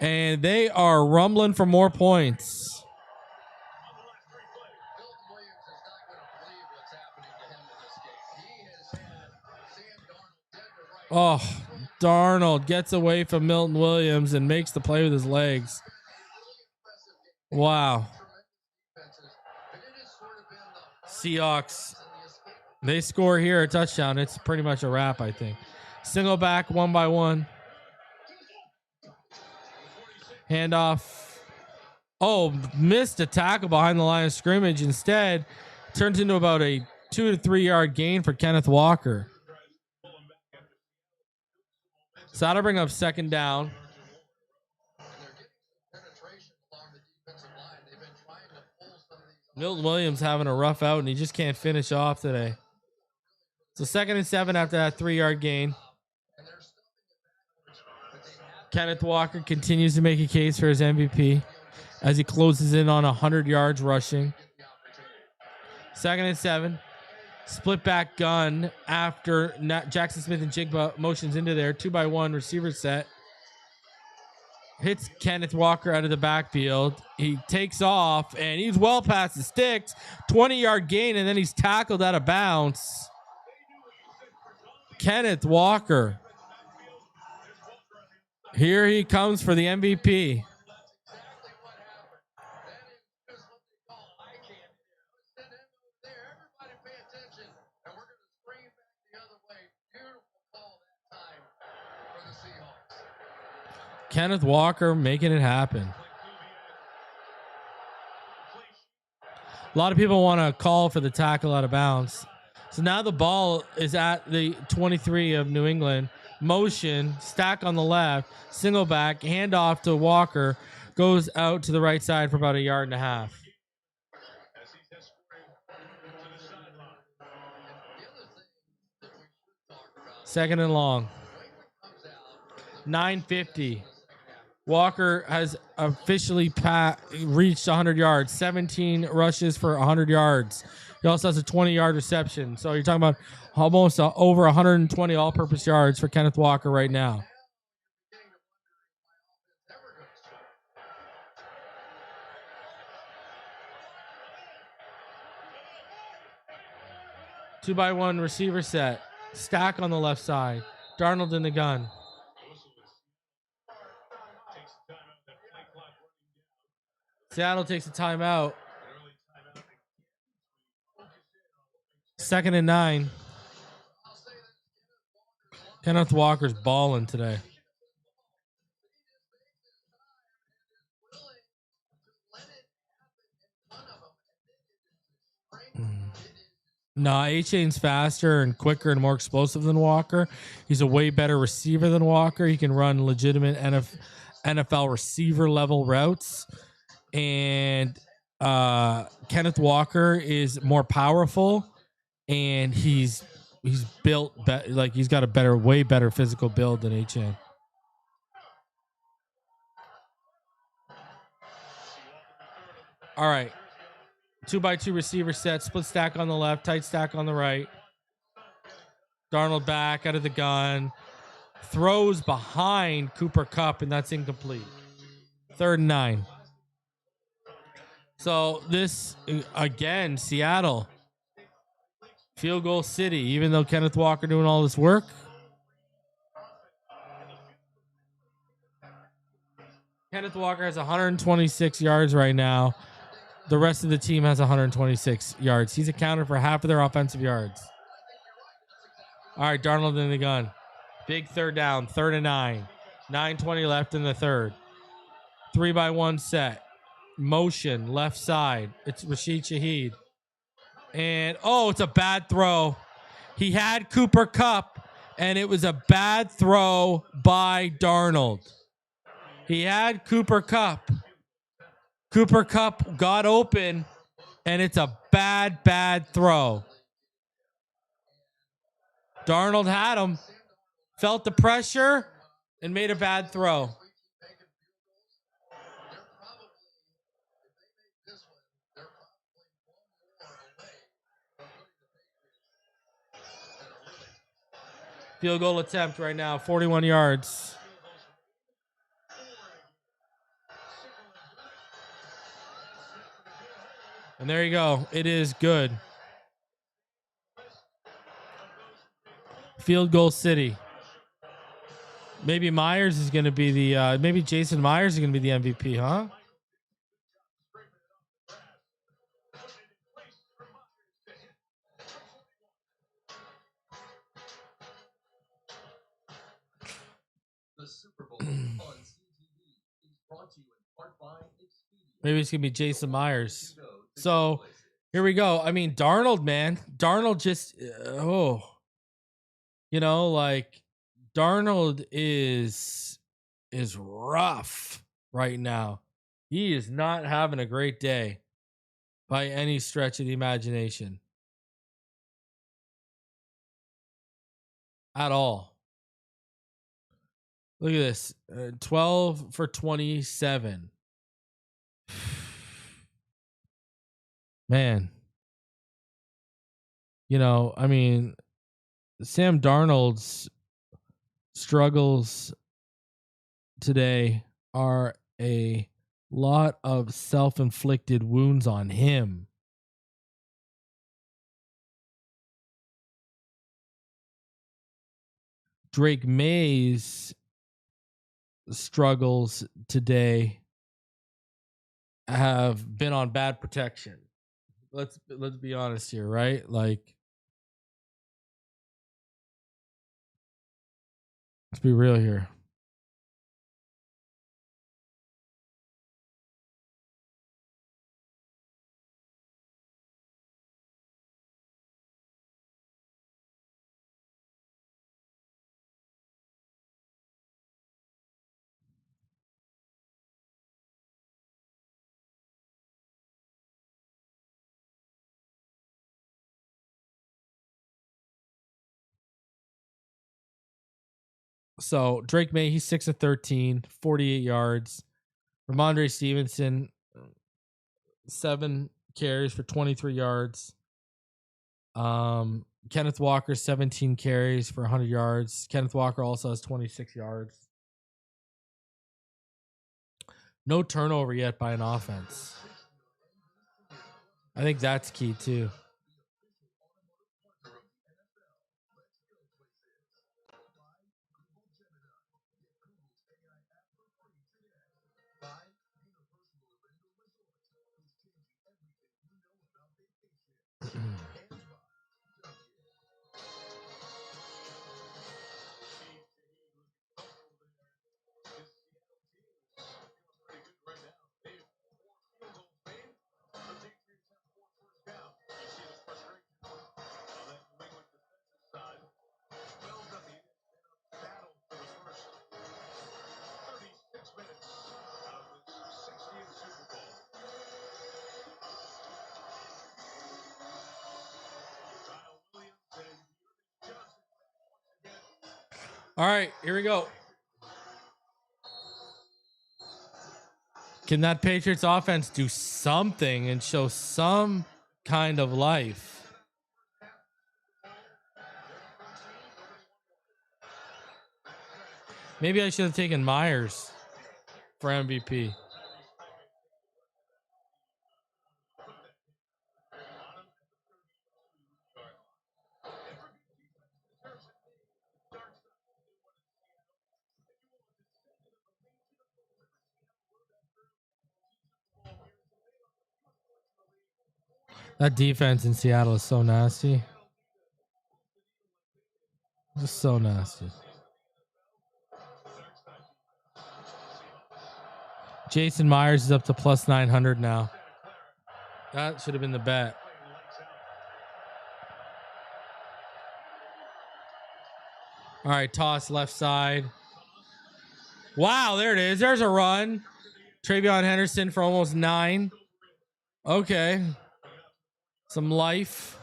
S1: And they are rumbling for more points. Oh, Darnold gets away from Milton Williams and makes the play with his legs. Wow. Seahawks, they score here a touchdown. It's pretty much a wrap, I think. Single back, 1-by-1. Handoff. Oh, missed a tackle behind the line of scrimmage. Instead, turns into about a 2 to 3 yard gain for Kenneth Walker. So that'll bring up second down. Milton Williams having a rough out, and he just can't finish off today. So 2nd and 7 after that 3 yard gain. Kenneth Walker continues to make a case for his MVP as he closes in on 100 yards rushing. 2nd and 7. Split back gun after Jackson Smith and Jigba motions into there. 2-by-1 receiver set. Hits Kenneth Walker out of the backfield. He takes off, and he's well past the sticks. 20-yard gain, and then he's tackled out of bounds. Kenneth Walker. Here he comes for the MVP. Kenneth Walker making it happen. A lot of people want to call for the tackle out of bounds. So now the ball is at the 23 of New England. Motion, stack on the left, single back, handoff to Walker, goes out to the right side for about 1.5 yards. Second and long. 9:50. Walker has officially reached 100 yards, 17 rushes for 100 yards. He also has a 20-yard reception. So you're talking about almost over 120 all-purpose yards for Kenneth Walker right now. Two by one receiver set. Stack on the left side. Darnold in the gun. Seattle takes a timeout. 2nd and 9. Kenneth Walker's balling today. Nah, A-Chain's faster and quicker and more explosive than Walker. He's a way better receiver than Walker. He can run legitimate NFL receiver level routes. And Kenneth Walker is more powerful, and he's built like he's got a way better physical build than A-Chain. All right. 2x2 receiver set, split stack on the left, tight stack on the right. Darnold back out of the gun, throws behind Cooper Kupp, and that's incomplete. 3rd and 9. So this, again, Seattle, field goal city, even though Kenneth Walker doing all this work. Kenneth Walker has 126 yards right now. The rest of the team has 126 yards. He's accounted for half of their offensive yards. All right, Darnold in the gun. Big 3rd down, 3rd and 9. 9:20 left in the 3rd. 3x1 set. Motion, left side. It's Rashid Shaheed. And, it's a bad throw. He had Cooper Kupp, and it was a bad throw by Darnold. He had Cooper Kupp. Cooper Kupp got open, and it's a bad throw. Darnold had him, felt the pressure, and made a bad throw. Field goal attempt right now, 41 yards. And there you go. It is good. Field goal city. Maybe Myers is going to be maybe Jason Myers is going to be the MVP, huh? The Super Bowl on CTV is brought to you in part by Expedia. Maybe it's going to be Jason Myers. So here we go. I mean, Darnold, man. Darnold just, Darnold is rough right now. He is not having a great day by any stretch of the imagination. At all. Look at this. 12 for 27. Man. Sam Darnold's struggles today are a lot of self-inflicted wounds on him. Drake Maye's struggles today have been on bad protection. Let's be honest here, right? Like, let's be real here. So Drake Maye, he's 6 of 13, 48 yards. Ramondre Stevenson, 7 carries for 23 yards. Kenneth Walker, 17 carries for 100 yards. Kenneth Walker also has 26 yards. No turnover yet by an offense. I think that's key too. All right, here we go. Can that Patriots offense do something and show some kind of life? Maybe I should have taken Myers for MVP. That defense in Seattle is so nasty. Just so nasty. Jason Myers is up to plus 900 now. That should have been the bet. All right, toss left side. Wow, there it is. There's a run. Travion Henderson for almost 9. Okay. Some life.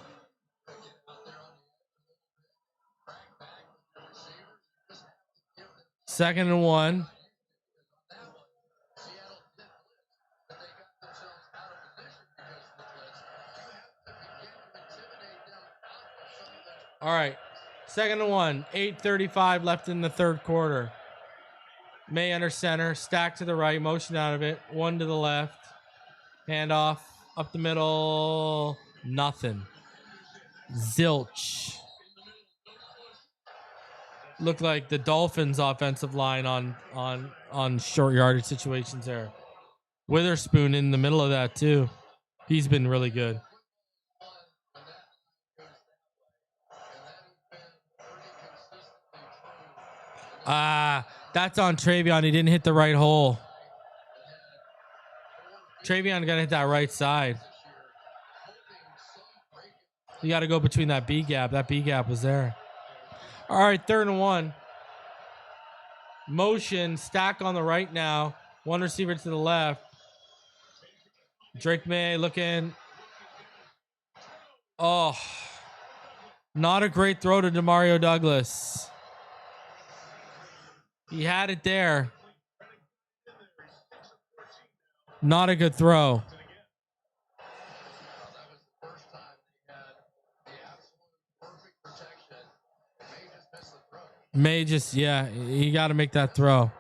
S1: Second and 1. All right. Second and 1. 8:35 left in the third quarter. May under center. Stack to the right. Motion out of it. 1 to the left. Handoff. Up the middle. Nothing. Zilch. Looked like the Dolphins' offensive line on short yardage situations there. Witherspoon in the middle of that too. He's been really good. That's on Travion. He didn't hit the right hole. Travion got to hit that right side. You got to go between that B gap. That B gap was there. All right, 3rd and 1. Motion, stack on the right now. 1 receiver to the left. Drake Maye looking. Oh, not a great throw to Demario Douglas. He had it there. Not a good throw. May just, yeah, he got to make that throw.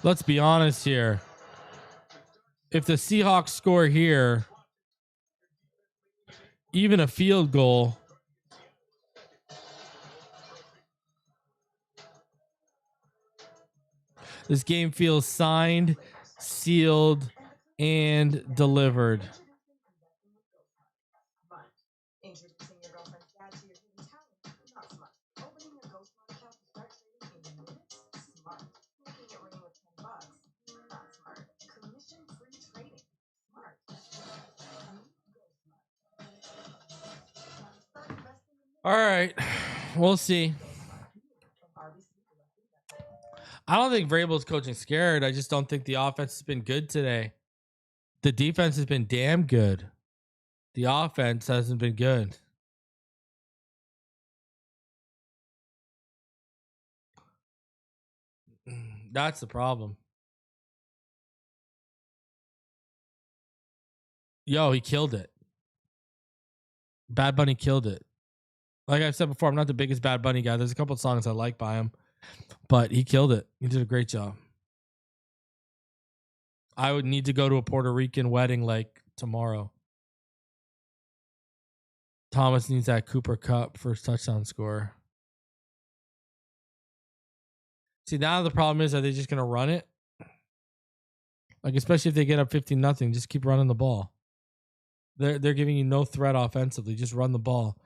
S1: let's be honest here. If the Seahawks score here, even a field goal, this game feels signed, sealed, and delivered. All right, we'll see. I don't think Vrabel's coaching scared. I just don't think the offense has been good today. The defense has been damn good. The offense hasn't been good. That's the problem. Yo, he killed it. Bad Bunny killed it. Like I've said before, I'm not the biggest Bad Bunny guy. There's a couple of songs I like by him, but he killed it. He did a great job. I would need to go to a Puerto Rican wedding like tomorrow. Thomas needs that Cooper Kupp first touchdown score. See, now the problem is, are they just going to run it? Like, especially if they get up 15-0, just keep running the ball. They're giving you no threat offensively. Just run the ball.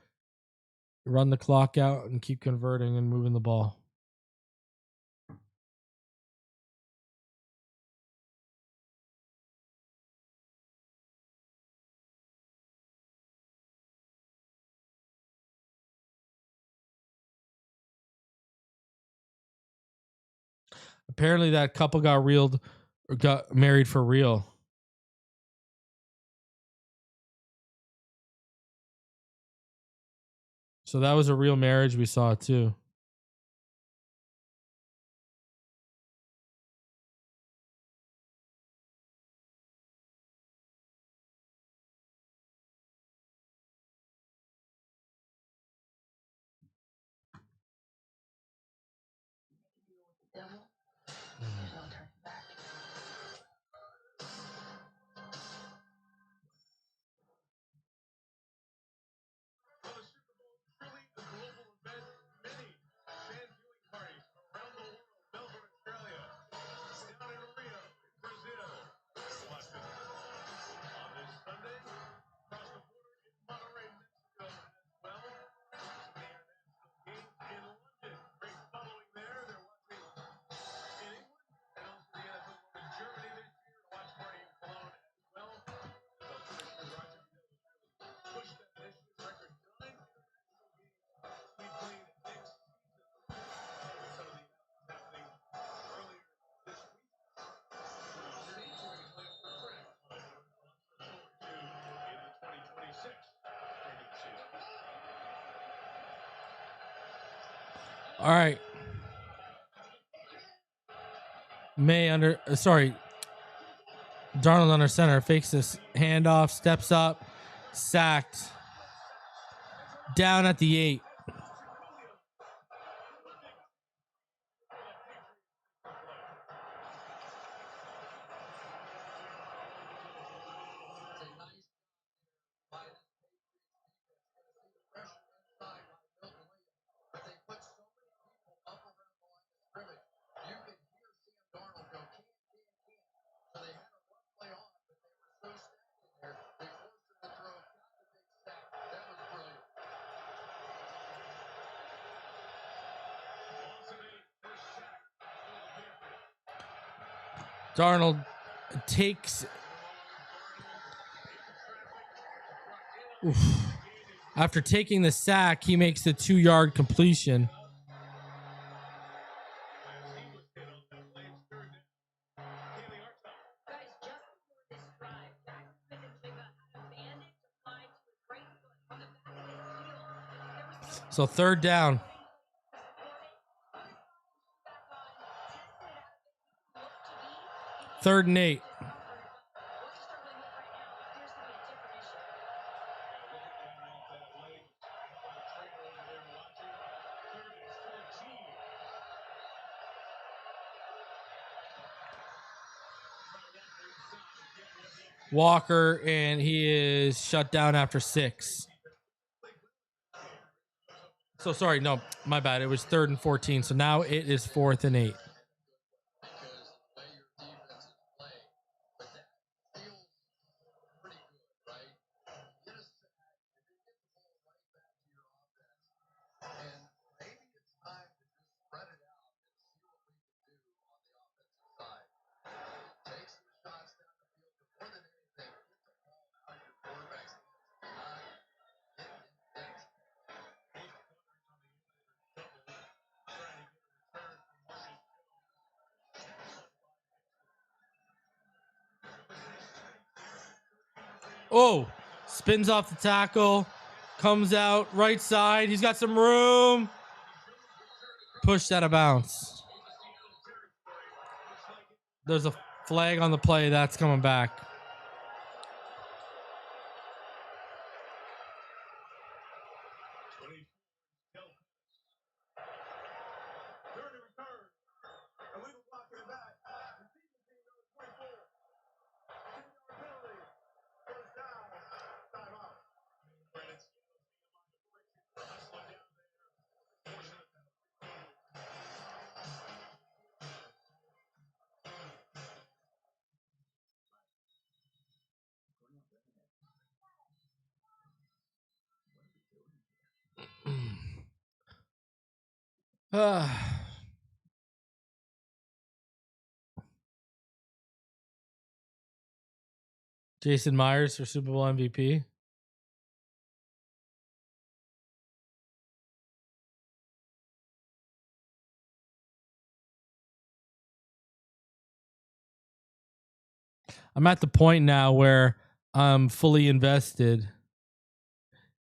S1: Run the clock out and keep converting and moving the ball. Apparently that couple got married for real. So that was a real marriage we saw too. All right. Darnold under center, fakes this handoff, steps up, sacked. Down at the 8. Darnold takes. Oof. After taking the sack, he makes the 2-yard completion. So 3rd down. 3rd and 8. Walker, and he is shut down after 6. So sorry, no, my bad. It was 3rd and 14. So now it is 4th and 8. Oh, spins off the tackle, comes out right side. He's got some room. Pushed out of bounds. There's a flag on the play. That's coming back. Jason Myers for Super Bowl MVP. I'm at the point now where I'm fully invested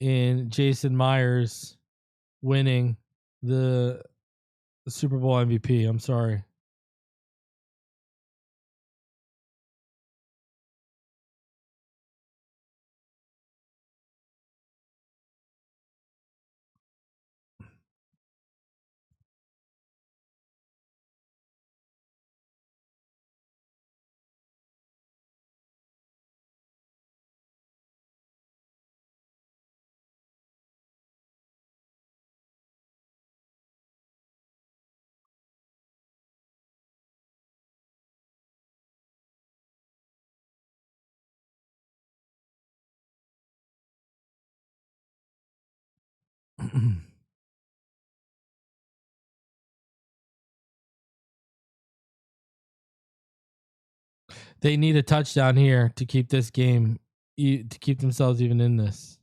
S1: in Jason Myers winning the Super Bowl MVP. I'm sorry. They need a touchdown here to keep this game, to keep themselves even in this.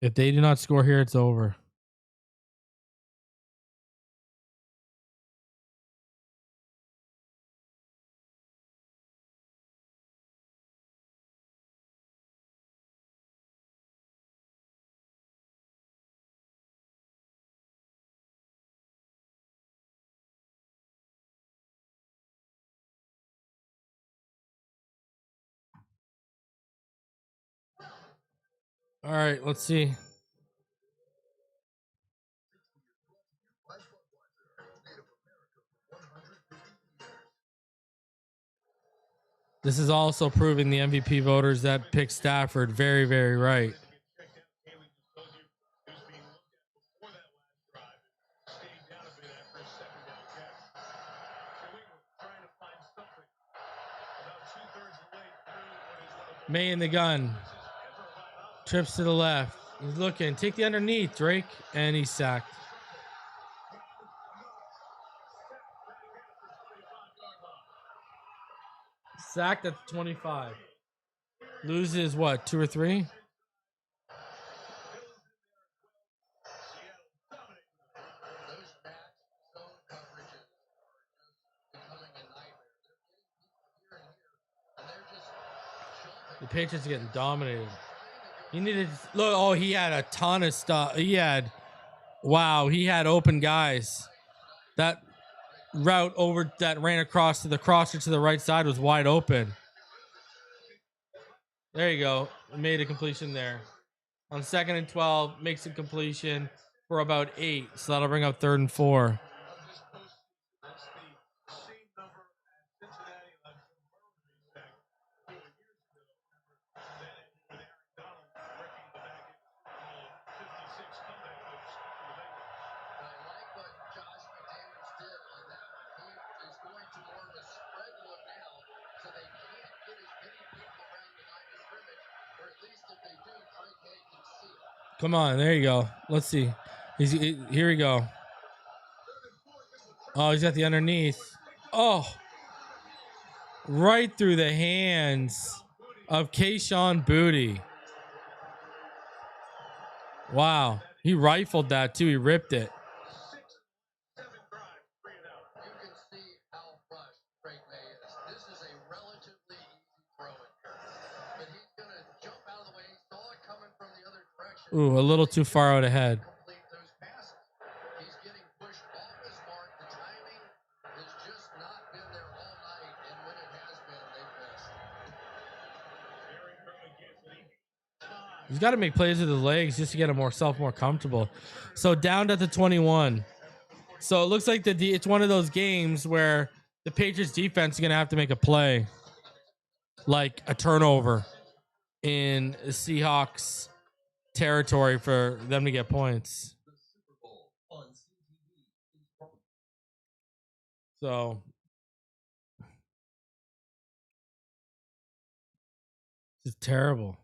S1: If they do not score here, it's over. All right, let's see. This is also proving the MVP voters that pick Stafford very, very right. May in the gun. Trips to the left. He's looking. Take the underneath, Drake. And he's sacked. Sacked at 25. Loses what, 2 or 3? The Patriots are getting dominated. He needed look. Oh, he had a ton of stuff. He had open guys. That route over that ran across to the crosser to the right side was wide open. There you go. Made a completion there. On 2nd and 12, makes a completion for about 8. So that'll bring up 3rd and 4. Come on, there you go. Let's see. Here we go. Oh, he's got the underneath. Oh, right through the hands of Kayshon Boutte. Wow. He rifled that too. He ripped it.
S2: You can see how rushed Drake Maye is. This is a relatively easy throw in here. But he's going to jump out of the way. He saw it coming from the other direction.
S1: Ooh, a little too far out ahead.
S2: Complete those passes. He's getting pushed off his mark. The timing has just not been there all night. And when it has been, they've missed.
S1: He's got to make plays with his legs just to get himself more comfortable. So down at the 21. So it looks like it's one of those games where the Patriots defense is going to have to make a play, like a turnover in Seahawks territory for them to get points. So this is terrible.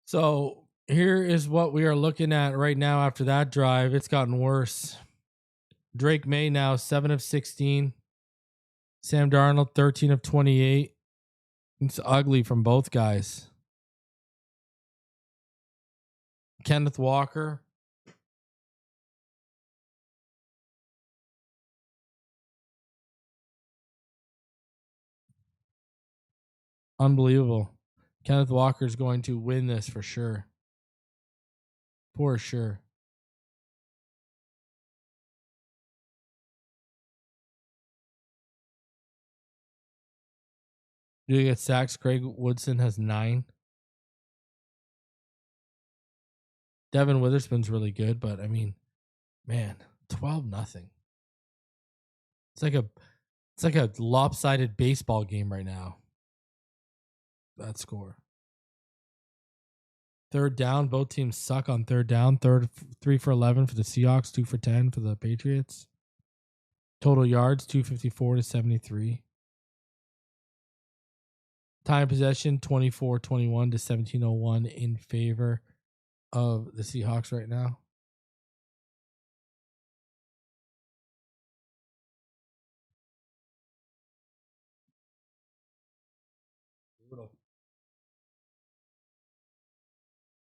S1: So here is what we are looking at right now after that drive. It's gotten worse. Drake Maye now 7 of 16. Sam Darnold 13 of 28. It's ugly from both guys. Kenneth Walker. Unbelievable. Kenneth Walker is going to win this for sure. For sure. Do you get sacks? Craig Woodson has 9. Devin Witherspoon's really good, but I mean, man, 12-0. It's like a lopsided baseball game right now. That score. 3rd down, both teams suck on 3rd down. 3 for 11 for the Seahawks, 2 for 10 for the Patriots. Total yards 254 to 73. Time possession 24-21 to 17:01 in favor of the Seahawks right now.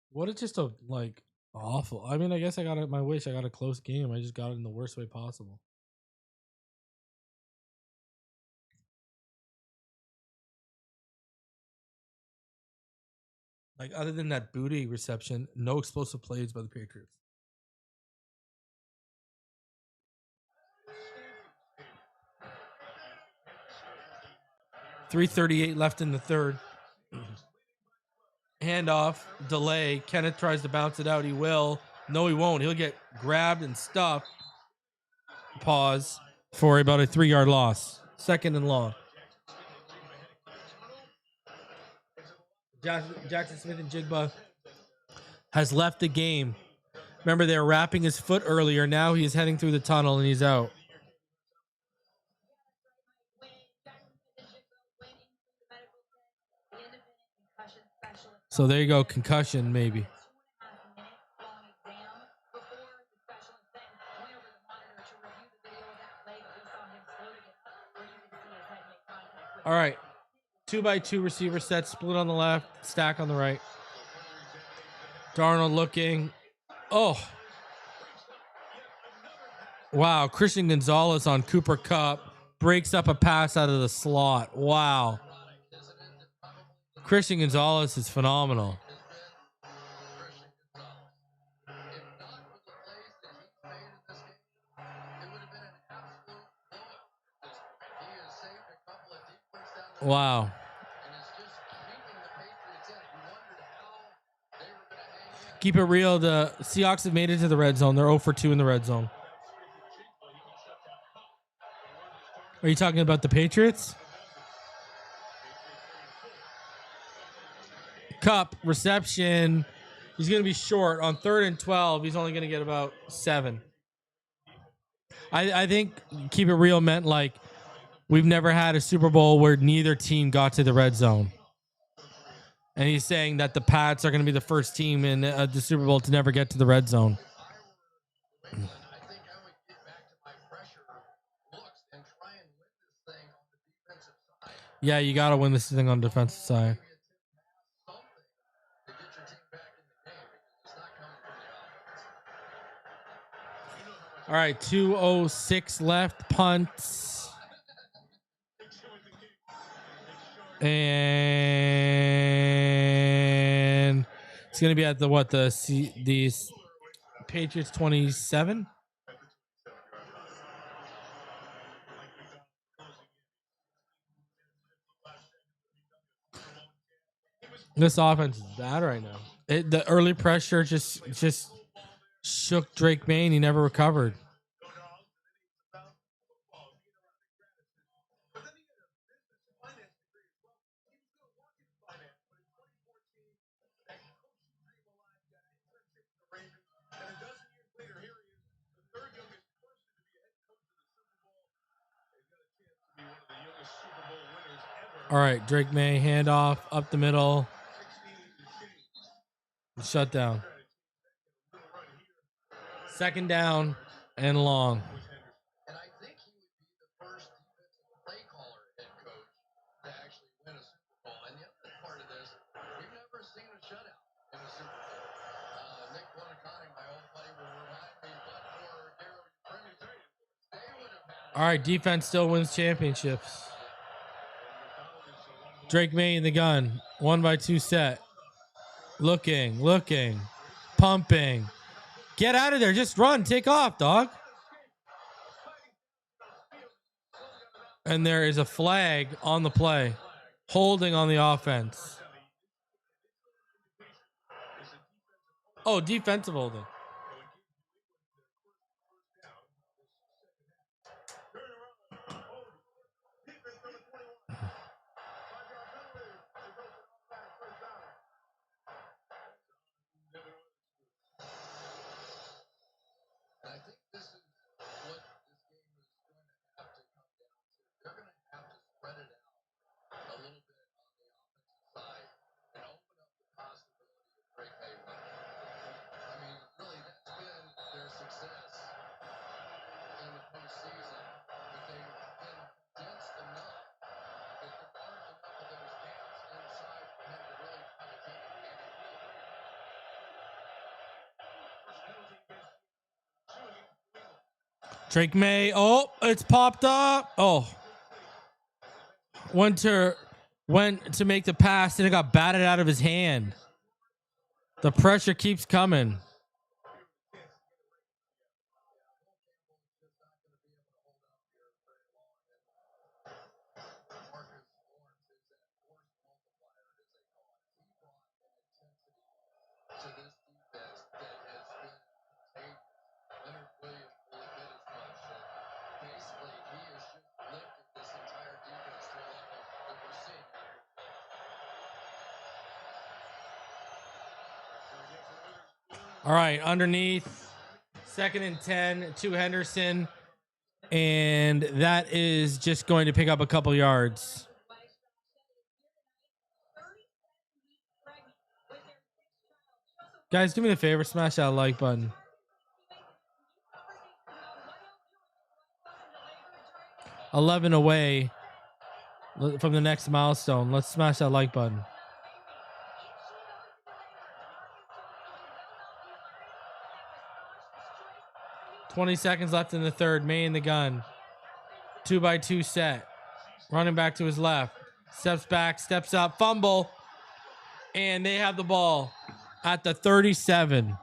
S1: What is just a awful. I mean, I guess I got it my wish. I got a close game. I just got it in the worst way possible. Like, other than that Boutte reception, no explosive plays by the Patriots. .338 left in the third. Handoff, delay. Kenneth tries to bounce it out. He will. No, he won't. He'll get grabbed and stuffed. Pause for about a 3-yard loss. 2nd and long. Jackson Smith and Jigba has left the game. Remember, they were wrapping his foot earlier. Now he is heading through the tunnel and he's out. So there you go. Concussion, maybe. 2x2 receiver set, split on the left, stack on the right. Darnold looking. Oh. Wow. Christian Gonzalez on Cooper Kupp breaks up a pass out of the slot. Wow. Christian Gonzalez is phenomenal. Wow. Keep it real. The Seahawks have made it to the red zone. They're 0 for 2 in the red zone. Are you talking about the Patriots? Kupp reception. He's going to be short on 3rd and 12. He's only going to get about 7. I think keep it real meant like we've never had a Super Bowl where neither team got to the red zone. And he's saying that the Pats are going to be the first team in the Super Bowl to never get to the red zone. Yeah, you got to win this thing on the defensive side. All right, 2:06 left, punt. And it's going to be at the Patriots 27. This offense is bad right now. The early pressure just shook Drake Maye and he never recovered. All right, Drake Maye, handoff, up the middle. Shut down. 2nd down and long.
S2: And I think he would be the first defensive play caller head coach to actually win a Super Bowl. And the other part of this, we've never seen a shutout in a Super Bowl. Nick Buonacani, my old buddy, will remind me, but for Daryl Premier, they would have had.
S1: All right, defense still wins championships. Drake Maye in the gun. 1x2 set. Looking. Pumping. Get out of there. Just run. Take off, dog. And there is a flag on the play. Holding on the offense. Oh, defensive holding.
S2: And I think this is what this game is going to have to come down to. They're going to have to spread it out a little bit on the offensive side and open up the possibility of Drake Maye winning. I mean, really, that's been their success in the postseason, but they've been dense enough that there aren't enough of those gaps inside for him to really try to take advantage of it.
S1: Drake Maye. Oh, it's popped up. Oh. Went to make the pass and it got batted out of his hand. The pressure keeps coming.
S2: To this defense that has been contagious. Leonard Williams really did as much. And basically, he has just lifted this entire defense to a level that we're seeing.
S1: All right, underneath. 2nd and 10 to Henderson. And that is just going to pick up a couple yards. Guys, do me a favor, smash that like button. $11 away from the next milestone. Let's smash that like button. $20 left in the third. Maye in the gun. 2x2 set. Running back to his left. Steps back, steps up, fumble. And they have the ball at the 37.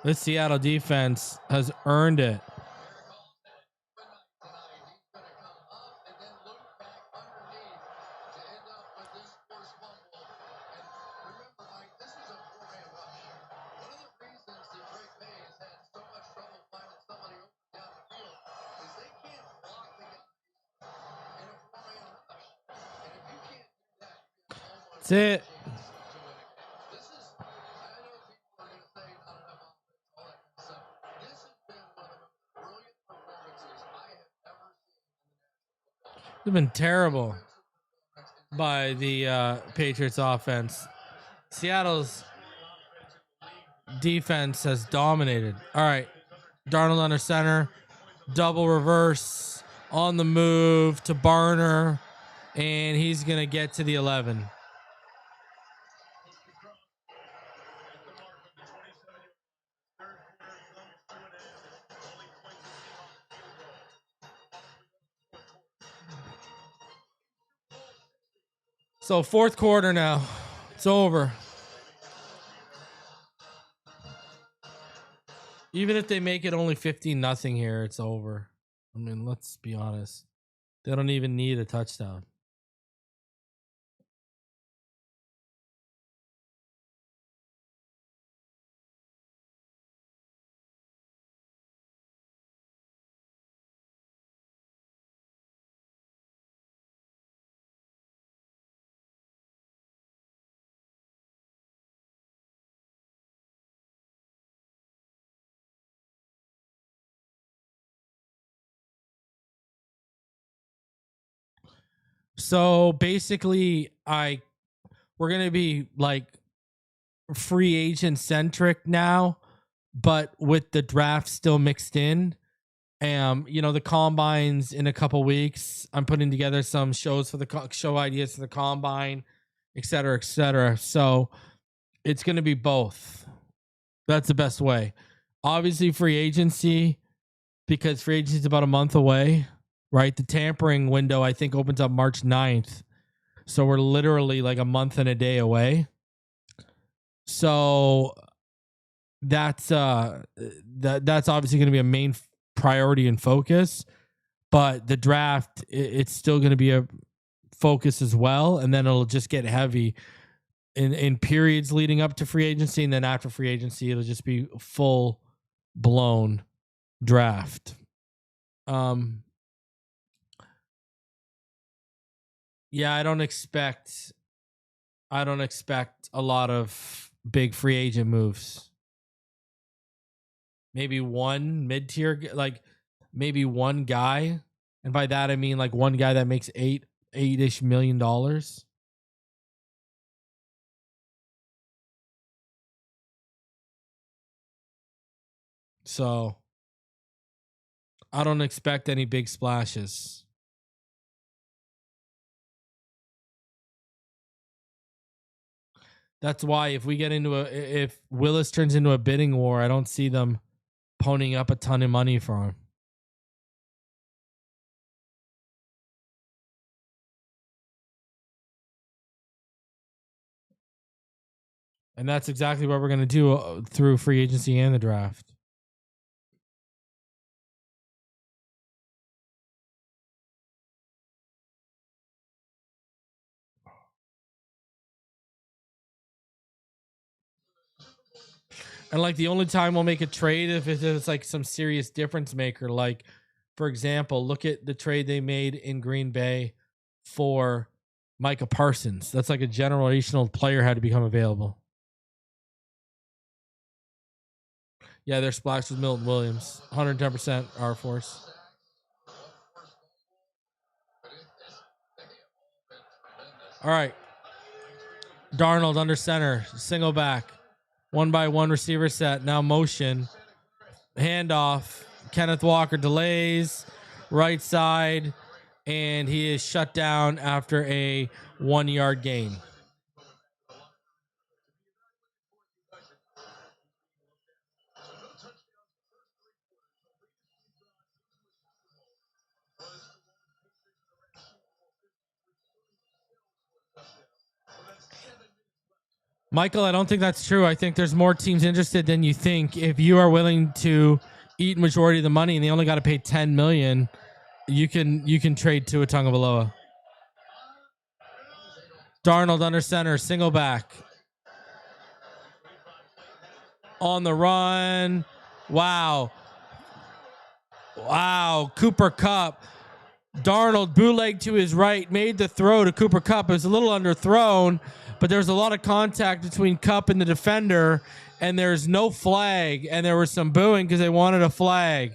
S1: This Seattle defense has earned it. That's it. They've been terrible by the Patriots offense. Seattle's defense has dominated. All right. Darnold under center. Double reverse on the move to Barner. And he's going to get to the 11. So fourth quarter now. It's over. Even if they make it only 15-0 here, it's over. I mean, let's be honest. They don't even need a touchdown. So basically, we're gonna be like free agent centric now, but with the draft still mixed in. The combines in a couple weeks. I'm putting together some shows for the show ideas for the combine, et cetera, et cetera. So it's gonna be both. That's the best way. Obviously, free agency, because free agency is about a month away. Right, the tampering window I think opens up March 9th. So we're literally like a month and a day away. So that's obviously going to be a main priority and focus, but the draft it's still going to be a focus as well, and then it'll just get heavy in periods leading up to free agency, and then after free agency it'll just be full blown draft. Yeah, I don't expect a lot of big free agent moves. Maybe one mid-tier, like maybe one guy, and by that I mean like one guy that makes $8-ish million. So I don't expect any big splashes. That's why if Willis turns into a bidding war, I don't see them ponying up a ton of money for him. And that's exactly what we're going to do through free agency and the draft. And like the only time we'll make a trade if it's like some serious difference maker. Like, for example, look at the trade they made in Green Bay for Micah Parsons. That's like a generational player had to become available. Yeah, their splash was Milton Williams, 110% R Force. All right. Darnold under center. Single back. 1-by-1 receiver set. Now motion. Handoff. Kenneth Walker delays. Right side. And he is shut down after a 1-yard gain. Michael, I don't think that's true. I think there's more teams interested than you think. If you are willing to eat majority of the money and they only got to pay $10 million, you can trade Tua Tagovailoa. Darnold under center, single back. On the run. Wow. Cooper Kupp. Darnold bootleg to his right, made the throw to Cooper Kupp. It was a little underthrown, but there's a lot of contact between Kupp and the defender, and there's no flag, and there was some booing because they wanted a flag.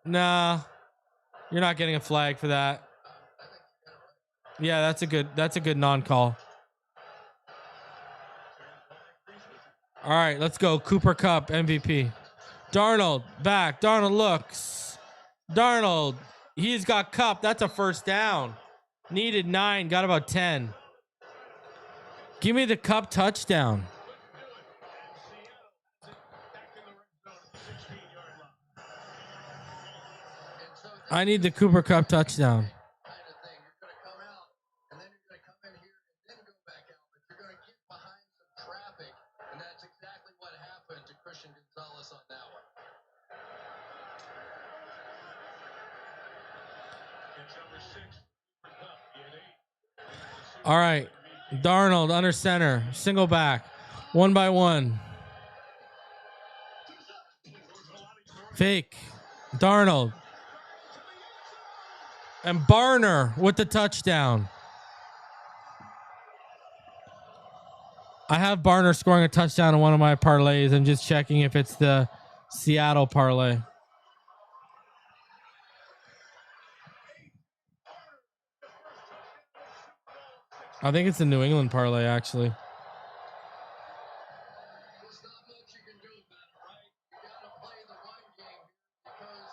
S1: Nah, you're not getting a flag for that. Yeah, that's a good non-call. All right, let's go. Cooper Kupp, MVP. Darnold, back. Darnold looks. Darnold, he's got Kupp. That's a first down. Needed 9, got about 10. Give me the Kupp touchdown. I need the Cooper Kupp touchdown.
S2: Kind of thing. You're going to come out, and then you're going to come in here and then go back out. But you're going to get behind some traffic, and that's exactly what happened to Christian Gonzalez on that one.
S1: All right. Darnold under center. Single back. 1-by-1. Fake. Darnold. And Barner with the touchdown. I have Barner scoring a touchdown in one of my parlays. I'm just checking if it's the Seattle parlay. I think it's the New England parlay, actually.
S2: There's not much you can do about it, right? You got to play the run game because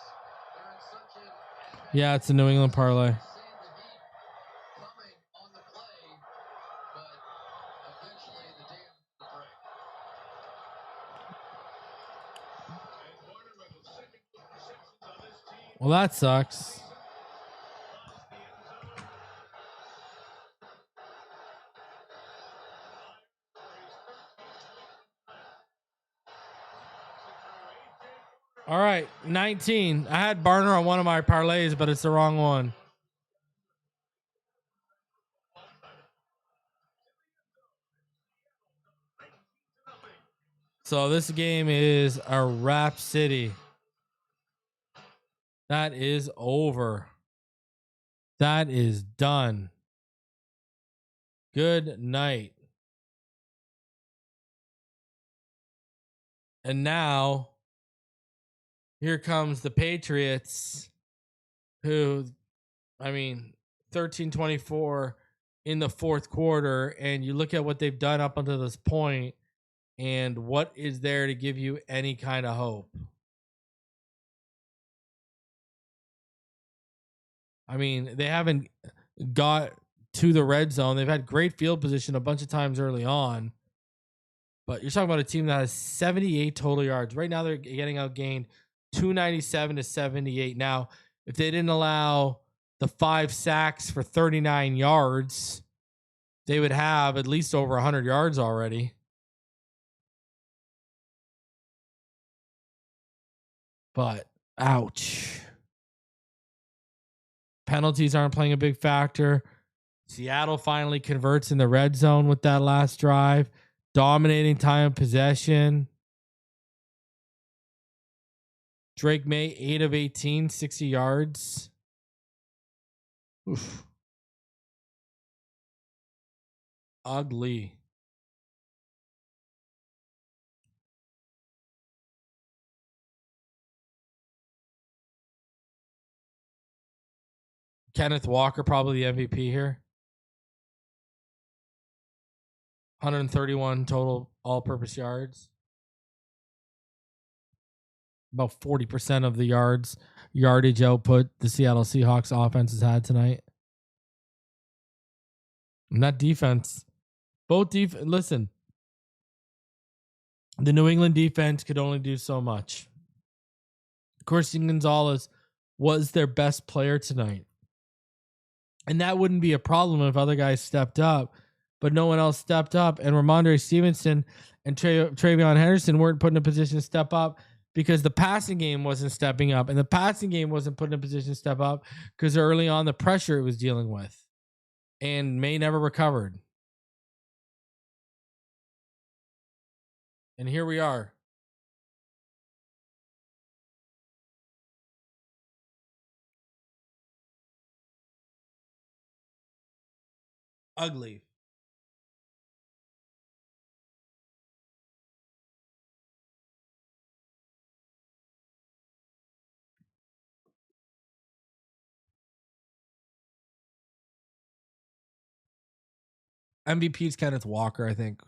S2: they're in such an
S1: Yeah, it's the New England parlay.
S2: see the heat coming on the play, but eventually the dam will break.
S1: Well, that sucks. All right, 19. I had Barner on one of my parlays, but it's the wrong one. So this game is a wrap city. That is over. That is done. Good night. And now, here comes the Patriots, who, 13-24 in the fourth quarter. And you look at what they've done up until this point, and what is there to give you any kind of hope? I mean, they haven't got to the red zone. They've had great field position a bunch of times early on. But you're talking about a team that has 78 total yards. Right now, they're getting outgained 297 to 78. Now, if they didn't allow the 5 sacks for 39 yards, they would have at least over 100 yards already. But, ouch. Penalties aren't playing a big factor. Seattle finally converts in the red zone with that last drive. Dominating time of possession. Drake Maye, 8 of 18, 60 yards. Oof. Ugly. Kenneth Walker, probably the MVP here. 131 total all-purpose yards. About 40% of the yardage output the Seattle Seahawks offense has had tonight. And that defense, listen, the New England defense could only do so much. Christian Gonzalez was their best player tonight. And that wouldn't be a problem if other guys stepped up, but no one else stepped up. And Ramondre Stevenson and Travion Henderson weren't put in a position to step up because the passing game wasn't stepping up. And the passing game wasn't put in a position to step up because early on the pressure it was dealing with. And May never recovered. And here we are. Ugly. MVP is Kenneth Walker, I think.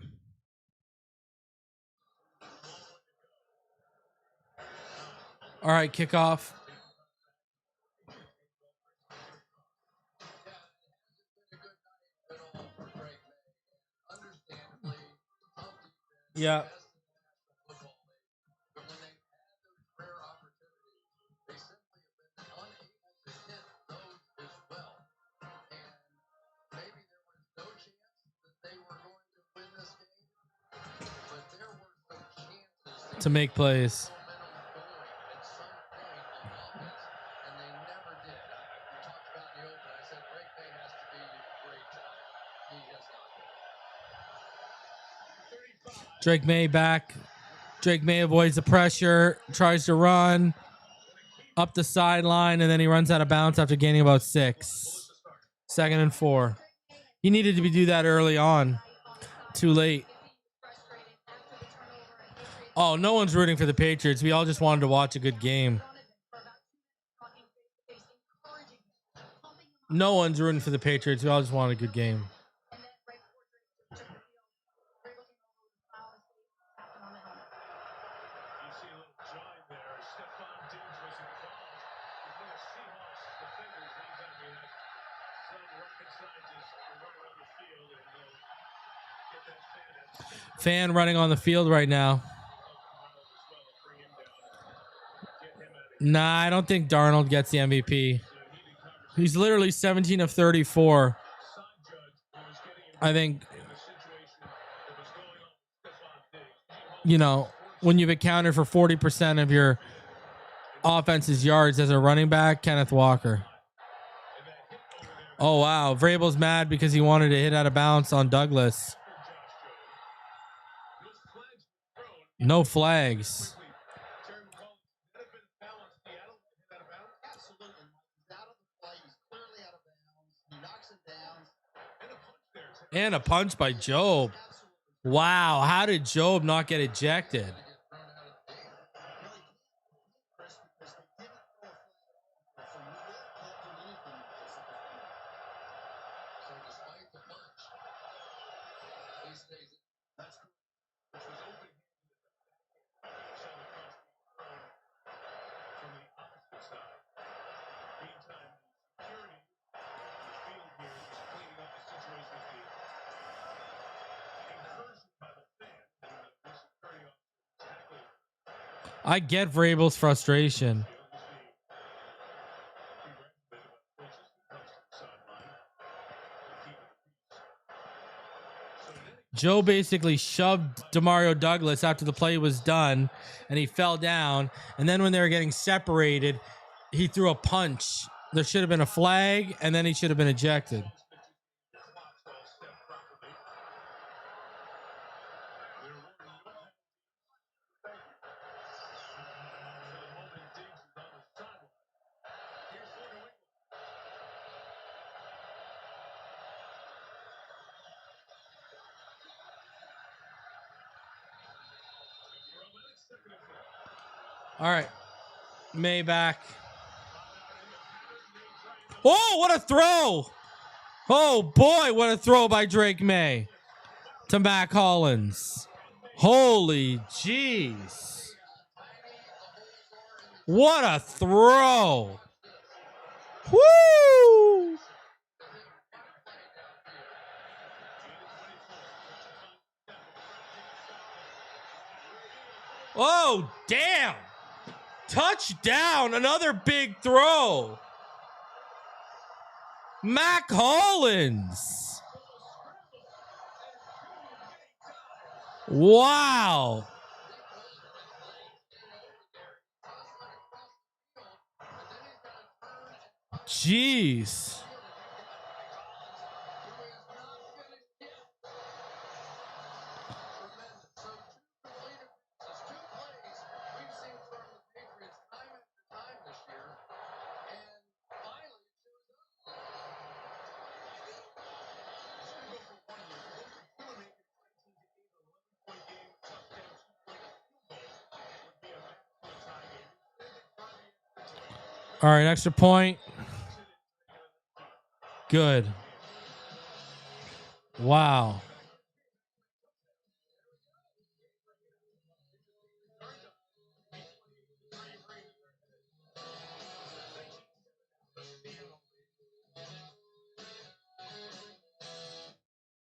S1: All right, kickoff. Yeah. To make plays. Drake Maye back. Drake Maye avoids the pressure, tries to run up the sideline, and then he runs out of bounds after gaining about 6. 2nd and 4. He needed to do that early on. Too late. Oh, no one's rooting for the Patriots. We all just wanted to watch a good game. No one's rooting for the Patriots. We all just want a good game. Fan running on the field right now. Nah, I don't think Darnold gets the MVP. He's literally 17 of 34. I think, when you've accounted for 40% of your offense's yards as a running back, Kenneth Walker. Oh, wow. Vrabel's mad because he wanted to hit out of bounds on Douglas. No flags. And a punch by Job. Wow. How did Job not get ejected? I get Vrabel's frustration. Joe basically shoved Demario Douglas after the play was done, and he fell down. And then when they were getting separated, he threw a punch. There should have been a flag, and then he should have been ejected. All right. May back. Oh, what a throw! Oh boy, what a throw by Drake Maye to Mac Hollins. Holy jeez. What a throw. Woo! Oh, damn. Touchdown. Another big throw. Mac Hollins. Wow. Jeez. All right, extra point. Good. Wow.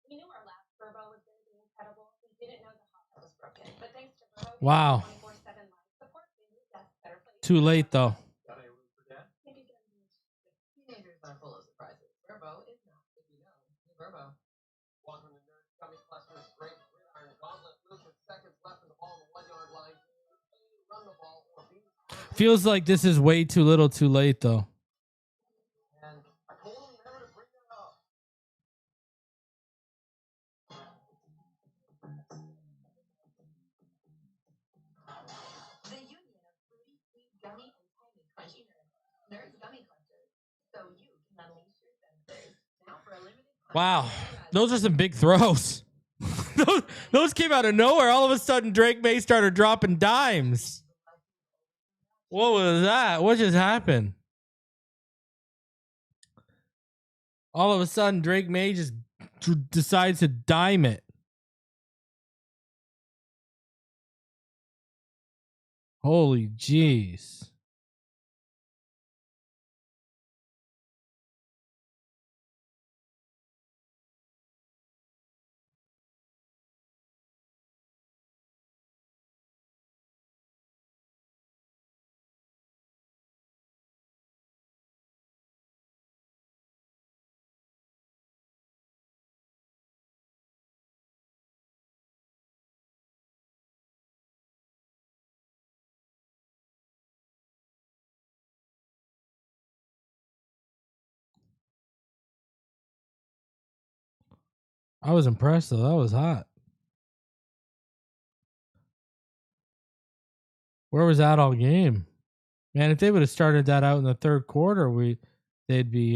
S3: We knew our last Vrabel was going to be incredible. We didn't know the hot was broken. But thanks to Vrabel,
S1: Wow.
S3: 24/7 live support, they moved us better place.
S1: Too late though.
S3: Teenagers are full of surprises. Vrabel is not, if you know. New Vrabel.
S2: Welcome to Nerd Gummy Cluster's great gridiron gauntlet. Luke with seconds left in the ball on the 1 yard line. Run the ball or be.
S1: Feels like this is way too little too late though.
S2: And I told him never to bring that up.
S3: The union of fruity, sweet, gummy, and tangy crunchy nerds. Nerds Gummy Clusters. So you can unleash your senses. Now for a limited time.
S1: Wow. Those are some big throws. those came out of nowhere. All of a sudden, Drake Maye started dropping dimes. What was that? What just happened? All of a sudden, Drake Maye just decides to dime it. Holy jeez. I was impressed though. That was hot. Where was that all game? Man, if they would have started that out in the third quarter, they'd be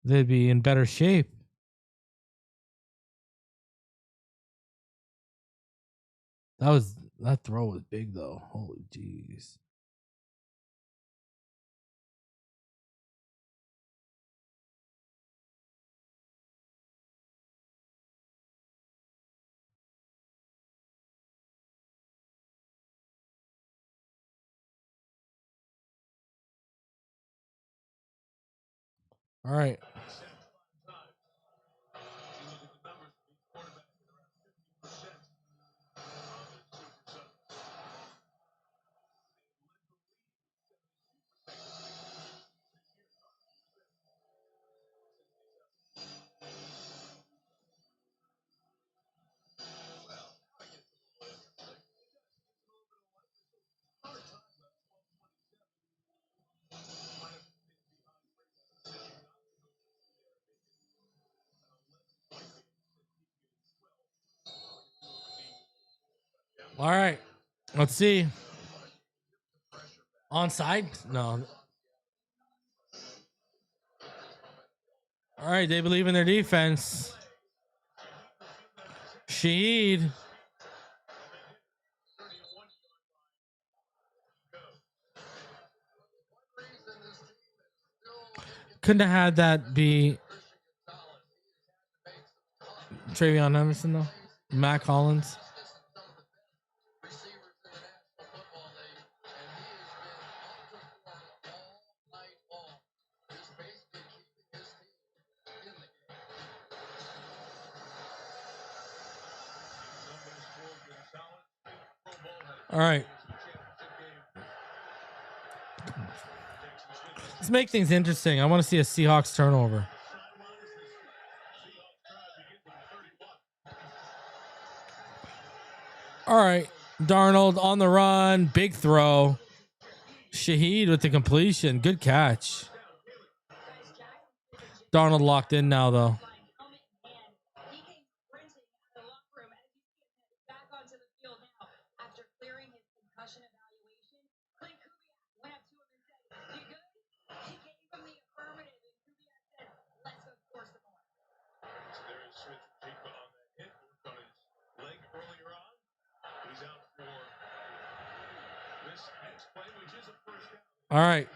S1: in better shape. That throw was big though. Holy jeez. All right. All right. Let's see. Onside? No. All right. They believe in their defense. Shaheed. couldn't have had that be Travion Henderson though. Mac Hollins.
S2: Receivers in the National Football League, and he has been up to form all night long. Just basically keeping his team in the game.
S1: All right. Let's make things interesting. I want to see a Seahawks turnover. All right. Darnold on the run. Big throw. Shaheed with the completion. Good catch. Darnold locked in now, though.
S3: He came sprinting out of the locker room as you see him head back onto the field now after clearing his concussion evaluation. Clint Kubiak went up to him and said, "You good?" He gave him the affirmative, and Kubiak said, "Let's go score some more."
S4: So there is Smith Jigba on that hit. Worked on his leg earlier on. He's out for this next play, which is a first down.
S1: All right.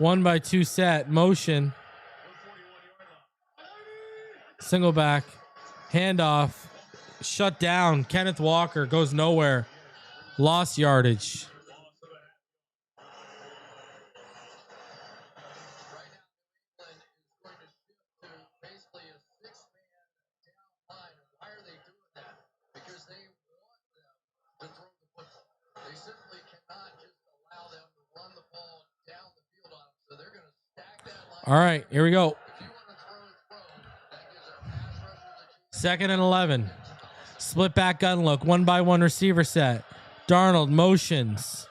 S1: 1-by-2 set. Motion. Single back. Handoff. Shut down. Kenneth Walker goes nowhere. Lost yardage.
S2: Right now, England is going to shift to basically a six-man down line. Why are they doing that? Because they want them to throw the football. They simply cannot just allow them to run the ball down the field on them. So they're going to stack that line.
S1: All right. Here we go.
S2: If you want to throw, that gives our pass rushers a chance.
S1: 2nd and 11. Split back gun look. 1-by-1 receiver set. Darnold motions.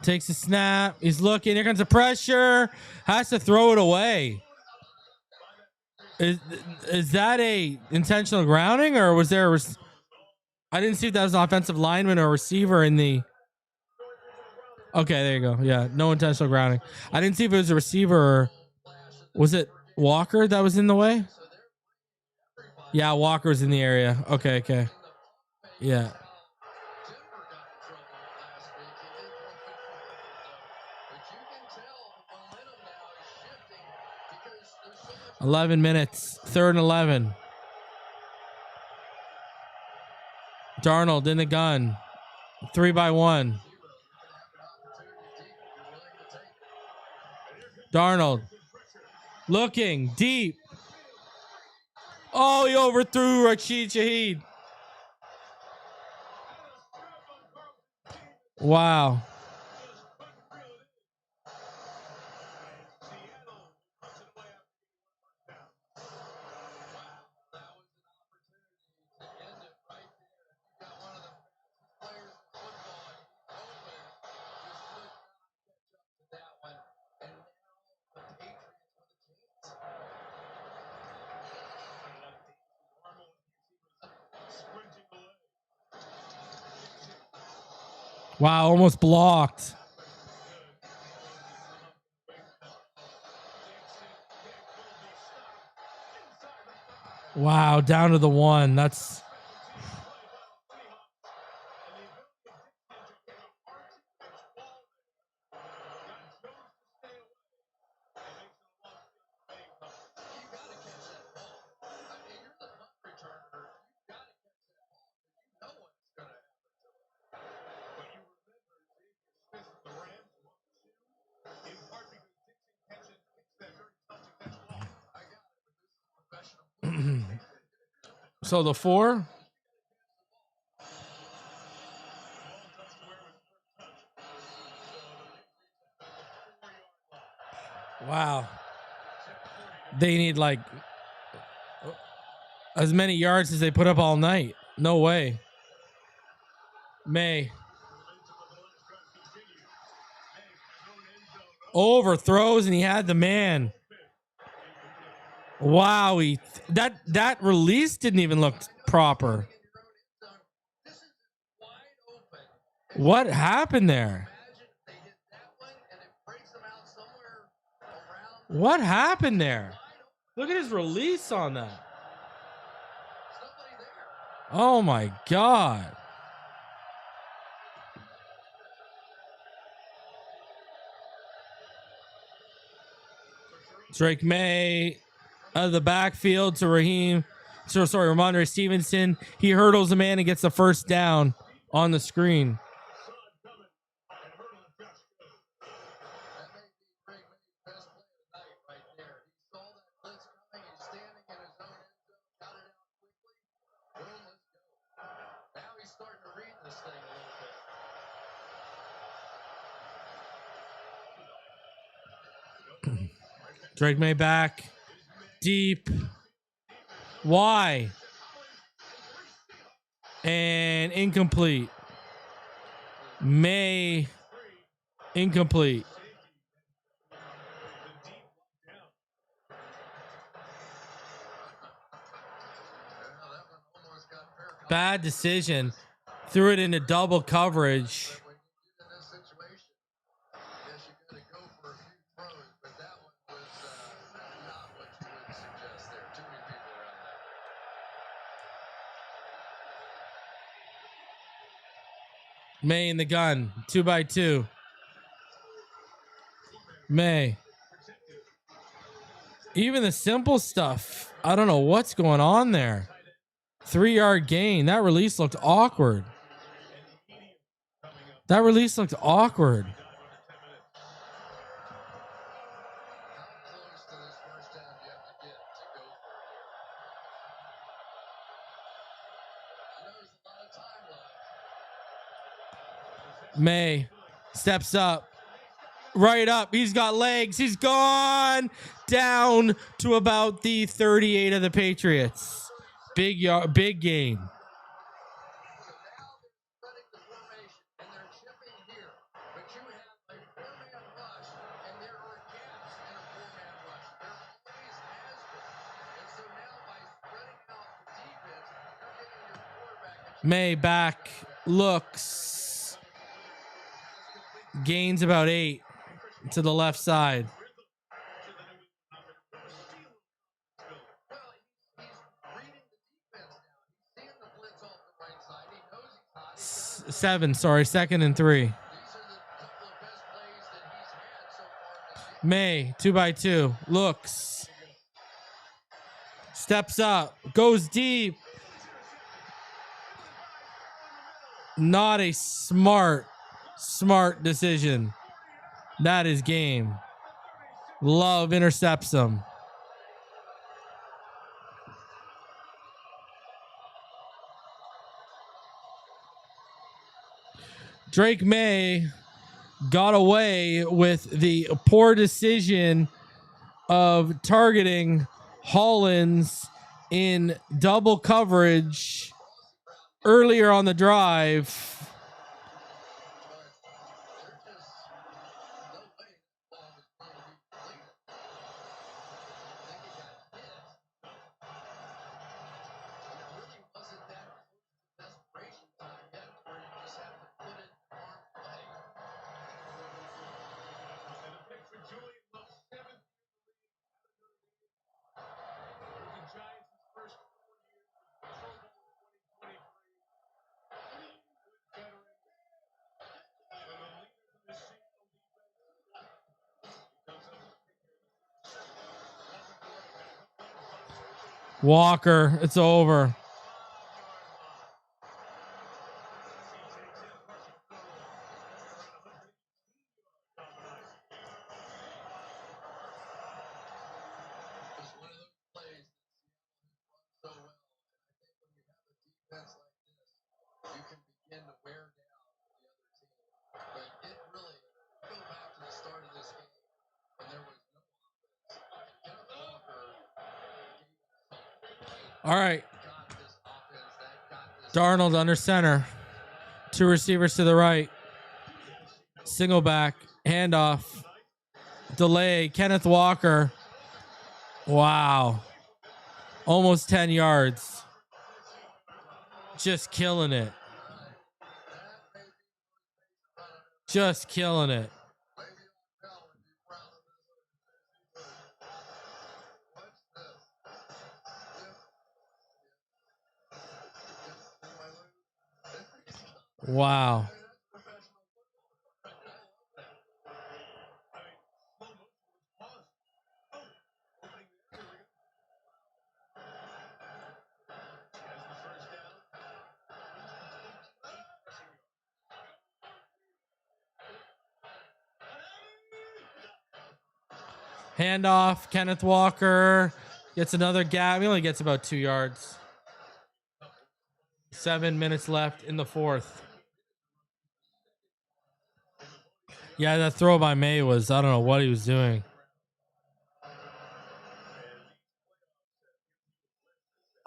S1: Takes a snap. He's looking. Here comes the pressure. Has to throw it away. Is that a intentional grounding, or was there I didn't see if that was an offensive lineman or a receiver in the. Okay, there you go. Yeah, no intentional grounding. I didn't see if it was a receiver or was it Walker that was in the way? Yeah, Walker's in the area. Okay. Yeah.
S2: Denver got in trouble last week. He did throw it but you can tell the momentum now is shifting because there's so much
S1: 11 minutes. 3rd and 11. Darnold in the gun. 3-by-1. Darnold looking deep. Oh, he overthrew Rashid Shaheed. Wow. Wow, almost blocked. Wow, down to the 1. That's so the 4. Wow. They need like as many yards as they put up all night. No way. May overthrows and he had the man. Wow, that release didn't even look proper. What happened there? What happened there? Look at his release on that. Oh my God. Drake Maye out of the backfield to Ramondre Stevenson. He hurdles a man and gets the first down on the screen.
S2: That may be Drake May's best play of the night right there. He saw that blitz coming. He's standing in his own end zone, got it out quickly. Boom, let's go. Now he's starting to read this thing a little bit.
S1: Drake Maye back. Deep. Why? And incomplete. May. Incomplete.
S2: That one almost got fair.
S1: Bad decision. Threw it into double coverage.
S2: When you get in this situation, yes, you got to go for a few throws, but that one was not what you would suggest there. Too many people around that.
S1: May in the gun. 2x2. May. Even the simple stuff. I don't know what's going on there. 3-yard gain. That release looked awkward. That release looked awkward.
S2: How close to this first down do you have to get to go for it here? I know there's a lot of time left.
S1: May steps up. Right up. He's got legs. He's gone down to about the 38 of the Patriots. Big gain.
S2: So now they're spreading the formation and they're chipping here. But you have a four-man rush and there are gaps in a four-man rush. There always has been. And so now by spreading out the defense, you're giving your quarterback a chance.
S1: May back. Looks. Gains about 8 to the left side.
S2: Well, he's reading the defense now. He's seeing the blitz off the right side. He knows he's hot. He's gonna
S1: 7, sorry, 2nd and 3.
S2: These are the couple of best plays that he's had so far this game.
S1: May, 2x2. Looks. Steps up. Goes deep. Not a smart decision. That is game. Love intercepts him. Drake Maye got away with the poor decision of targeting Hollins in double coverage earlier on the drive. Walker, it's over.
S2: It's one of those plays that Seattle has run so well. And I think when you have a defense like this, you can begin to wear down the other team. But it really, go back to the start of this game when there was no offense. Kenneth Walker gave us something.
S1: All right.
S2: Got this offense, that got this.
S1: Darnold under center. 2 receivers to the right. Single back. Handoff. Delay. Kenneth Walker. Wow. Almost 10 yards. Just killing it. Just killing it.
S2: Maybe Bell would be proud of this. What's this?
S1: Wow. Handoff. Kenneth Walker gets another gap. He only gets about 2 yards. 7 minutes left in the fourth. Yeah, that throw by May was, I don't know what he was doing.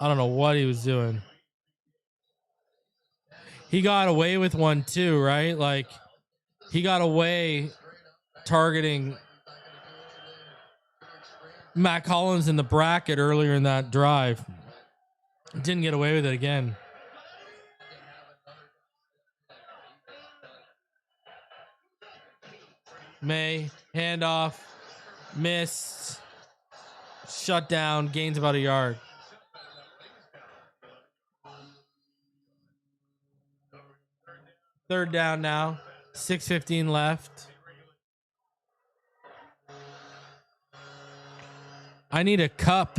S1: I don't know what he was doing. He got away with one too, right? Like, he got away targeting Matt Collins in the bracket earlier in that drive. Didn't get away with it again. May, handoff, missed, shut down, gains about a yard. Third down now, 6:15 left. I need a cup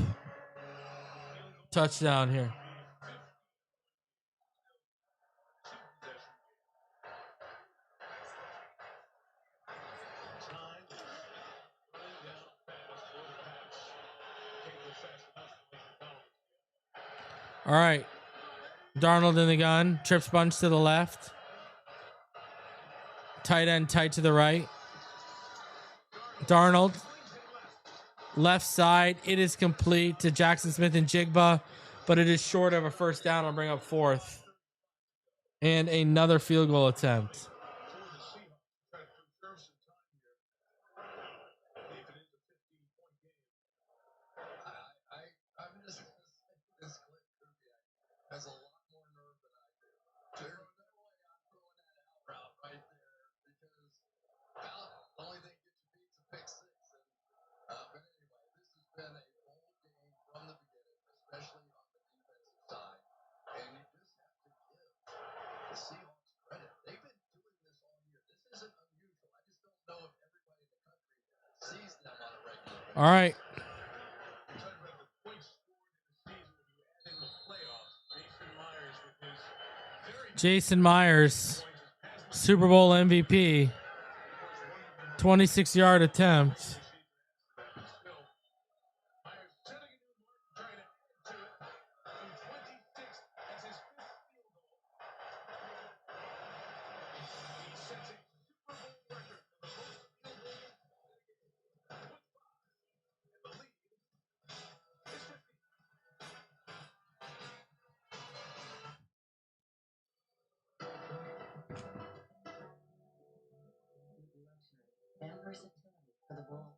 S1: touchdown here. All right. Darnold in the gun. Trips bunch to the left. Tight end tight to the right. Darnold. Left side. It is complete to Jackson Smith and Jigba, but it is short of a first down. I'll bring up fourth. And another field goal attempt.
S2: I'm just gonna say this Clint Kubiak has a lot more nerve than I do. There's no way I'm throwing that out route right there because the only thing gets you beat is a pick six. But anyway, this has been a bold game from the beginning, especially on the defensive side. And you just have to give the Seahawks credit. They've been doing this all year. This isn't unusual. I just don't know if everybody in the country sees them on a regular basis.
S1: All right. Jason Myers, Super Bowl MVP, 26-yard attempt.
S3: And versatility for the ball.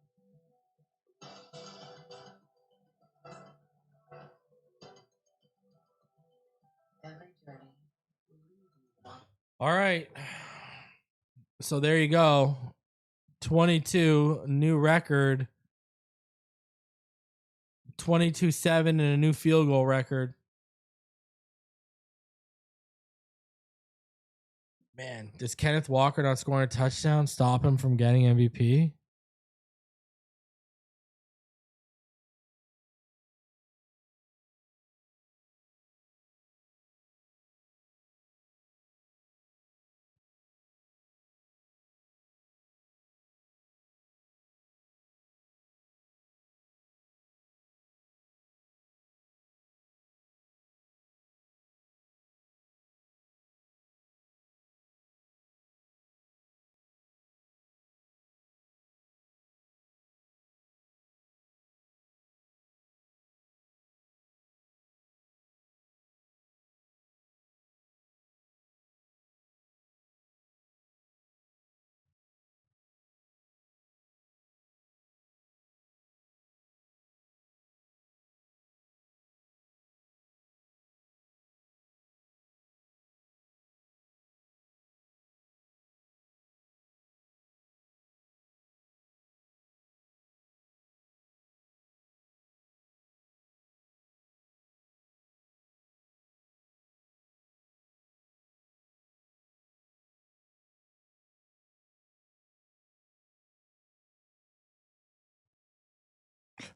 S3: Every journey will lead you.
S1: All right. So there you go. 22, new record. 22-7 and a new field goal record. Man, does Kenneth Walker not scoring a touchdown stop him from getting MVP?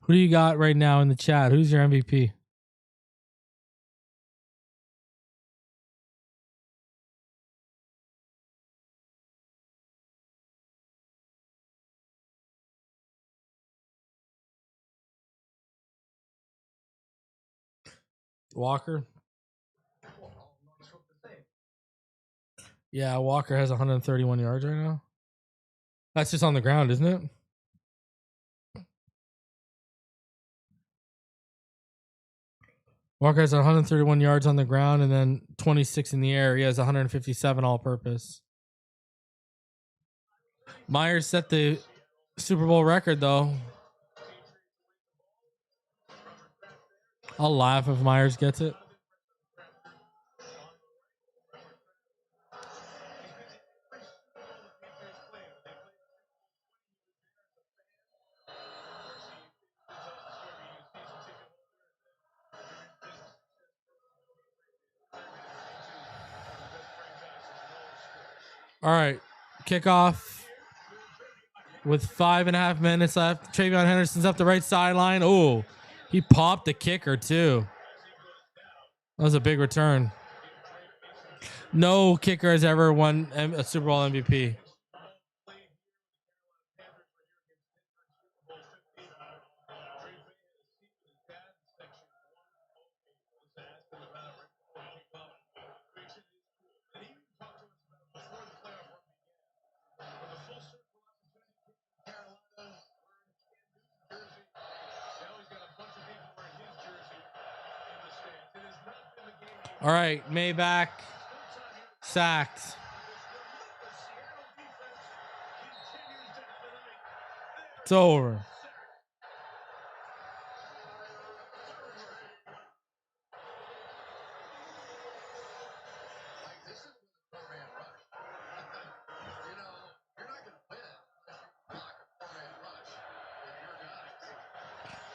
S1: Who do you got right now in the chat? Who's your MVP? Walker. Yeah, Walker has 131 yards right now. That's just on the ground, isn't it? Walker has 131 yards on the ground and then 26 in the air. He has 157 all-purpose. Myers set the Super Bowl record, though. I'll laugh if Myers gets it. All right, kickoff with 5.5 minutes left. Travion Henderson's up the right sideline. Oh, he popped the kicker, too. That was a big return. No kicker has ever won a Super Bowl MVP. All right, Maye back. Sacked. It's over.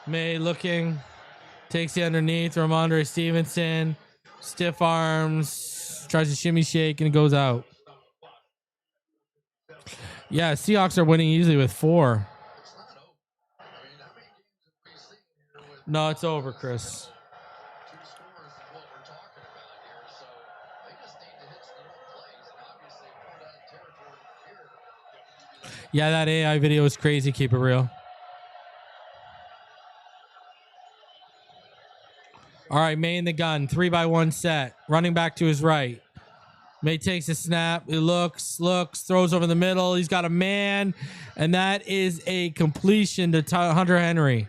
S1: Maye looking. Takes the underneath. Ramondre Stevenson. Stiff arms. Tries to shimmy shake and it goes out. Yeah, Seahawks are winning easily with 4. No, it's over, Chris. Yeah, that AI video is crazy. Keep it real. All right, Maye in the gun. 3-by-1 set. Running back to his right. Maye takes a snap. He looks, throws over the middle. He's got a man. And that is a completion to Hunter Henry.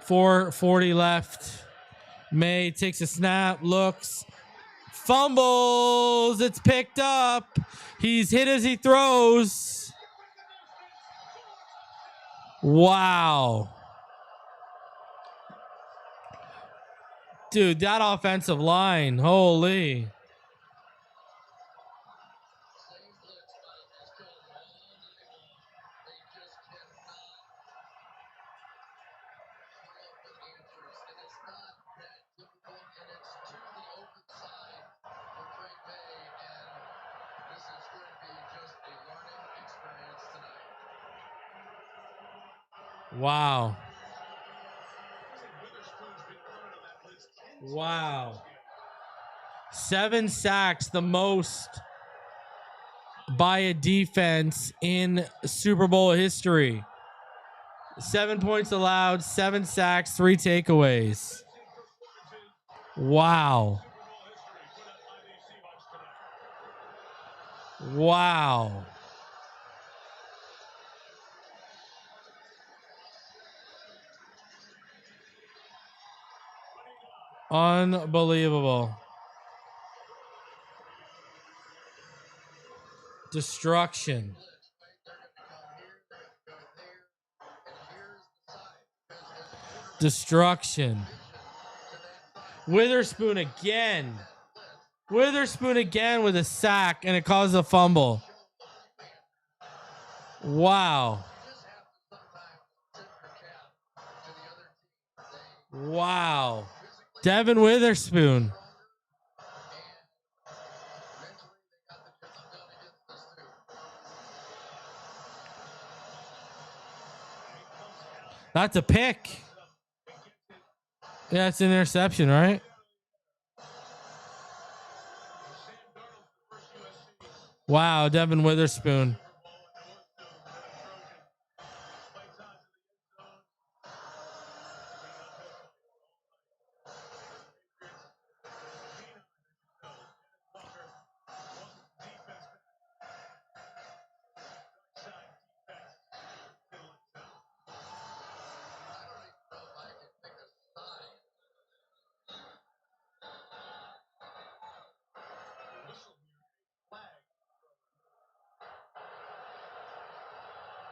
S1: .440 left. Maye takes a snap, looks, fumbles. It's picked up. He's hit as he throws. Wow. Dude, that offensive line, holy. Wow. Wow. 7 sacks, the most by a defense in Super Bowl history. 7 points allowed, 7 sacks, 3 takeaways. Wow. Wow. Unbelievable. Destruction. Destruction. Witherspoon again. Witherspoon again with a sack, and it causes a fumble. Wow. Wow. Devin Witherspoon. That's a pick. Yeah, it's an interception, right? Wow, Devin Witherspoon.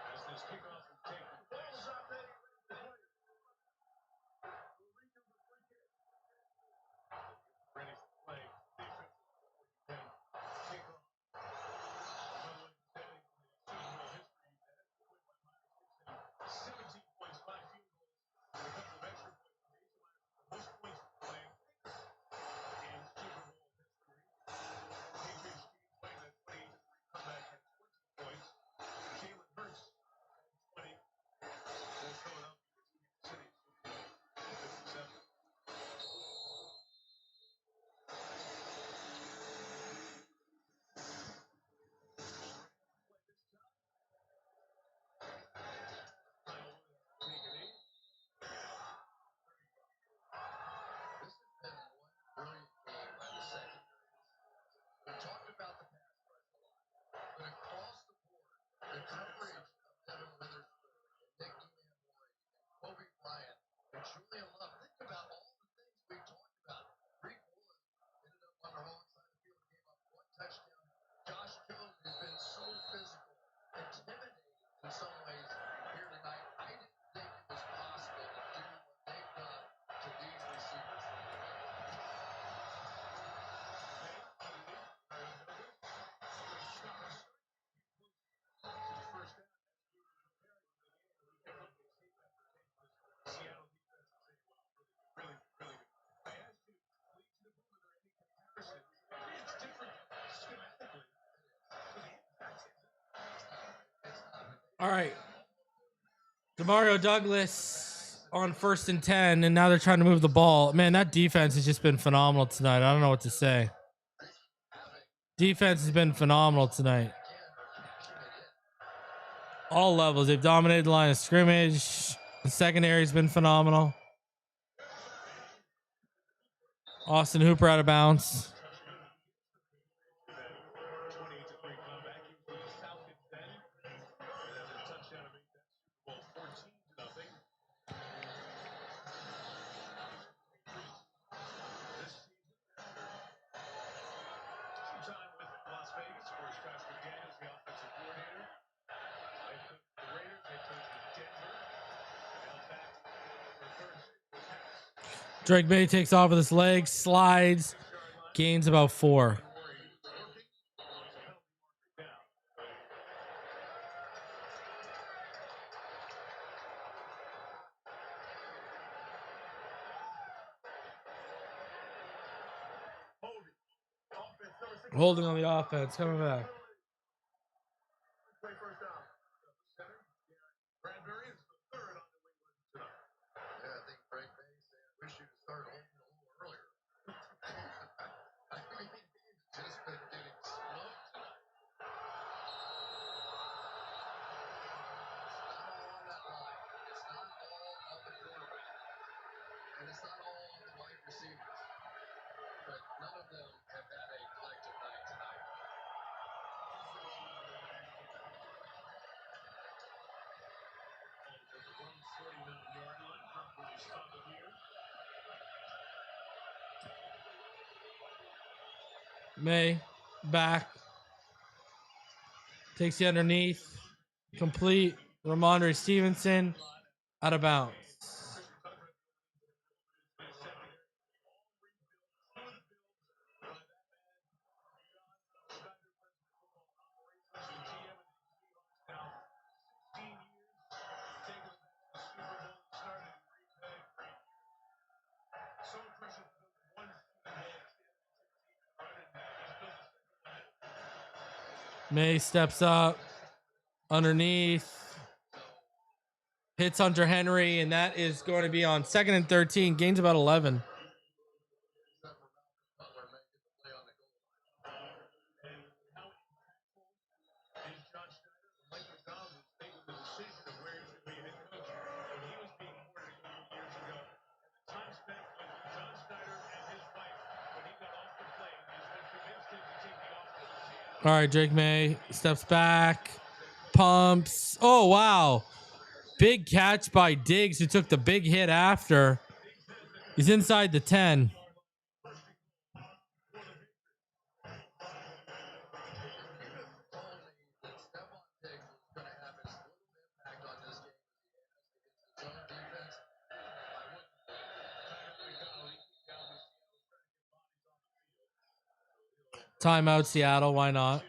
S4: As this kickoff will take place. Ready for play. Defense. Kick off. Another standing in the Super Bowl history. That 17 points, 5 field goals, and a couple of extra points. Most points playing in Super Bowl history. Patriots team playing that 28-3 comeback had 20 points. Jalen Hurts had 20 for Philadelphia City. Super Bowl 57.
S2: This has been one brilliant game by the secondary. We talked about the pass rush a lot, but across the board, the coverage of Devin Witherspoon and Nick Emanboy and Qb Bryant and Julian Love. Think about all the things we talked about. Reek Willis ended up on the wrong side of the field, gave up one touchdown. Josh Jones has been so physical, intimidating in some ways here tonight. I didn't think it was possible to do what they've done to these receivers.
S4: Seattle defense is saying, wow, really, really good. I asked you, lead to the boom, are there any comparisons? It's different schematically.
S1: All right. Demario Douglas on 1st and 10, and now they're trying to move the ball. Man, that defense has just been phenomenal tonight. I don't know what to say. Defense has been phenomenal tonight. All levels. They've dominated the line of scrimmage. The secondary's been phenomenal. Austin Hooper out of bounds.
S4: 28-3 comeback. He was with the Falcons then. And then a touchdown to make that Super Bowl 14-0. This season, some time with Las Vegas. Of course, Josh McDaniels, the offensive coordinator. Head coach of the Raiders, head coach of Denver. Now back for a third Super Bowl pass.
S1: Drake Maye takes off with his legs, slides, gains about 4. Holding on the offense, coming back.
S4: Play first down. Center, Bradbury is the third on New England tonight.
S2: Yeah, I think Drake Maye said, I wish you'd start holding a little earlier. I mean, he's just been getting smoked tonight. It's not all on that line. It's not all on the quarterback. And it's not all on the wide receivers. But none of them have had a collective night tonight.
S4: At the 149-yard line, Humphreys fumble here.
S1: May back. Takes the underneath. Complete. Ramondre Stevenson out of bounds. May steps up underneath. Hits Hunter Henry, and that is going to be on 2nd and 13. Gains about 11.
S2: Except for Malcolm Butler making the play on the goal line.
S1: All right, Drake Maye steps back, pumps. Oh, wow. Big catch by Diggs, who took the big hit after. He's inside the 10. Timeout, Seattle. Why not?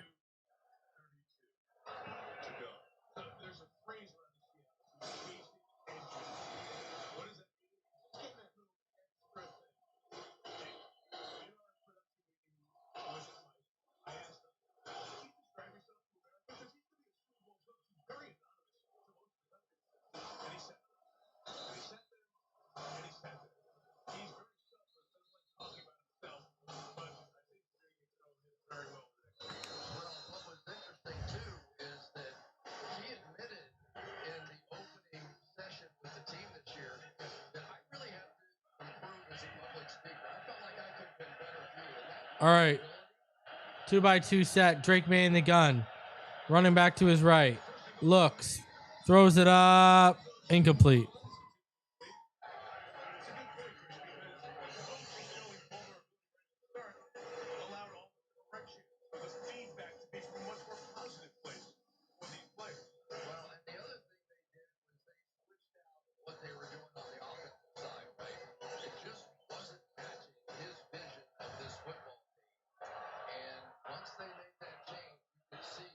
S4: There's a phrase around the Seattle. What is that? It's getting that little extra thing. You know, our production meeting was at I asked him, can you describe yourself to America? Because he's going to be a Super Bowl coach. He's very anonymous to most of the country. And he sat there. And he sat there. And he sat there. He's very selfless. Doesn't like talking about himself. But I think Drake can tell him very well.
S2: Well, what was interesting too is that he admitted in the opening session with the team this year that I really have to improve as a public speaker. I felt like I could have been better too.
S1: All right. 2x2 set. Drake Maye in the gun. Running back to his right. Looks. Throws it up. Incomplete.
S4: Allowed all the correction, the feedback to be from a much more positive place for these players.
S2: Well, and the other thing they did was they switched out what they were doing on the offensive side, right? It just wasn't matching his vision of this football team. And once they made that change, you could see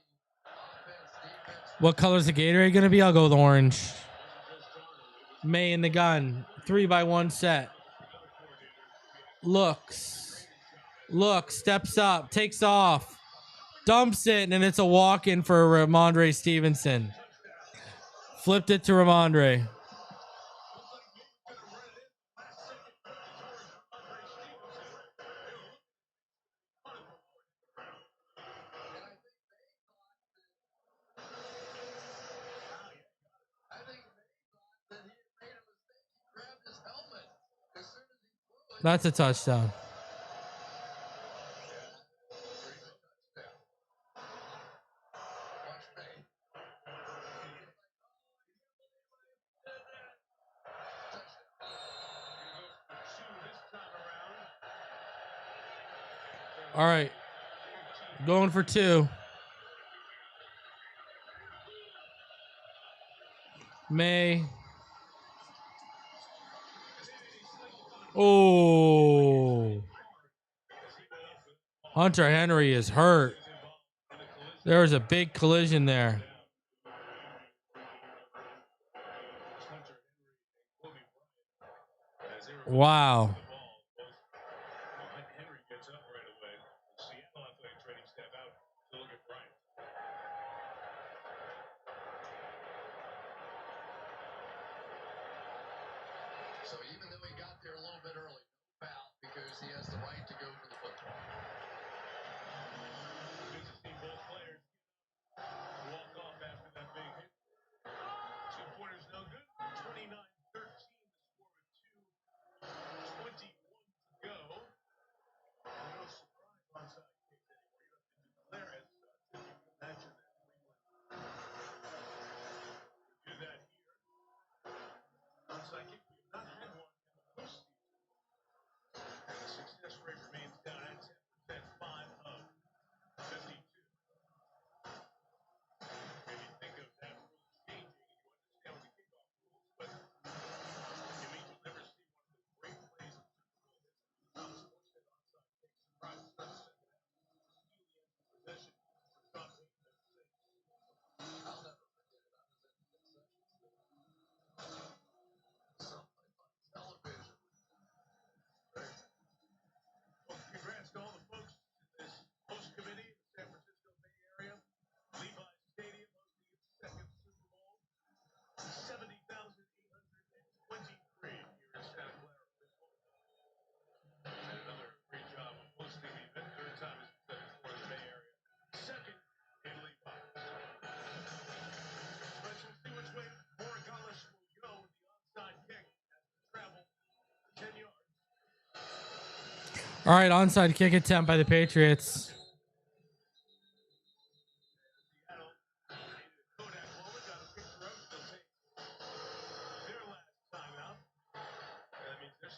S2: offense, defense.
S1: What color's the Gatorade going to be? I'll go with orange. Maye in the gun. 3x1 set. Looks. Steps up. Takes off. Dumps it, and it's a walk-in for Ramondre Stevenson. Flipped it to Ramondre.
S2: I think they thought that he had made a mistake. He grabbed his helmet as soon as he threw it.
S1: That's a touchdown.
S2: Watch me.
S1: All right. Going for 2. Maye. Oh. Hunter Henry is hurt. There was a big collision there. Wow.
S4: Henry gets up right away. Seattle athletic training staff out to look at Bryant.
S2: So even though he got there a little bit early, no foul because he has the right to go for the football.
S4: Good to see both players walk off after that big hit. 2 pointers no good. 29-13 the score with 2:21 to go. No surprise onside kicks anymore. You don't have to declare as such. If you can imagine that Cleveland do that here. Onside kick, we have not had one in the postseason. And the success rate remains down at 10%, 5 of 52. Maybe think of that rule changing and you understand what the kickoff rules, but it means you'll never see one of the great plays in Super Bowl history. Thomas Morstead onside kick, surprise in the second half. Steely empty possession for Sean Payton at 6.
S2: I'll never forget it. I was in the concession stand. Something on television.
S4: Well, congrats to all the folks in this host committee in the San Francisco Bay Area. Levi Stadium hosting its second Super Bowl. 70,823 here in Santa Clara. And another great job of hosting the event. Third time as we said before in the Bay Area. Second in Levi. But we'll see which way Morgales will go with the onside kick as the travel 10 yards.
S1: All right, onside kick attempt by the Patriots.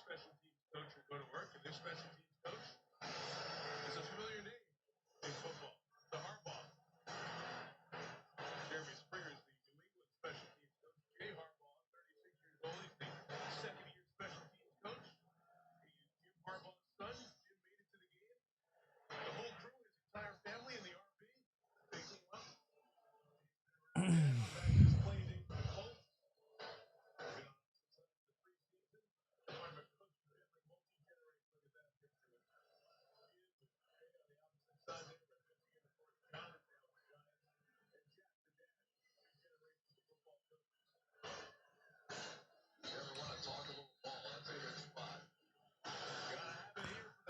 S4: special teams coach will go to work, and this special teams coach is a familiar name in football. The Harbaugh. Jeremy Springer is the New England special teams coach. Jay Harbaugh, 36 years old. He's the second-year special teams coach. He's Jim Harbaugh's son. Jim made it to the game. The whole crew, his entire family in the RV. They came up. His playing name for the Colts.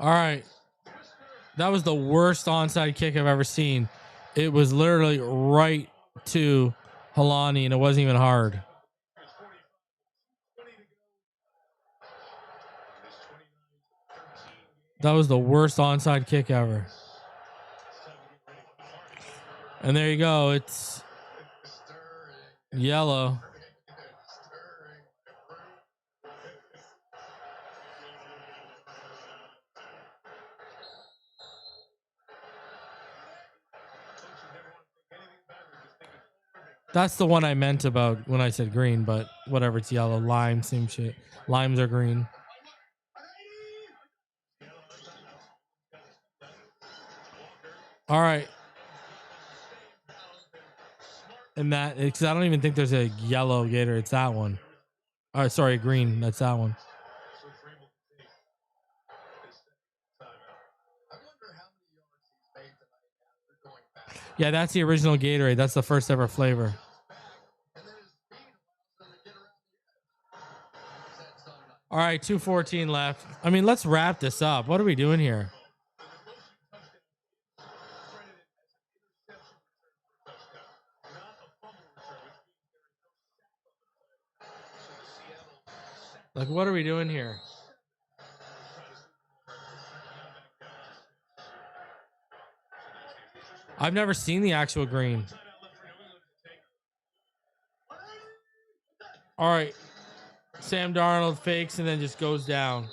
S1: All right. That was the worst onside kick I've ever seen. It was literally right to Halani, and it wasn't even hard. That was the worst onside kick ever. And there you go. It's yellow. That's the one I meant about when I said green, but whatever, it's yellow. Lime, same shit. Limes are green. All right. And that, because I don't even think there's a yellow gator. It's that one. Oh, sorry, green. That's that one. Yeah, that's the original Gatorade. That's the first ever flavor. All right, 2:14 left. I mean, let's wrap this up. What are we doing here? Like, what are we doing here? I've never seen the actual green. All right. Sam Darnold fakes and then just goes down.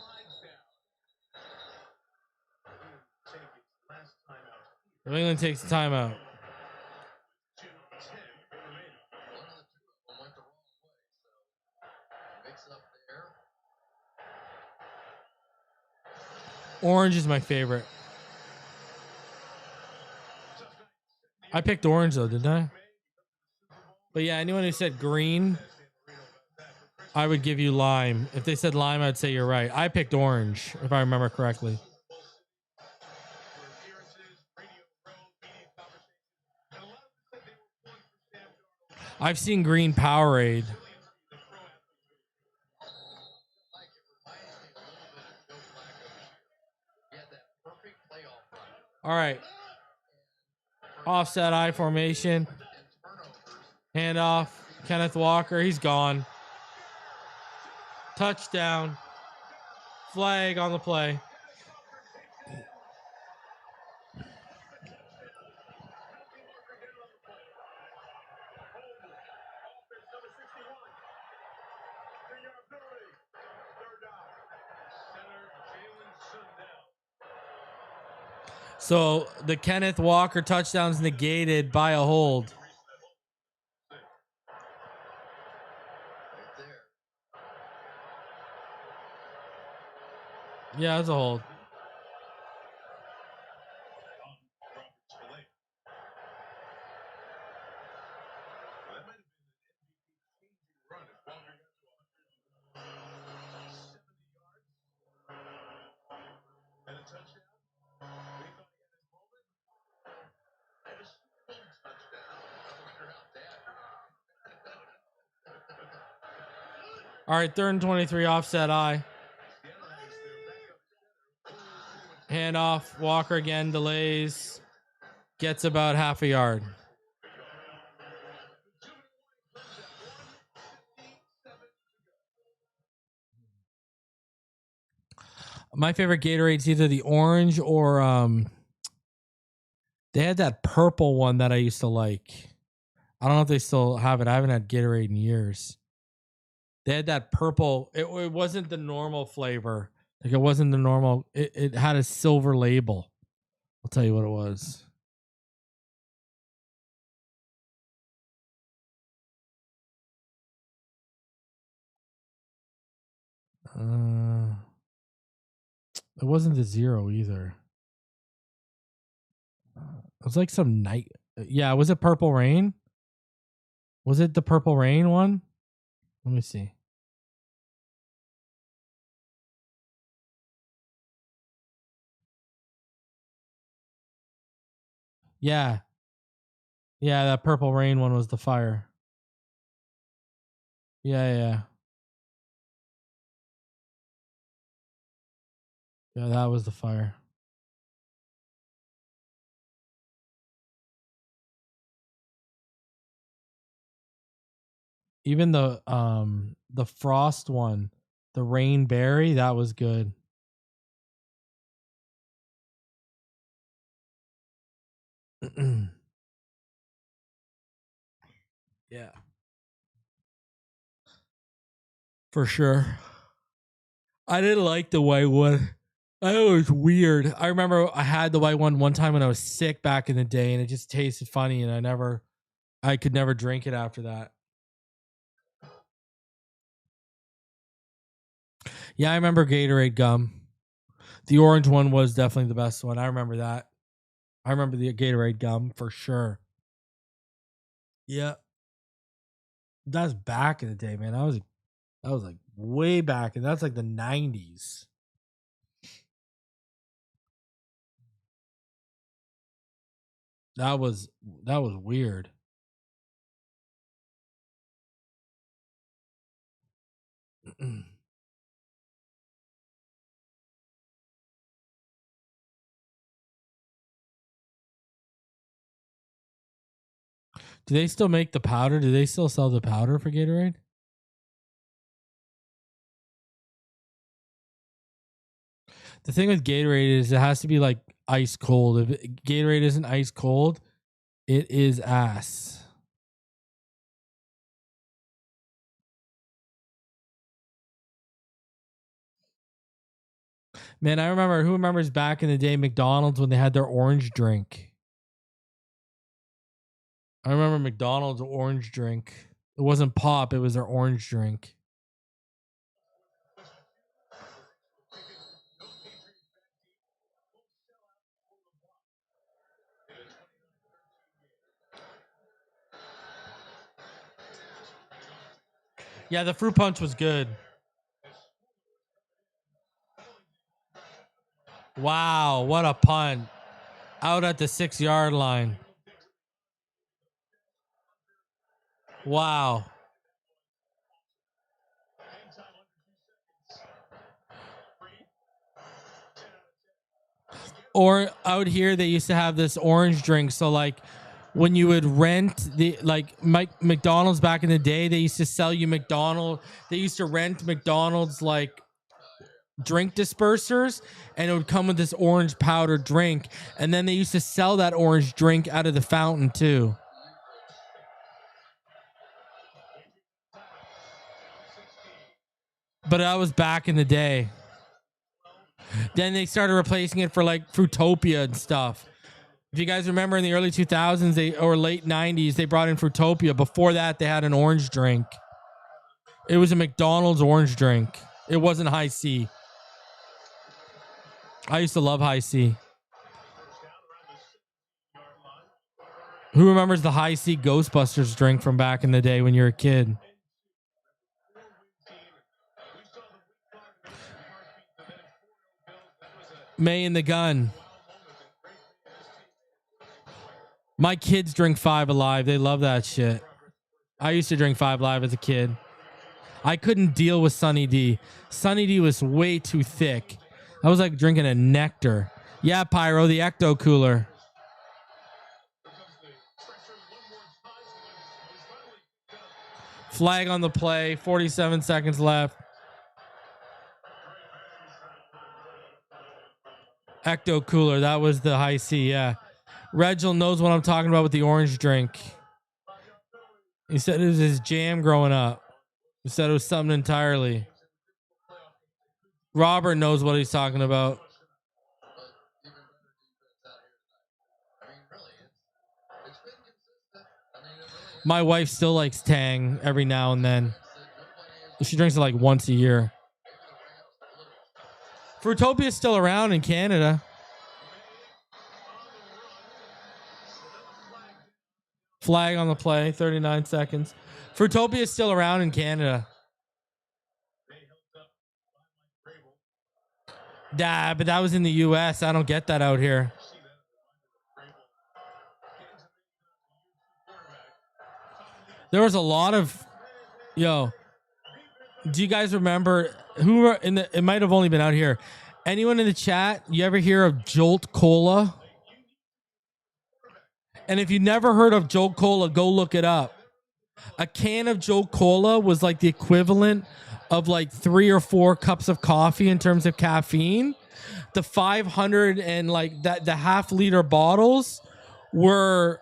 S1: New England takes the timeout. Orange is my favorite. I picked orange though, didn't I? But yeah, anyone who said green, I would give you lime. If they said lime, I'd say you're right. I picked orange, if I remember correctly. I've seen green Powerade. All right. Offset I formation. Handoff. Kenneth Walker. He's gone. Touchdown. Flag on the play. So the Kenneth Walker touchdown's negated by a hold. Yeah, it's a hold. All right, 3rd and 23, offset I. Handoff. Walker again delays. Gets about half a yard. My favorite Gatorade's either the orange or they had that purple one that I used to like. I don't know if they still have it. I haven't had Gatorade in years. They had that purple. It wasn't the normal flavor. Like it wasn't the normal. It had a silver label. I'll tell you what it was. It wasn't the zero either. It was like some night. Yeah, was it Purple Rain? Was it the Purple Rain one? Let me see. Yeah. Yeah, that Purple Rain one was the fire. Yeah. Yeah, that was the fire. Even the frost one, the rain berry, that was good. Yeah. For sure. I didn't like the white one. I thought it was weird. I remember I had the white one time when I was sick back in the day, and it just tasted funny, and I could never drink it after that. Yeah, I remember Gatorade gum. The orange one was definitely the best one. I remember that. I remember the Gatorade gum for sure. Yeah. That's back in the day, man. That was like way back, and that's like the 90s. That was weird. Do they still make the powder? Do they still sell the powder for Gatorade? The thing with Gatorade is it has to be like ice cold. If Gatorade isn't ice cold, it is ass. Man, I remember, who remembers back in the day McDonald's when they had their orange drink? I remember McDonald's orange drink. It wasn't pop, it was their orange drink. Yeah, the fruit punch was good. Wow, what a punt. Out at the 6-yard line. Wow. Or out here they used to have this orange drink. So like when you would rent McDonald's back in the day, they used to sell you they used to rent McDonald's like drink dispersers, and it would come with this orange powder drink, and then they used to sell that orange drink out of the fountain too. But that was back in the day. Then they started replacing it for like Fruitopia and stuff. If you guys remember in the early 2000s or late 90s, they brought in Fruitopia. Before that, they had an orange drink. It was a McDonald's orange drink. It wasn't High C. I used to love High C. Who remembers the High C Ghostbusters drink from back in the day when you were a kid? May and the Gun. My kids drink Five Alive. They love that shit. I used to drink Five Alive as a kid. I couldn't deal with Sunny D. Sunny D was way too thick. I was like drinking a nectar. Yeah, Pyro, the Ecto Cooler. Flag on the play. 47 seconds left. Ecto Cooler. That was the High C, yeah. Reginald knows what I'm talking about with the orange drink. He said it was his jam growing up. He said it was something entirely. Robert knows what he's talking about.
S2: but even better defense out here tonight. I mean, really, it's been consistent. I mean, it really is.
S1: My wife still likes Tang every now and then.
S2: That nobody is
S1: She drinks it like once a year. Fruitopia's still around in Canada. Flag on the play, 39 seconds. Fruitopia's still around in Canada. Nah, but that was in the U.S. I don't get that out here. There was a lot of, do you guys remember who were in the? It might have only been out here. Anyone in the chat? You ever hear of Jolt Cola? And if you never heard of Jolt Cola, go look it up. A can of Jolt Cola was like the equivalent of like 3 or 4 cups of coffee in terms of caffeine. The 500 and like that the half-liter bottles were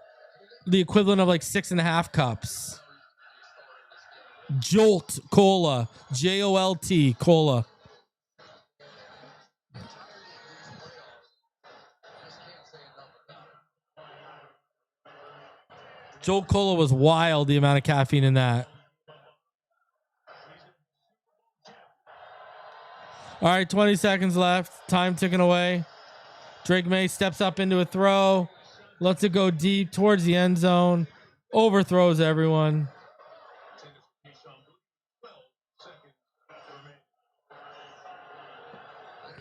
S1: the equivalent of like 6.5 cups. Jolt Cola, Jolt Cola. Jolt Cola was wild, the amount of caffeine in that. All right, 20 seconds left. Time ticking away. Drake Maye steps up into a throw. Lets it go deep towards the end zone. Overthrows everyone.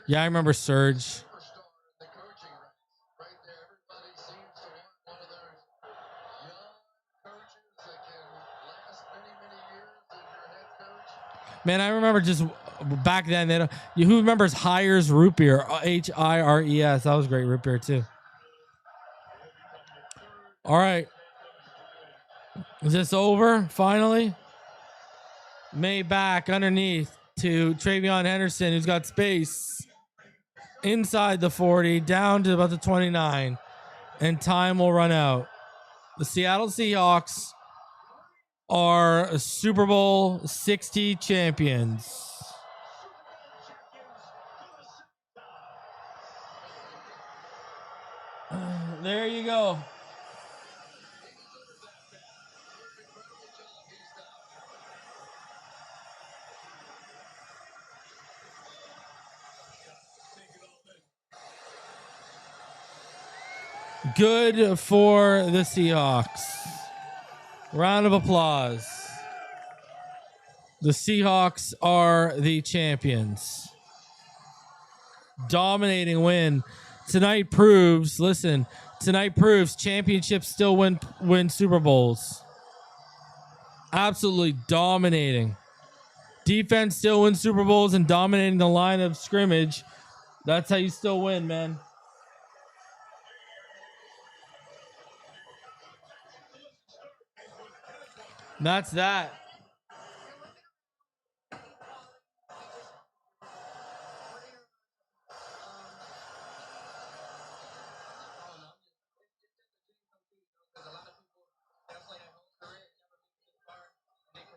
S1: Yeah, I remember Surge.
S2: superstar in the coaching ranks. Right there, everybody seems to want one of those young coaches that can last many, many years as your head coach.
S1: Man, I remember just back then. Who remembers Hires root beer? Hires. That was great root beer too. All right. Is this over finally? May back underneath to Travion Henderson, who's got space inside the 40, down to about the 29, and time will run out. The Seattle Seahawks are Super Bowl 60 champions. There you go. Good for the Seahawks. Round of applause. The Seahawks are the champions. Dominating win. Tonight proves championships still win Super Bowls. Absolutely dominating. Defense still wins Super Bowls and dominating the line of scrimmage. That's how you still win, man. That's that.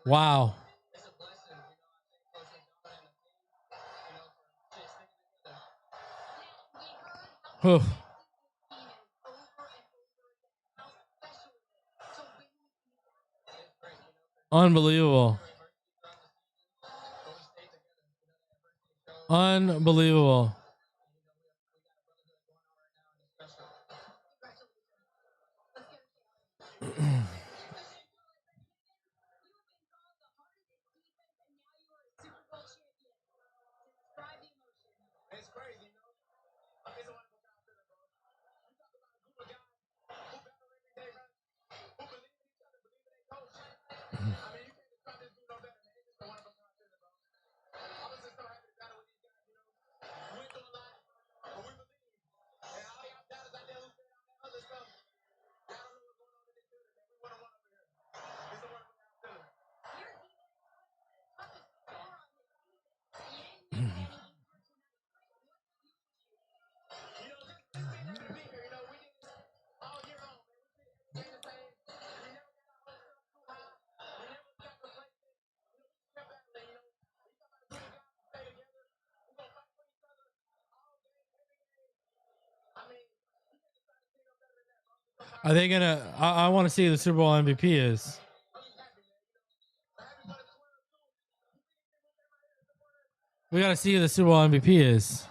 S1: Wow. Whew. Unbelievable. Unbelievable.
S4: It's crazy, you know. It's a wonderful concept, bro. You talk about a group of guys who battle every day, right? Who believe in each other, believe in their coach. I mean, you can't describe this group no better, man. It's just a wonderful concept, bro. I was just so happy to battle with these guys, you know. Went through
S1: Are they gonna? I want to see who the Super Bowl MVP is. We gotta see who the Super Bowl MVP is.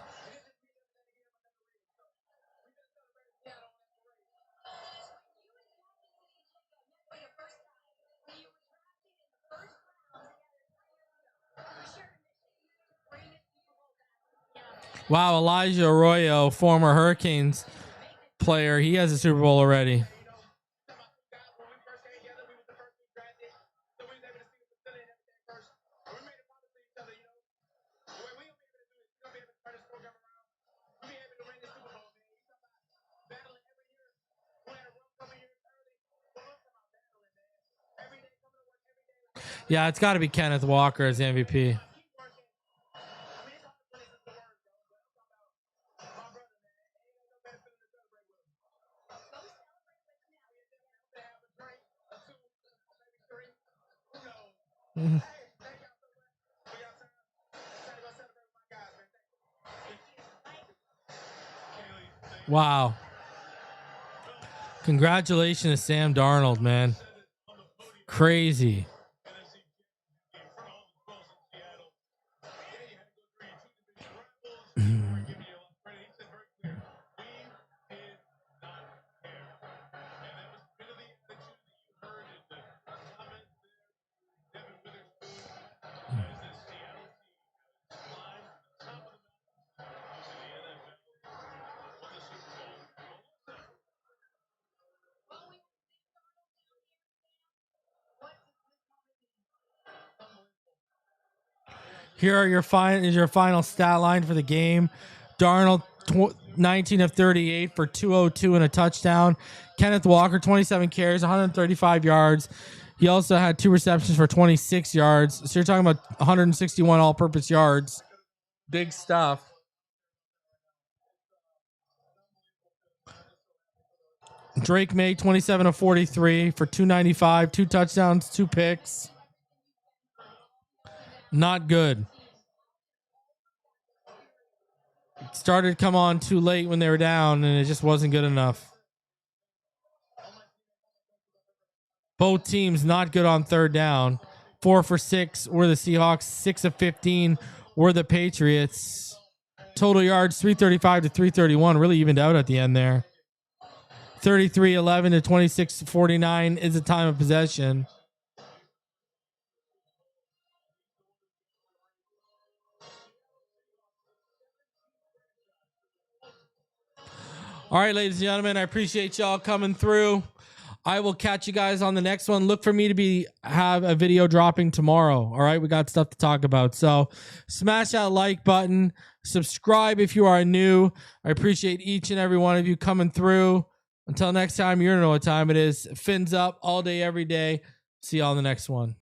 S1: Wow, Elijah Arroyo, former Hurricanes player, he has a Super Bowl already. Yeah, it's got to be Kenneth Walker as MVP. Wow. Congratulations to Sam Darnold, man. Crazy. Here are your final stat line for the game. Darnold 19 of 38 for 202 and a touchdown. Kenneth Walker 27 carries, 135 yards. He also had 2 receptions for 26 yards. So you're talking about 161 all-purpose yards. Big stuff. Drake Maye 27 of 43 for 295, 2 touchdowns, 2 picks. Not good. Started to come on too late when they were down, and it just wasn't good enough. Both teams not good on third down. 4 for 6 were the Seahawks. 6 of 15 were the Patriots. Total yards 335 to 331. Really evened out at the end there. 33-11 to 26-49 is the time of possession. All right, ladies and gentlemen, I appreciate y'all coming through. I will catch you guys on the next one. Look for me to have a video dropping tomorrow. All right, we got stuff to talk about. So smash that like button. Subscribe if you are new. I appreciate each and every one of you coming through. Until next time, you know what time it is. Fins up all day, every day. See y'all on the next one.